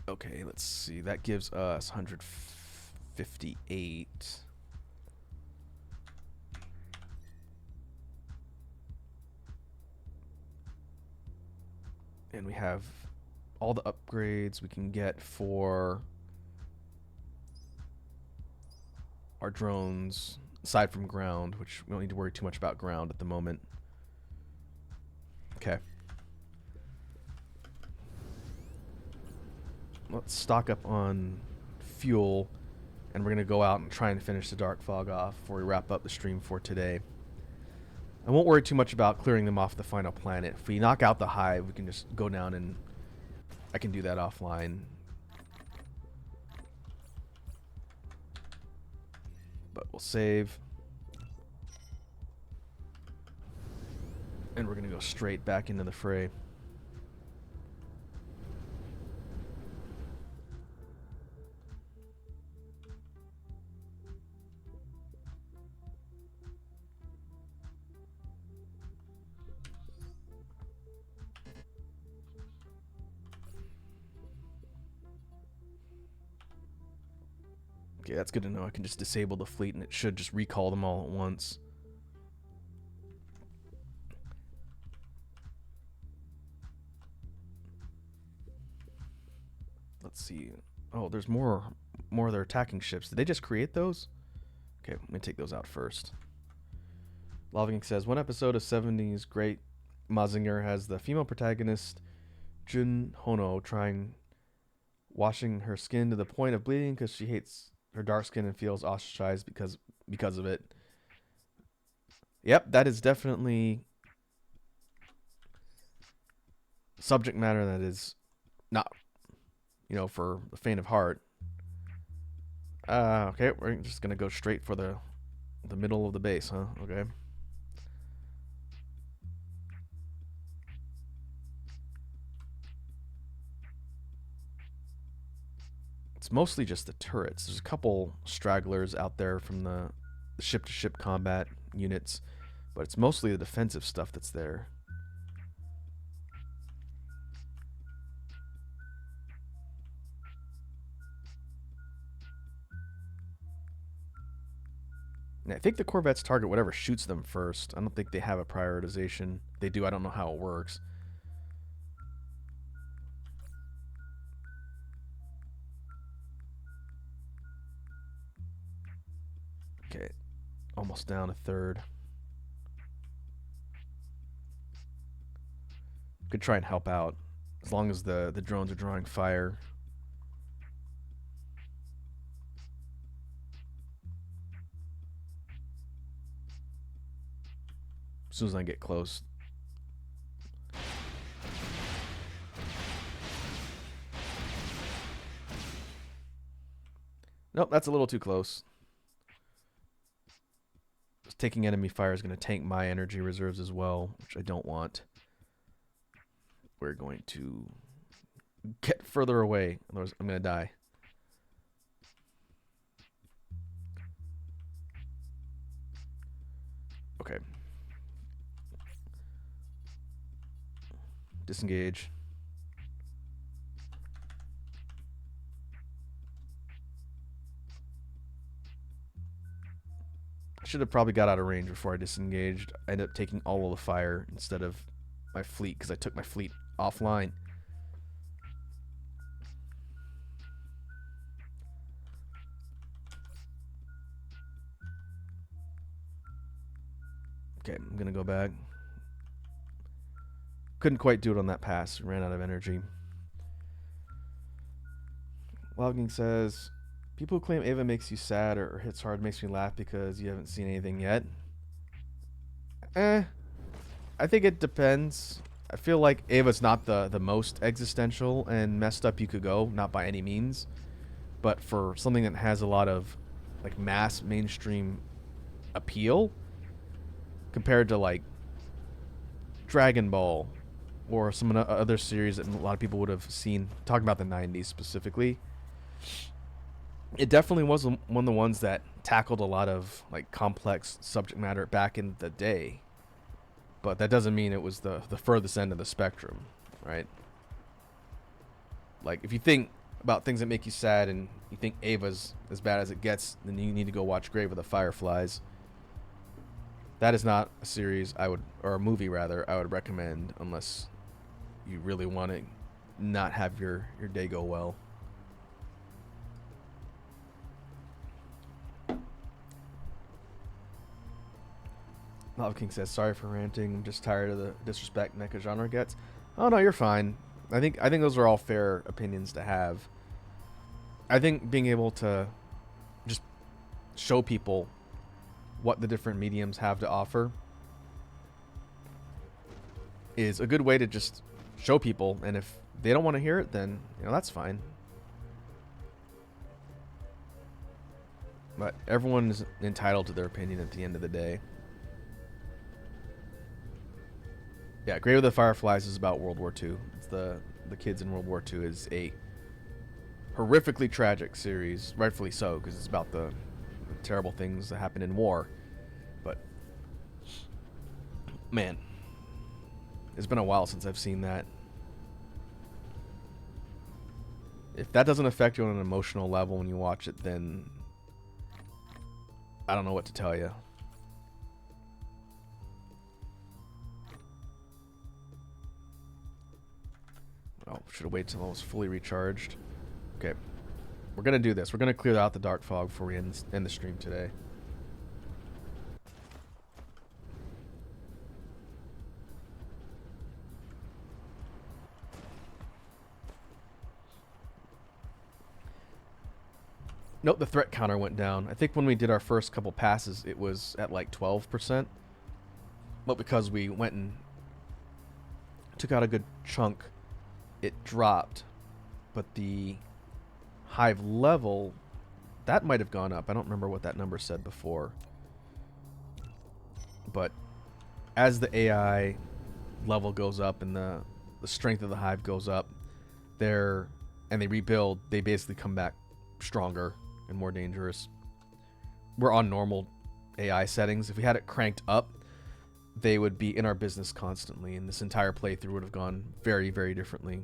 Speaker 1: Okay, let's see. That gives us 158. And we have all the upgrades we can get for our drones, aside from ground, which we don't need to worry too much about ground at the moment. Okay. Let's stock up on fuel, and we're going to go out and try and finish the Dark Fog off before we wrap up the stream for today. I won't worry too much about clearing them off the final planet. If we knock out the hive, we can just go down and I can do that offline. But we'll save. And we're going to go straight back into the fray. Okay, that's good to know. I can just disable the fleet and it should just recall them all at once. Let's see. Oh, there's more of their attacking ships. Did they just create those? Okay, I'm going to take those out first. Loving says, one episode of 70s Great Mazinger has the female protagonist Jun Hono washing her skin to the point of bleeding because she hates her dark skin and feels ostracized because of it. Yep, that is definitely subject matter that is not, for the faint of heart. Okay, we're just gonna go straight for the middle of the base, huh? Okay. It's mostly just the turrets. There's a couple stragglers out there from the ship-to-ship combat units, but it's mostly the defensive stuff that's there. And I think the Corvettes target whatever shoots them first. I don't think they have a prioritization. They do, I don't know how it works. Okay, almost down a third. Could try and help out as long as the drones are drawing fire. As soon as I get close. Nope, that's a little too close. Taking enemy fire is going to tank my energy reserves as well, which I don't want. We're going to get further away, otherwise I'm going to die. Okay. Disengage. I should have probably got out of range before I disengaged. I ended up taking all of the fire instead of my fleet because I took my fleet offline. Okay, I'm going to go back. Couldn't quite do it on that pass. Ran out of energy. Logging says, people who claim Ava makes you sad or hits hard makes me laugh because you haven't seen anything yet. I think it depends. I feel like Ava's not the most existential and messed up you could go, not by any means. But for something that has a lot of like mass mainstream appeal compared to like Dragon Ball or some other series that a lot of people would have seen, talking about the 90s specifically, it definitely was one of the ones that tackled a lot of like complex subject matter back in the day. But that doesn't mean it was the furthest end of the spectrum, right? Like, if you think about things that make you sad and you think Ava's as bad as it gets, then you need to go watch Grave of the Fireflies. That is not a series or a movie rather, I would recommend unless you really want to not have your day go well. Lava King says, sorry for ranting. I'm just tired of the disrespect mecha genre gets. Oh no, you're fine. I think those are all fair opinions to have. I think being able to just show people what the different mediums have to offer is a good way to just show people, and if they don't want to hear it, then that's fine. But everyone is entitled to their opinion at the end of the day. Yeah, Grave of the Fireflies is about World War II. It's the kids in World War II is a horrifically tragic series, rightfully so, because it's about the terrible things that happen in war. But man, it's been a while since I've seen that. If that doesn't affect you on an emotional level when you watch it, then I don't know what to tell you. Oh, should have waited until I was fully recharged. Okay. We're going to do this. We're going to clear out the dark fog before we end the stream today. Note the threat counter went down. I think when we did our first couple passes, it was at like 12%. But because we went and took out a good chunk, it dropped. But the hive level, that might have gone up. I don't remember what that number said before. But as the AI level goes up and the strength of the hive goes up, and they rebuild, they basically come back stronger and more dangerous. We're on normal AI settings. If we had it cranked up, they would be in our business constantly, and this entire playthrough would have gone very, very differently.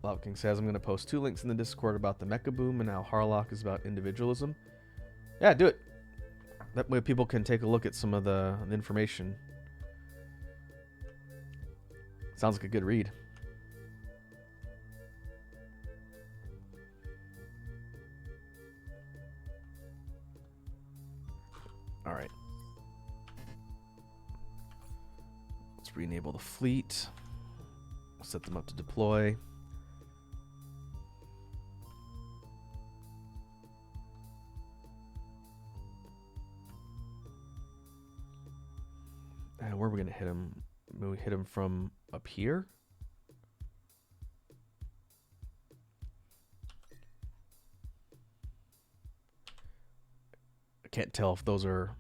Speaker 1: Lava King says, I'm going to post 2 links in the Discord about the mecha boom and how Harlock is about individualism. Yeah, do it. That way people can take a look at some of the information. Sounds like a good read. All right. Let's re-enable the fleet. Set them up to deploy. And where are we going to hit him? Maybe we hit him from up here? I can't tell if those are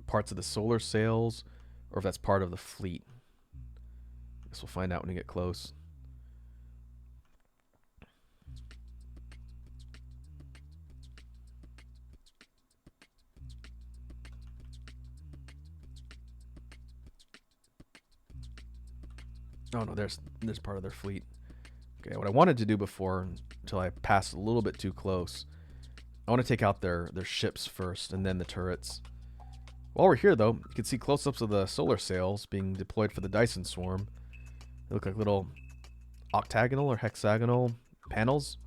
Speaker 1: parts of the solar sails or if that's part of the fleet. Guess we'll find out when we get close. Oh no, there's part of their fleet. Okay, what I wanted to do before, until I passed a little bit too close, I want to take out their ships first and then the turrets. While we're here though, you can see close-ups of the solar sails being deployed for the Dyson swarm. They look like little octagonal or hexagonal panels.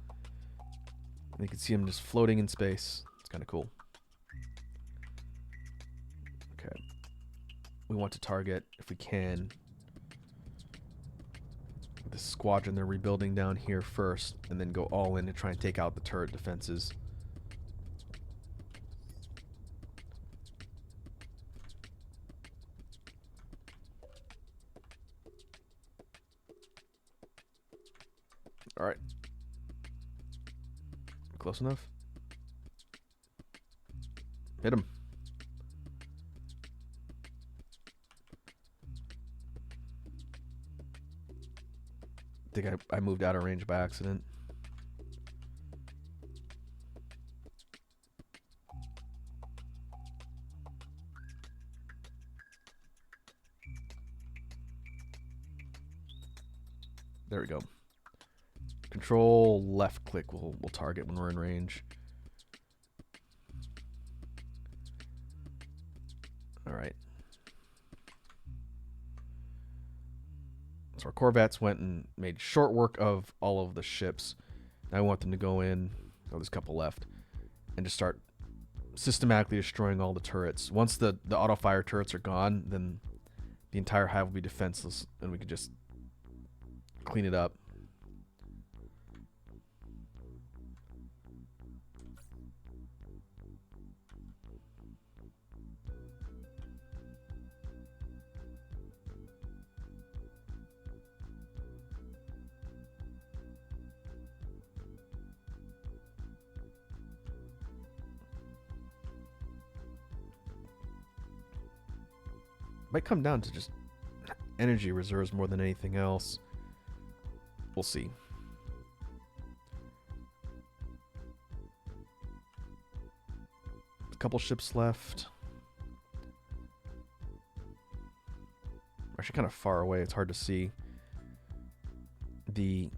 Speaker 1: And you can see them just floating in space. It's kind of cool. Okay. We want to target, if we can, the squadron they're rebuilding down here first, and then go all in to try and take out the turret defenses. All right. Close enough? Hit him. I think I moved out of range by accident. There we go. Control left click will target when we're in range. All right. So our Corvettes went and made short work of all of the ships. Now I want them to go in. Oh, there's a couple left, and just start systematically destroying all the turrets. Once the auto fire turrets are gone, then the entire hive will be defenseless, and we can just clean it up. Might come down to just energy reserves more than anything else. We'll see. A couple ships left. We're actually kind of far away. It's hard to see. The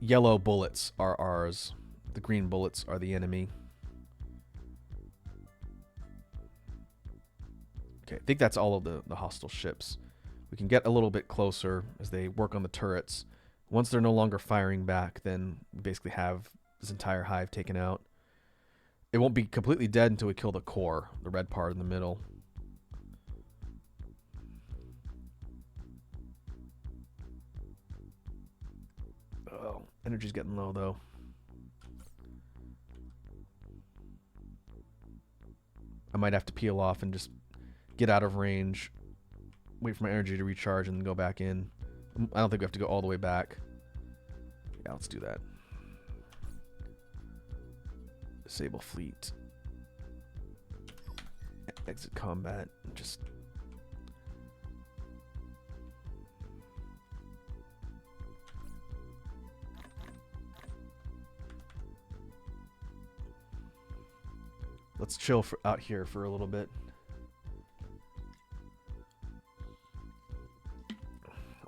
Speaker 1: yellow bullets are ours. The green bullets are the enemy. Okay, I think that's all of the hostile ships. We can get a little bit closer as they work on the turrets. Once they're no longer firing back, then we basically have this entire hive taken out. It won't be completely dead until we kill the core, the red part in the middle. Oh, energy's getting low though. I might have to peel off and just get out of range, wait for my energy to recharge, and then go back in. I don't think we have to go all the way back. Yeah, let's do that. Disable fleet. Exit combat. Just... let's chill out here for a little bit.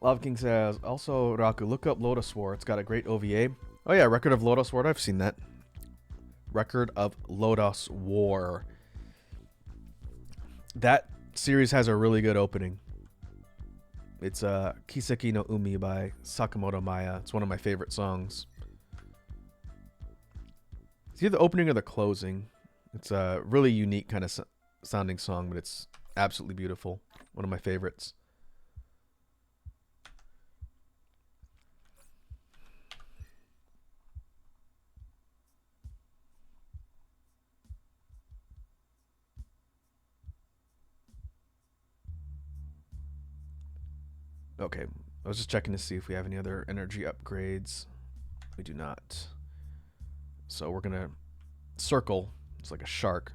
Speaker 1: Love King says, also, Raku, look up Lotus War. It's got a great OVA. Oh yeah, Record of Lotus War. I've seen that. Record of Lotus War. That series has a really good opening. It's Kiseki no Umi by Sakamoto Maya. It's one of my favorite songs. It's either the opening or the closing. It's a really unique kind of sounding song, but it's absolutely beautiful. One of my favorites. Okay, I was just checking to see if we have any other energy upgrades. We do not. So we're gonna circle, it's like a shark,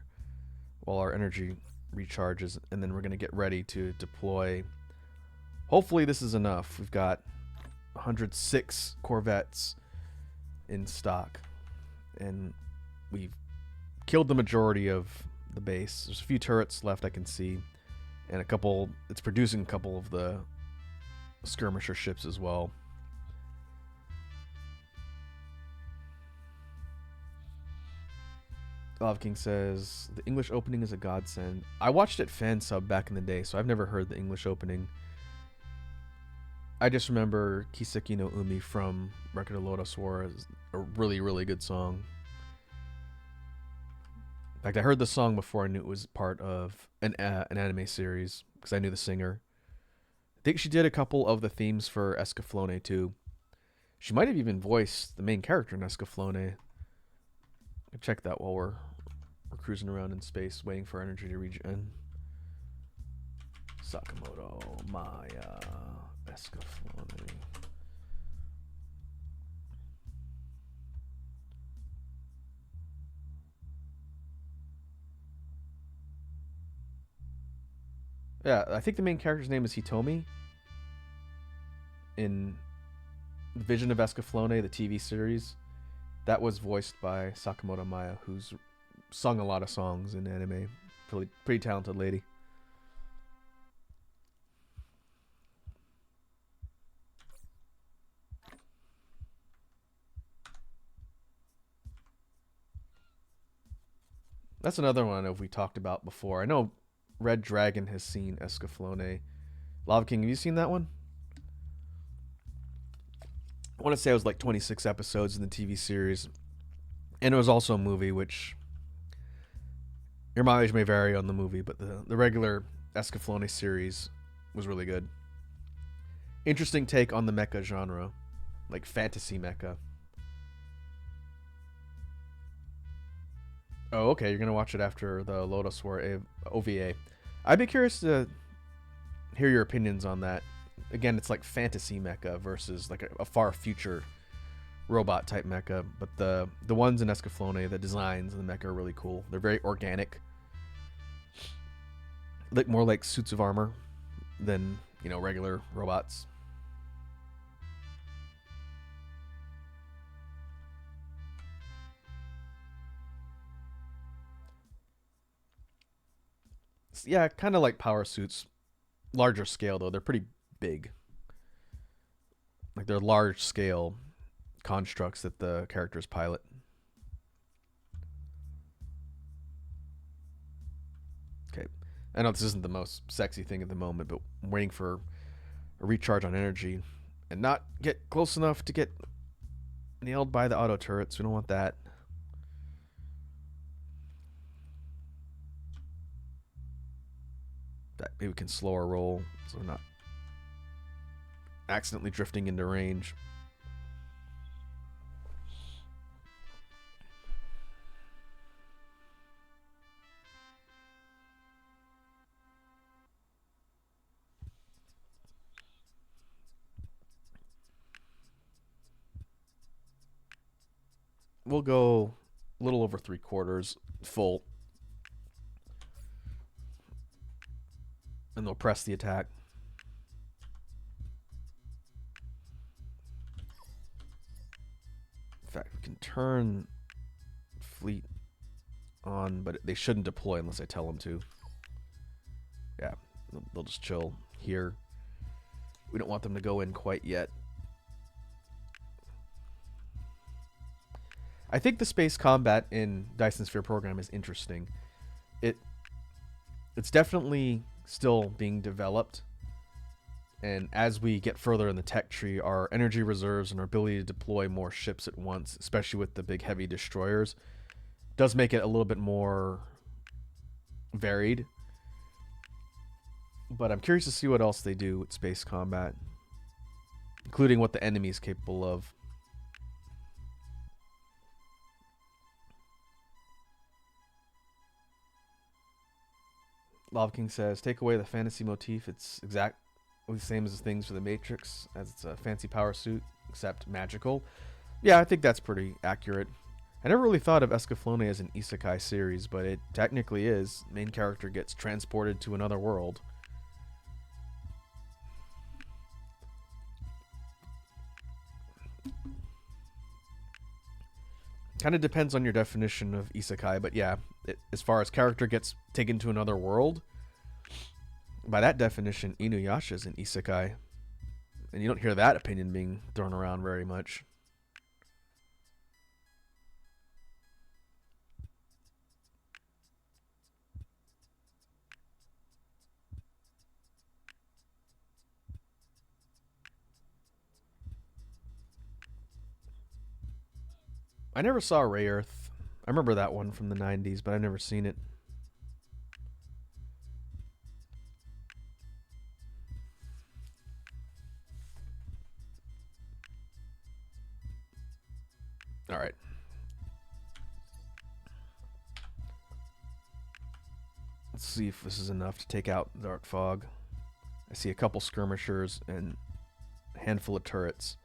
Speaker 1: while our energy recharges, and then we're gonna get ready to deploy. Hopefully this is enough. We've got 106 Corvettes in stock, and we've killed the majority of the base. There's a few turrets left I can see, and a couple, it's producing a couple of the skirmisher ships as well. Love King says, the English opening is a godsend. I watched it fan sub back in the day, so I've never heard the English opening. I just remember Kiseki no Umi from Record of Lotus War as a really, really good song. In fact, I heard the song before I knew it was part of an anime series, because I knew the singer. I think she did a couple of the themes for Escaflowne too. She might have even voiced the main character in Escaflowne. Check that while we're cruising around in space, waiting for energy to regen. Sakamoto Maya Escaflowne. Yeah, I think the main character's name is Hitomi. In Vision of Escaflowne, the TV series, that was voiced by Sakamoto Maya, who's sung a lot of songs in anime. Pretty talented lady. That's another one I know we talked about before. I know Red Dragon has seen Escaflowne. Lava King, have you seen that one? I want to say it was like 26 episodes in the TV series. And it was also a movie, which your mileage may vary on the movie, but the regular Escaflowne series was really good. Interesting take on the mecha genre, like fantasy mecha. Oh, okay, you're gonna watch it after the Lotus War OVA. I'd be curious to hear your opinions on that. Again, it's like fantasy mecha versus like a far future robot type mecha, but the ones in Escaflowne, the designs and the mecha are really cool. They're very organic, like more like suits of armor than, you know, regular robots. Yeah, kind of like power suits, larger scale though. They're pretty big, like they're large scale constructs that the characters pilot. Okay, I know this isn't the most sexy thing at the moment, but I'm waiting for a recharge on energy and not get close enough to get nailed by the auto turrets. We don't want that. That maybe we can slow our roll so we're not accidentally drifting into range. We'll go a little over 3/4 full. And they'll press the attack. In fact, we can turn fleet on, but they shouldn't deploy unless I tell them to. Yeah, they'll just chill here. We don't want them to go in quite yet. I think the space combat in Dyson Sphere Program is interesting. It's definitely still being developed, and as we get further in the tech tree, our energy reserves and our ability to deploy more ships at once, especially with the big heavy destroyers, does make it a little bit more varied. But I'm curious to see what else they do with space combat, including what the enemy is capable of. Lava King says, take away the fantasy motif. It's exactly the same as the things for the Matrix, as it's a fancy power suit, except magical. Yeah, I think that's pretty accurate. I never really thought of Escaflowne as an isekai series, but it technically is. The main character gets transported to another world. Kind of depends on your definition of isekai, but yeah, as far as character gets taken to another world, by that definition, Inuyasha is an isekai. And you don't hear that opinion being thrown around very much. I never saw Ray Earth. I remember that one from the 90s, but I've never seen it. Alright. Let's see if this is enough to take out Dark Fog. I see a couple skirmishers and a handful of turrets.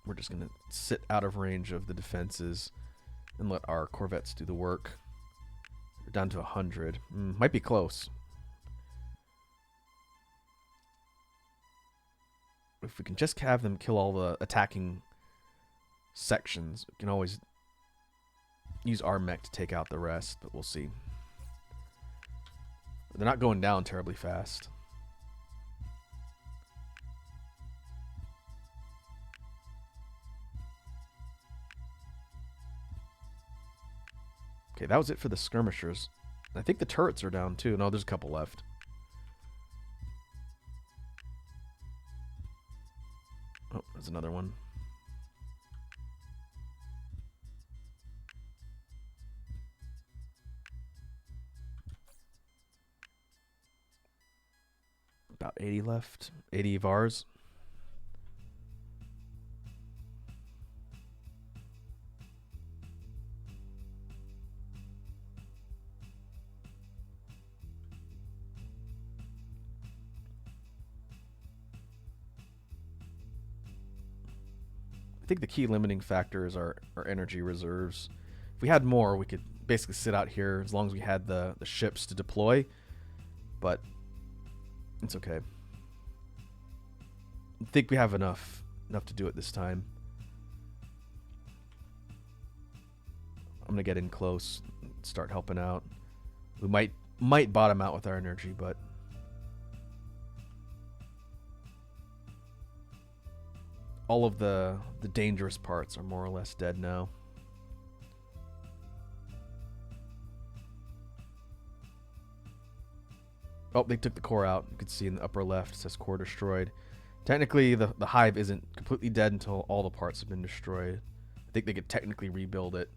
Speaker 1: We're just going to sit out of range of the defenses and let our corvettes do the work. We're down to 100. Might be close. If we can just have them kill all the attacking sections, we can always use our mech to take out the rest, but we'll see. They're not going down terribly fast. Okay, that was it for the skirmishers. I think the turrets are down too. No, there's a couple left. Oh, there's another one. About 80 left. 80 of ours. I think the key limiting factor is our energy reserves. If we had more, we could basically sit out here as long as we had the ships to deploy. But it's okay. I think we have enough to do it this time. I'm gonna get in close, start helping out. We might bottom out with our energy, but all of the dangerous parts are more or less dead now. Oh, they took the core out. You can see in the upper left, it says core destroyed. Technically, the hive isn't completely dead until all the parts have been destroyed. I think they could technically rebuild it.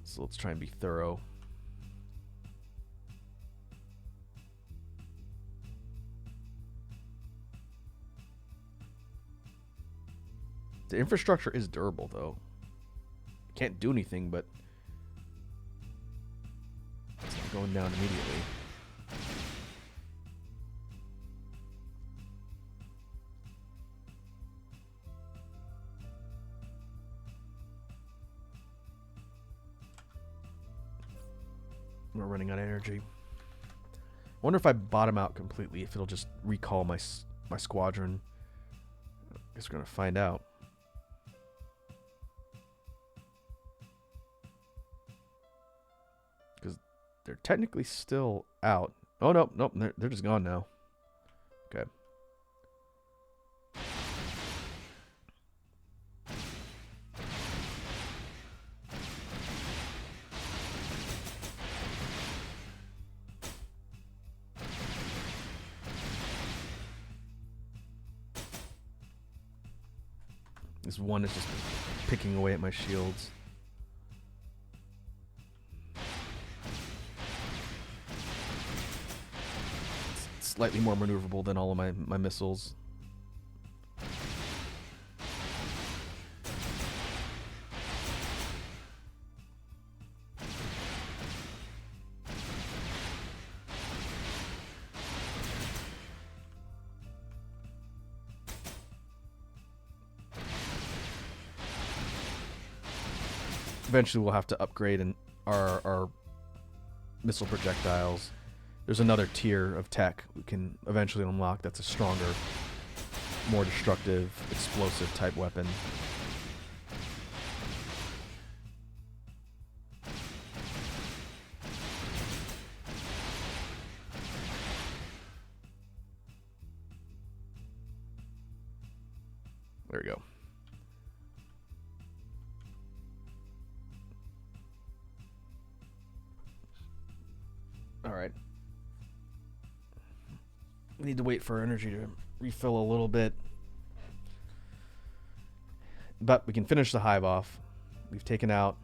Speaker 1: So let's try and be thorough. The infrastructure is durable, though. Can't do anything, but it's not going down immediately. We're running out of energy. I wonder if I bottom out completely, if it'll just recall my squadron. I guess we're gonna find out. Because they're technically still out. Oh no, nope, they're just gone now. Okay. This one is just picking away at my shields. It's slightly more maneuverable than all of my missiles. Eventually we'll have to upgrade our missile projectiles. There's another tier of tech we can eventually unlock that's a stronger, more destructive, explosive type weapon. There we go. Alright. We need to wait for energy to refill a little bit. But we can finish the hive off. We've taken out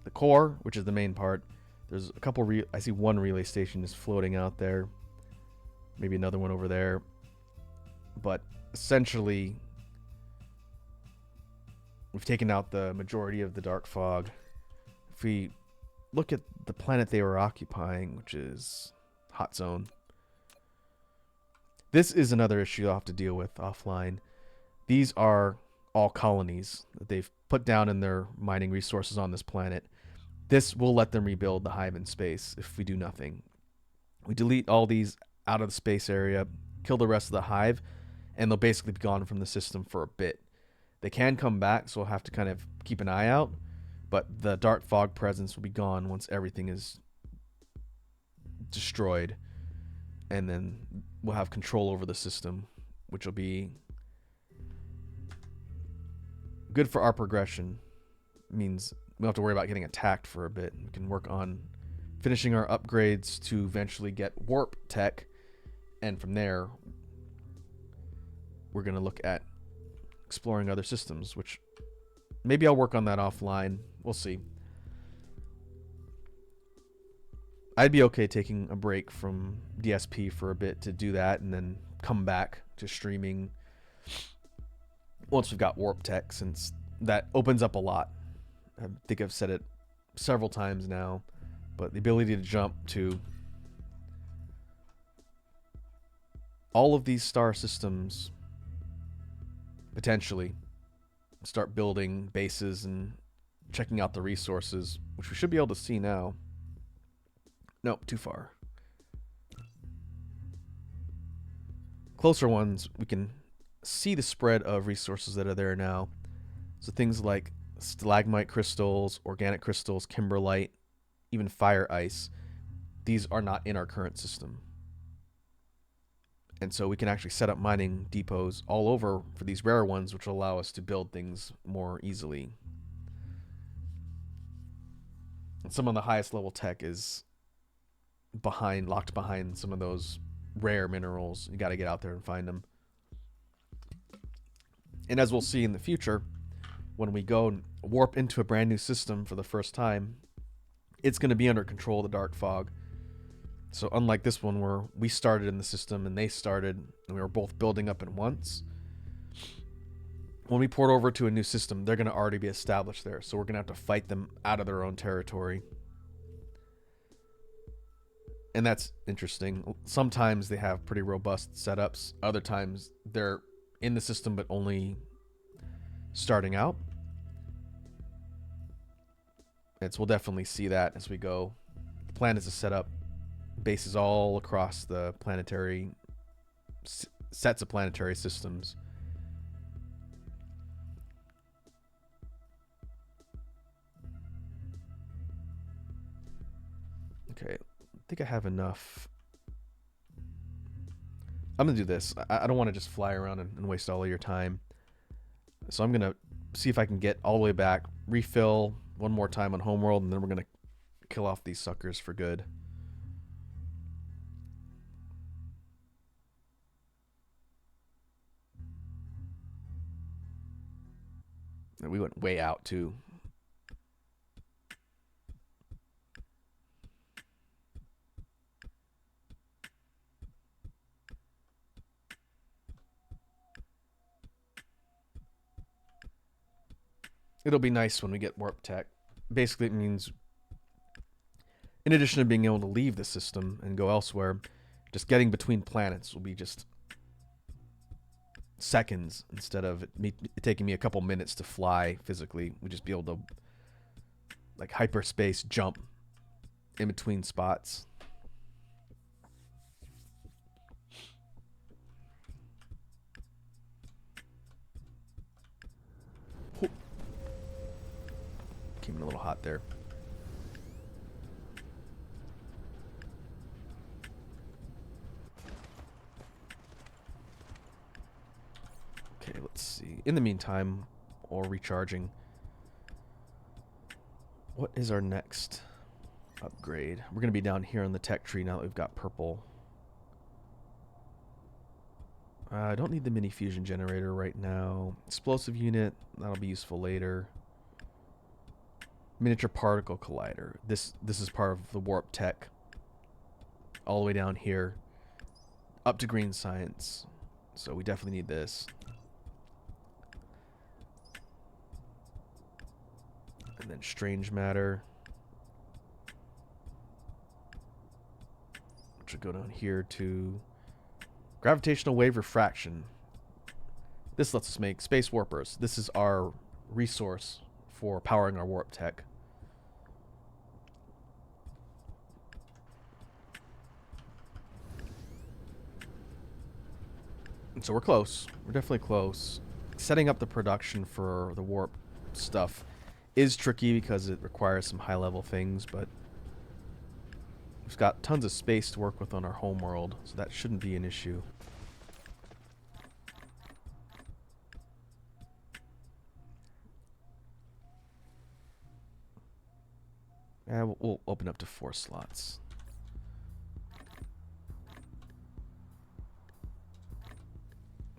Speaker 1: the core, which is the main part. There's a couple I see one relay station just floating out there. Maybe another one over there. But essentially, we've taken out the majority of the dark fog. If we look at the planet they were occupying, which is Hot Zone. This is another issue I'll have to deal with offline. These are all colonies that they've put down in their mining resources on this planet. This will let them rebuild the hive in space if we do nothing. We delete all these out of the space area, kill the rest of the hive, and they'll basically be gone from the system for a bit. They can come back, so we'll have to kind of keep an eye out. But the dark fog presence will be gone once everything is destroyed. And then we'll have control over the system, which will be good for our progression. It means we don't have to worry about getting attacked for a bit. We can work on finishing our upgrades to eventually get warp tech. And from there, we're going to look at exploring other systems, which maybe I'll work on that offline. We'll see. I'd be okay taking a break from DSP for a bit to do that and then come back to streaming once we've got warp tech, since that opens up a lot. I think I've said it several times now, but the ability to jump to all of these star systems, potentially start building bases and checking out the resources, which we should be able to see now. Nope, too far. Closer ones, we can see the spread of resources that are there now. So things like stalagmite crystals, organic crystals, kimberlite, even fire ice. These are not in our current system. And so we can actually set up mining depots all over for these rare ones, which will allow us to build things more easily. And some of the highest level tech is locked behind some of those rare minerals. You got to get out there and find them. And as we'll see in the future, when we go and warp into a brand new system for the first time, it's going to be under control of the dark fog. So unlike this one where we started in the system and they started and we were both building up at once, when we port over to a new system, they're going to already be established there. So we're going to have to fight them out of their own territory. And that's interesting. Sometimes they have pretty robust setups. Other times they're in the system but only starting out. And so we'll definitely see that as we go. The plan is to set up bases all across the planetary sets of planetary systems. Okay, I think I have enough. I'm gonna do this. I don't want to just fly around and waste all of your time. So I'm gonna see if I can get all the way back, refill one more time on Homeworld, and then we're gonna kill off these suckers for good. And we went way out too. It'll be nice when we get warp tech. Basically, it means in addition to being able to leave the system and go elsewhere, just getting between planets will be just seconds instead of it taking me a couple minutes to fly physically. We'll just be able to like hyperspace jump in between spots. Came in a little hot there. Okay, let's see. In the meantime, or recharging, what is our next upgrade? We're going to be down here on the tech tree now that we've got purple. I don't need the mini fusion generator right now. Explosive unit, that'll be useful later. Miniature particle collider. This is part of the warp tech. All the way down here, up to green science. So we definitely need this. And then strange matter, which will go down here to gravitational wave refraction. This lets us make space warpers. This is our resource for powering our warp tech. And so we're close. We're definitely close. Setting up the production for the warp stuff is tricky because it requires some high-level things, but we've got tons of space to work with on our home world, so that shouldn't be an issue. Yeah, we'll open up to 4 slots.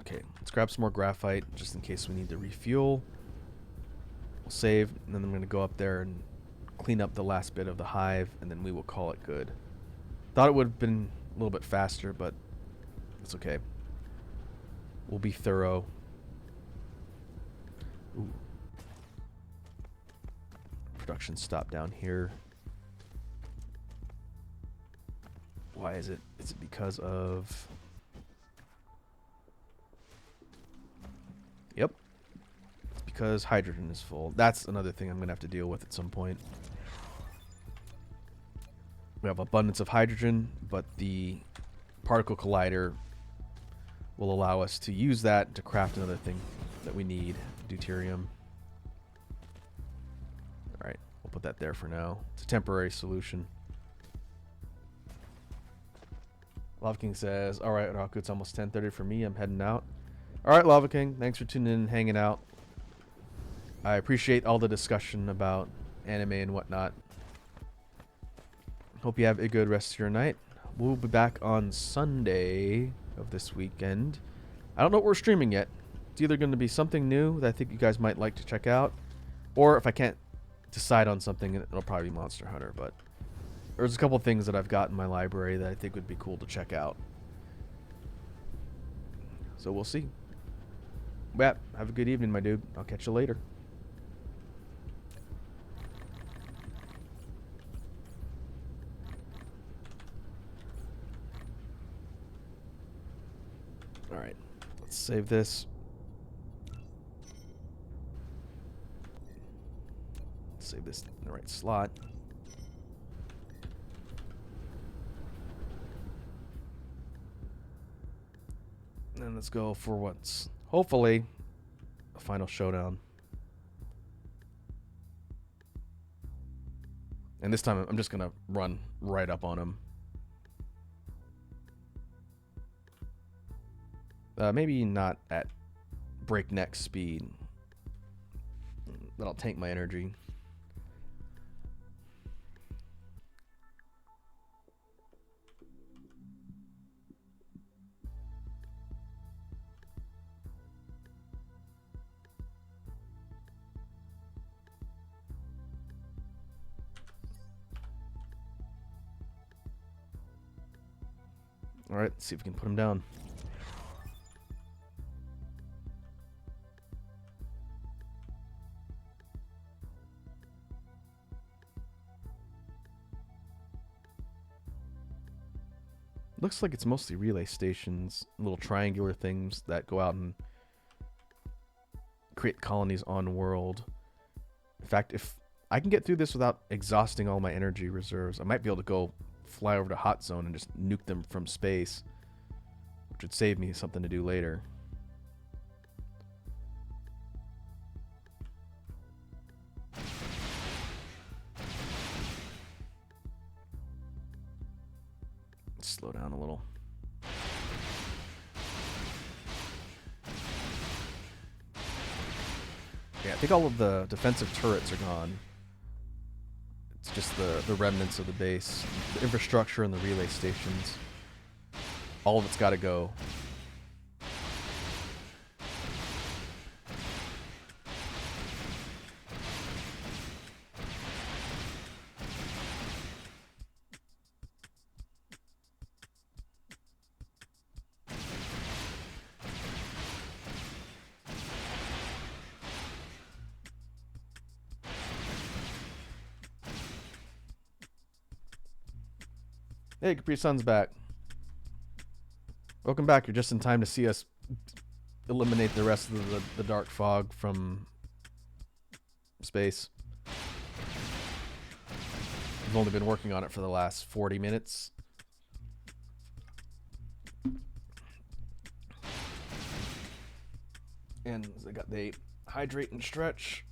Speaker 1: Okay, let's grab some more graphite just in case we need to refuel. We'll save, and then I'm going to go up there and clean up the last bit of the hive, and then we will call it good. Thought it would have been a little bit faster, but it's okay. We'll be thorough. Ooh. Production stop down here. Why is it? Is it because of... Yep. It's because hydrogen is full. That's another thing I'm going to have to deal with at some point. We have abundance of hydrogen, but the particle collider will allow us to use that to craft another thing that we need, deuterium. Alright, we'll put that there for now. It's a temporary solution. Lava King says, alright, Raku, it's almost 10:30 for me. I'm heading out. Alright, Lava King, thanks for tuning in and hanging out. I appreciate all the discussion about anime and whatnot. Hope you have a good rest of your night. We'll be back on Sunday of this weekend. I don't know what we're streaming yet. It's either going to be something new that I think you guys might like to check out, or if I can't decide on something, it'll probably be Monster Hunter. But there's a couple things that I've got in my library that I think would be cool to check out. So we'll see. Yeah, have a good evening, my dude. I'll catch you later. Alright, let's save this. Save this in the right slot. And then let's go for what's hopefully a final showdown. And this time I'm just going to run right up on him. Maybe not at breakneck speed. That'll tank my energy. Alright, let's see if we can put him down. Looks like it's mostly relay stations, little triangular things that go out and create colonies on world. In fact, if I can get through this without exhausting all my energy reserves, I might be able to go fly over to Hot Zone and just nuke them from space, which would save me something to do later. Slow down a little. Yeah, I think all of the defensive turrets are gone. It's just the remnants of the base, the infrastructure and the relay stations. All of it's got to go. Hey, Capri Sun's back. Welcome back. You're just in time to see us eliminate the rest of the dark fog from space. I've only been working on it for the last 40 minutes. And I got the hydrate and stretch.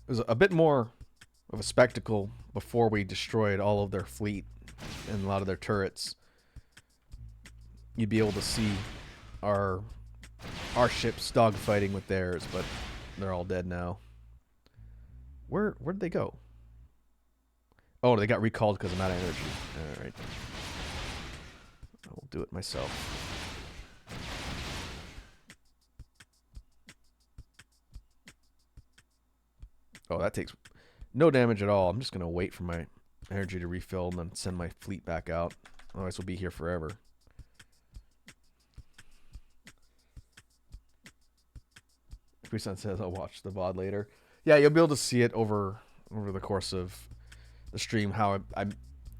Speaker 1: It was a bit more of a spectacle before we destroyed all of their fleet and a lot of their turrets. You'd be able to see our ships dogfighting with theirs, but they're all dead now. Where'd they go? Oh, they got recalled because I'm out of energy. Alright. I will do it myself. Oh, that takes no damage at all. I'm just going to wait for my energy to refill and then send my fleet back out. Otherwise, we'll be here forever. Freesun says I'll watch the VOD later. Yeah, you'll be able to see it over the course of the stream how I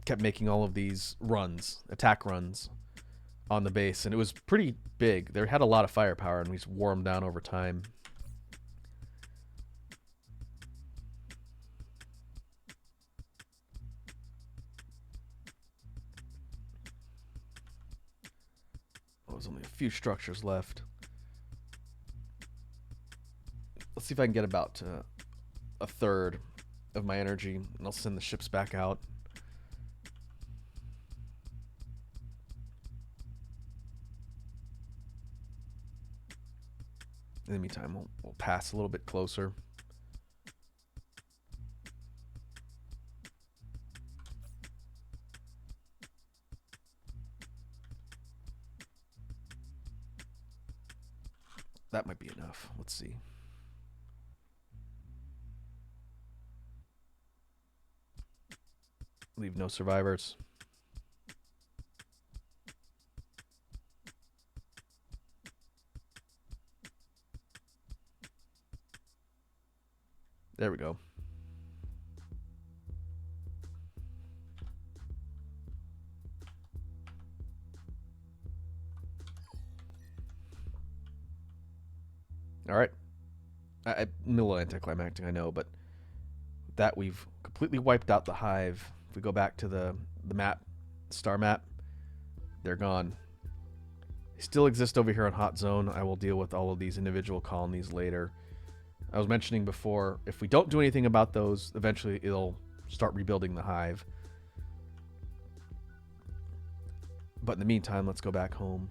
Speaker 1: kept making all of these runs, attack runs on the base. And it was pretty big. They had a lot of firepower, and we just wore them down over time. There's only a few structures left. Let's see if I can get about a third of my energy, and I'll send the ships back out. In the meantime, we'll pass a little bit closer. That might be enough. Let's see. Leave no survivors. There we go. All right. A little anticlimactic, I know, but that we've completely wiped out the hive. If we go back to the map, star map, they're gone. They still exist over here on Hot Zone. I will deal with all of these individual colonies later. I was mentioning before, if we don't do anything about those, eventually it'll start rebuilding the hive. But in the meantime, let's go back home.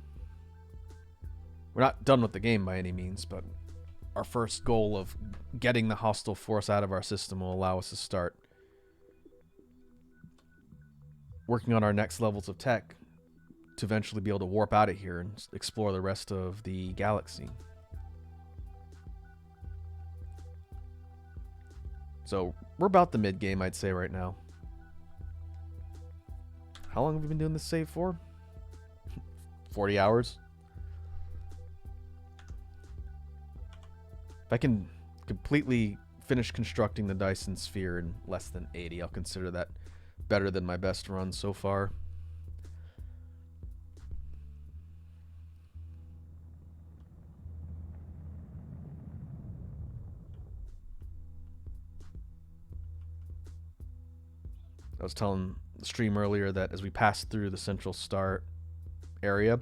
Speaker 1: We're not done with the game by any means, but our first goal of getting the hostile force out of our system will allow us to start working on our next levels of tech to eventually be able to warp out of here and explore the rest of the galaxy. So we're about the mid game, I'd say, right now. How long have we been doing this save for? 40 hours? If I can completely finish constructing the Dyson Sphere in less than 80, I'll consider that better than my best run so far. I was telling the stream earlier that as we pass through the central star area,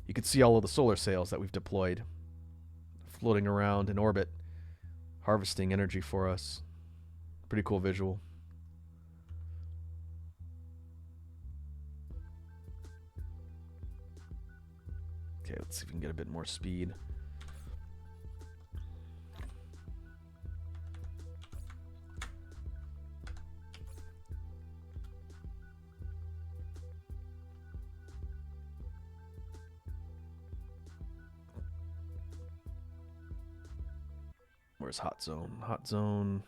Speaker 1: you can see all of the solar sails that we've deployed floating around in orbit, harvesting energy for us. Pretty cool visual. Okay, let's see if we can get a bit more speed. Where's Hot Zone? Hot Zone.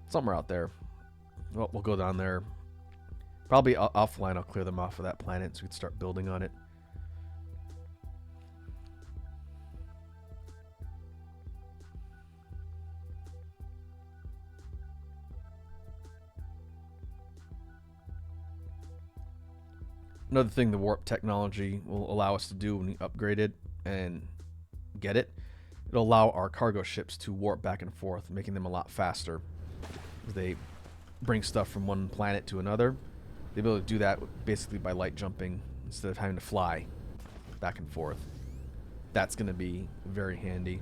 Speaker 1: Somewhere out there. Well, we'll go down there. Probably offline, I'll clear them off of that planet so we can start building on it. Another thing the warp technology will allow us to do when we upgrade it and get it, it'll allow our cargo ships to warp back and forth, making them a lot faster. They bring stuff from one planet to another. They'll be able to do that basically by light jumping instead of having to fly back and forth. That's going to be very handy.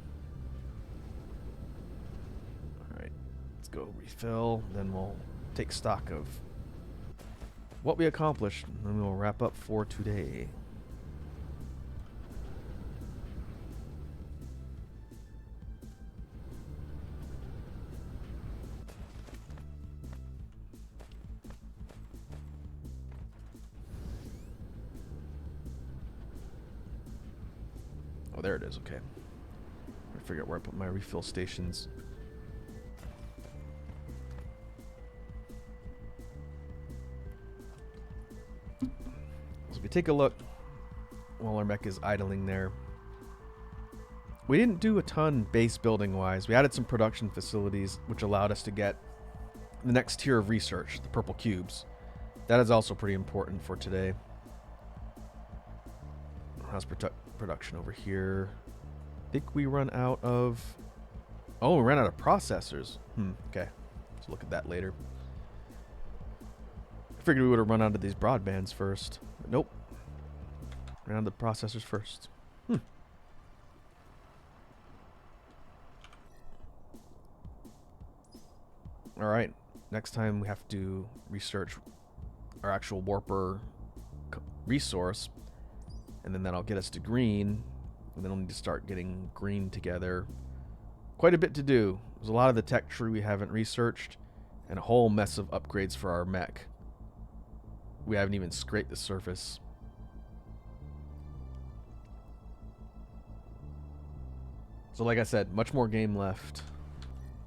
Speaker 1: Alright, let's go refill, then we'll take stock of what we accomplished, and then we'll wrap up for today. Oh, there it is, okay. I figure out where I put my refill stations. So if we take a look while our mech is idling there, we didn't do a ton base building wise. We added some production facilities which allowed us to get the next tier of research, the purple cubes. That is also pretty important for today. How's production over here? I think we run out of... Oh, we ran out of processors. Okay. Let's look at that later. I figured we would have run out of these broadbands first. But nope. Ran out of the processors first. Alright. Next time we have to research our actual warper resource. And then that'll get us to green. And then we'll need to start getting green together. Quite a bit to do. There's a lot of the tech tree we haven't researched. And a whole mess of upgrades for our mech. We haven't even scraped the surface. So like I said, much more game left,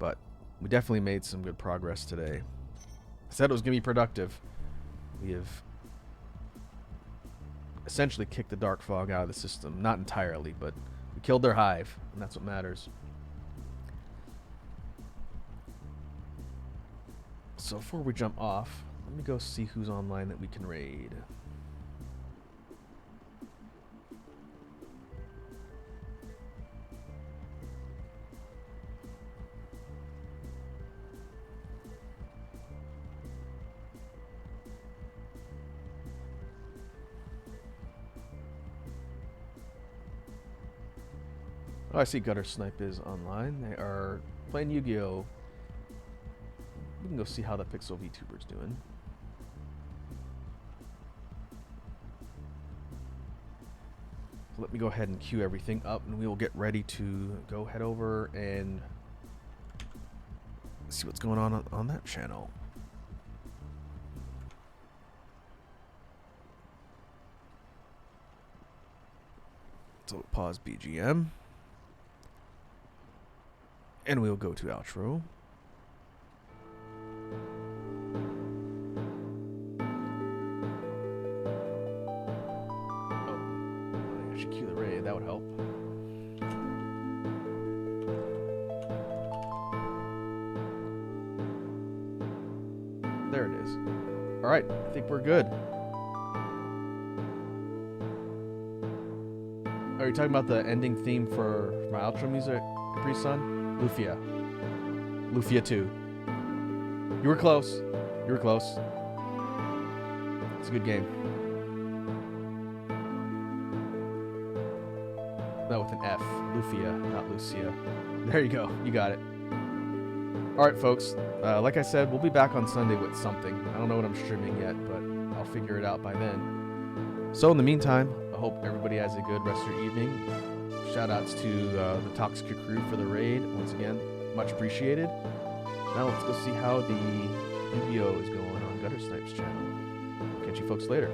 Speaker 1: but we definitely made some good progress today. I said it was going to be productive. We have essentially kicked the dark fog out of the system. Not entirely, but we killed their hive, and that's what matters. So before we jump off, let me go see who's online that we can raid. Oh, I see Gutter Snipe is online. They are playing Yu-Gi-Oh! We can go see how the Pixel VTuber's doing. So let me go ahead and queue everything up, and we will get ready to go head over and see what's going on that channel. So pause BGM. And we'll go to outro. Oh, I should cue the raid. That would help. There it is. All right, I think we're good. Are you talking about the ending theme for my outro music, Capri Sun? Lufia. Lufia 2. You were close. You were close. It's a good game. No, with an F. Lufia, not Lucia. There you go. You got it. Alright, folks. Like I said, we'll be back on Sunday with something. I don't know what I'm streaming yet, but I'll figure it out by then. So in the meantime, I hope everybody has a good rest of your evening. Shoutouts to the Toxic crew for the raid. Once again, much appreciated. Now let's go see how the Yu-Gi-Oh! Is going on Gutter Snipe's channel. Catch you folks later.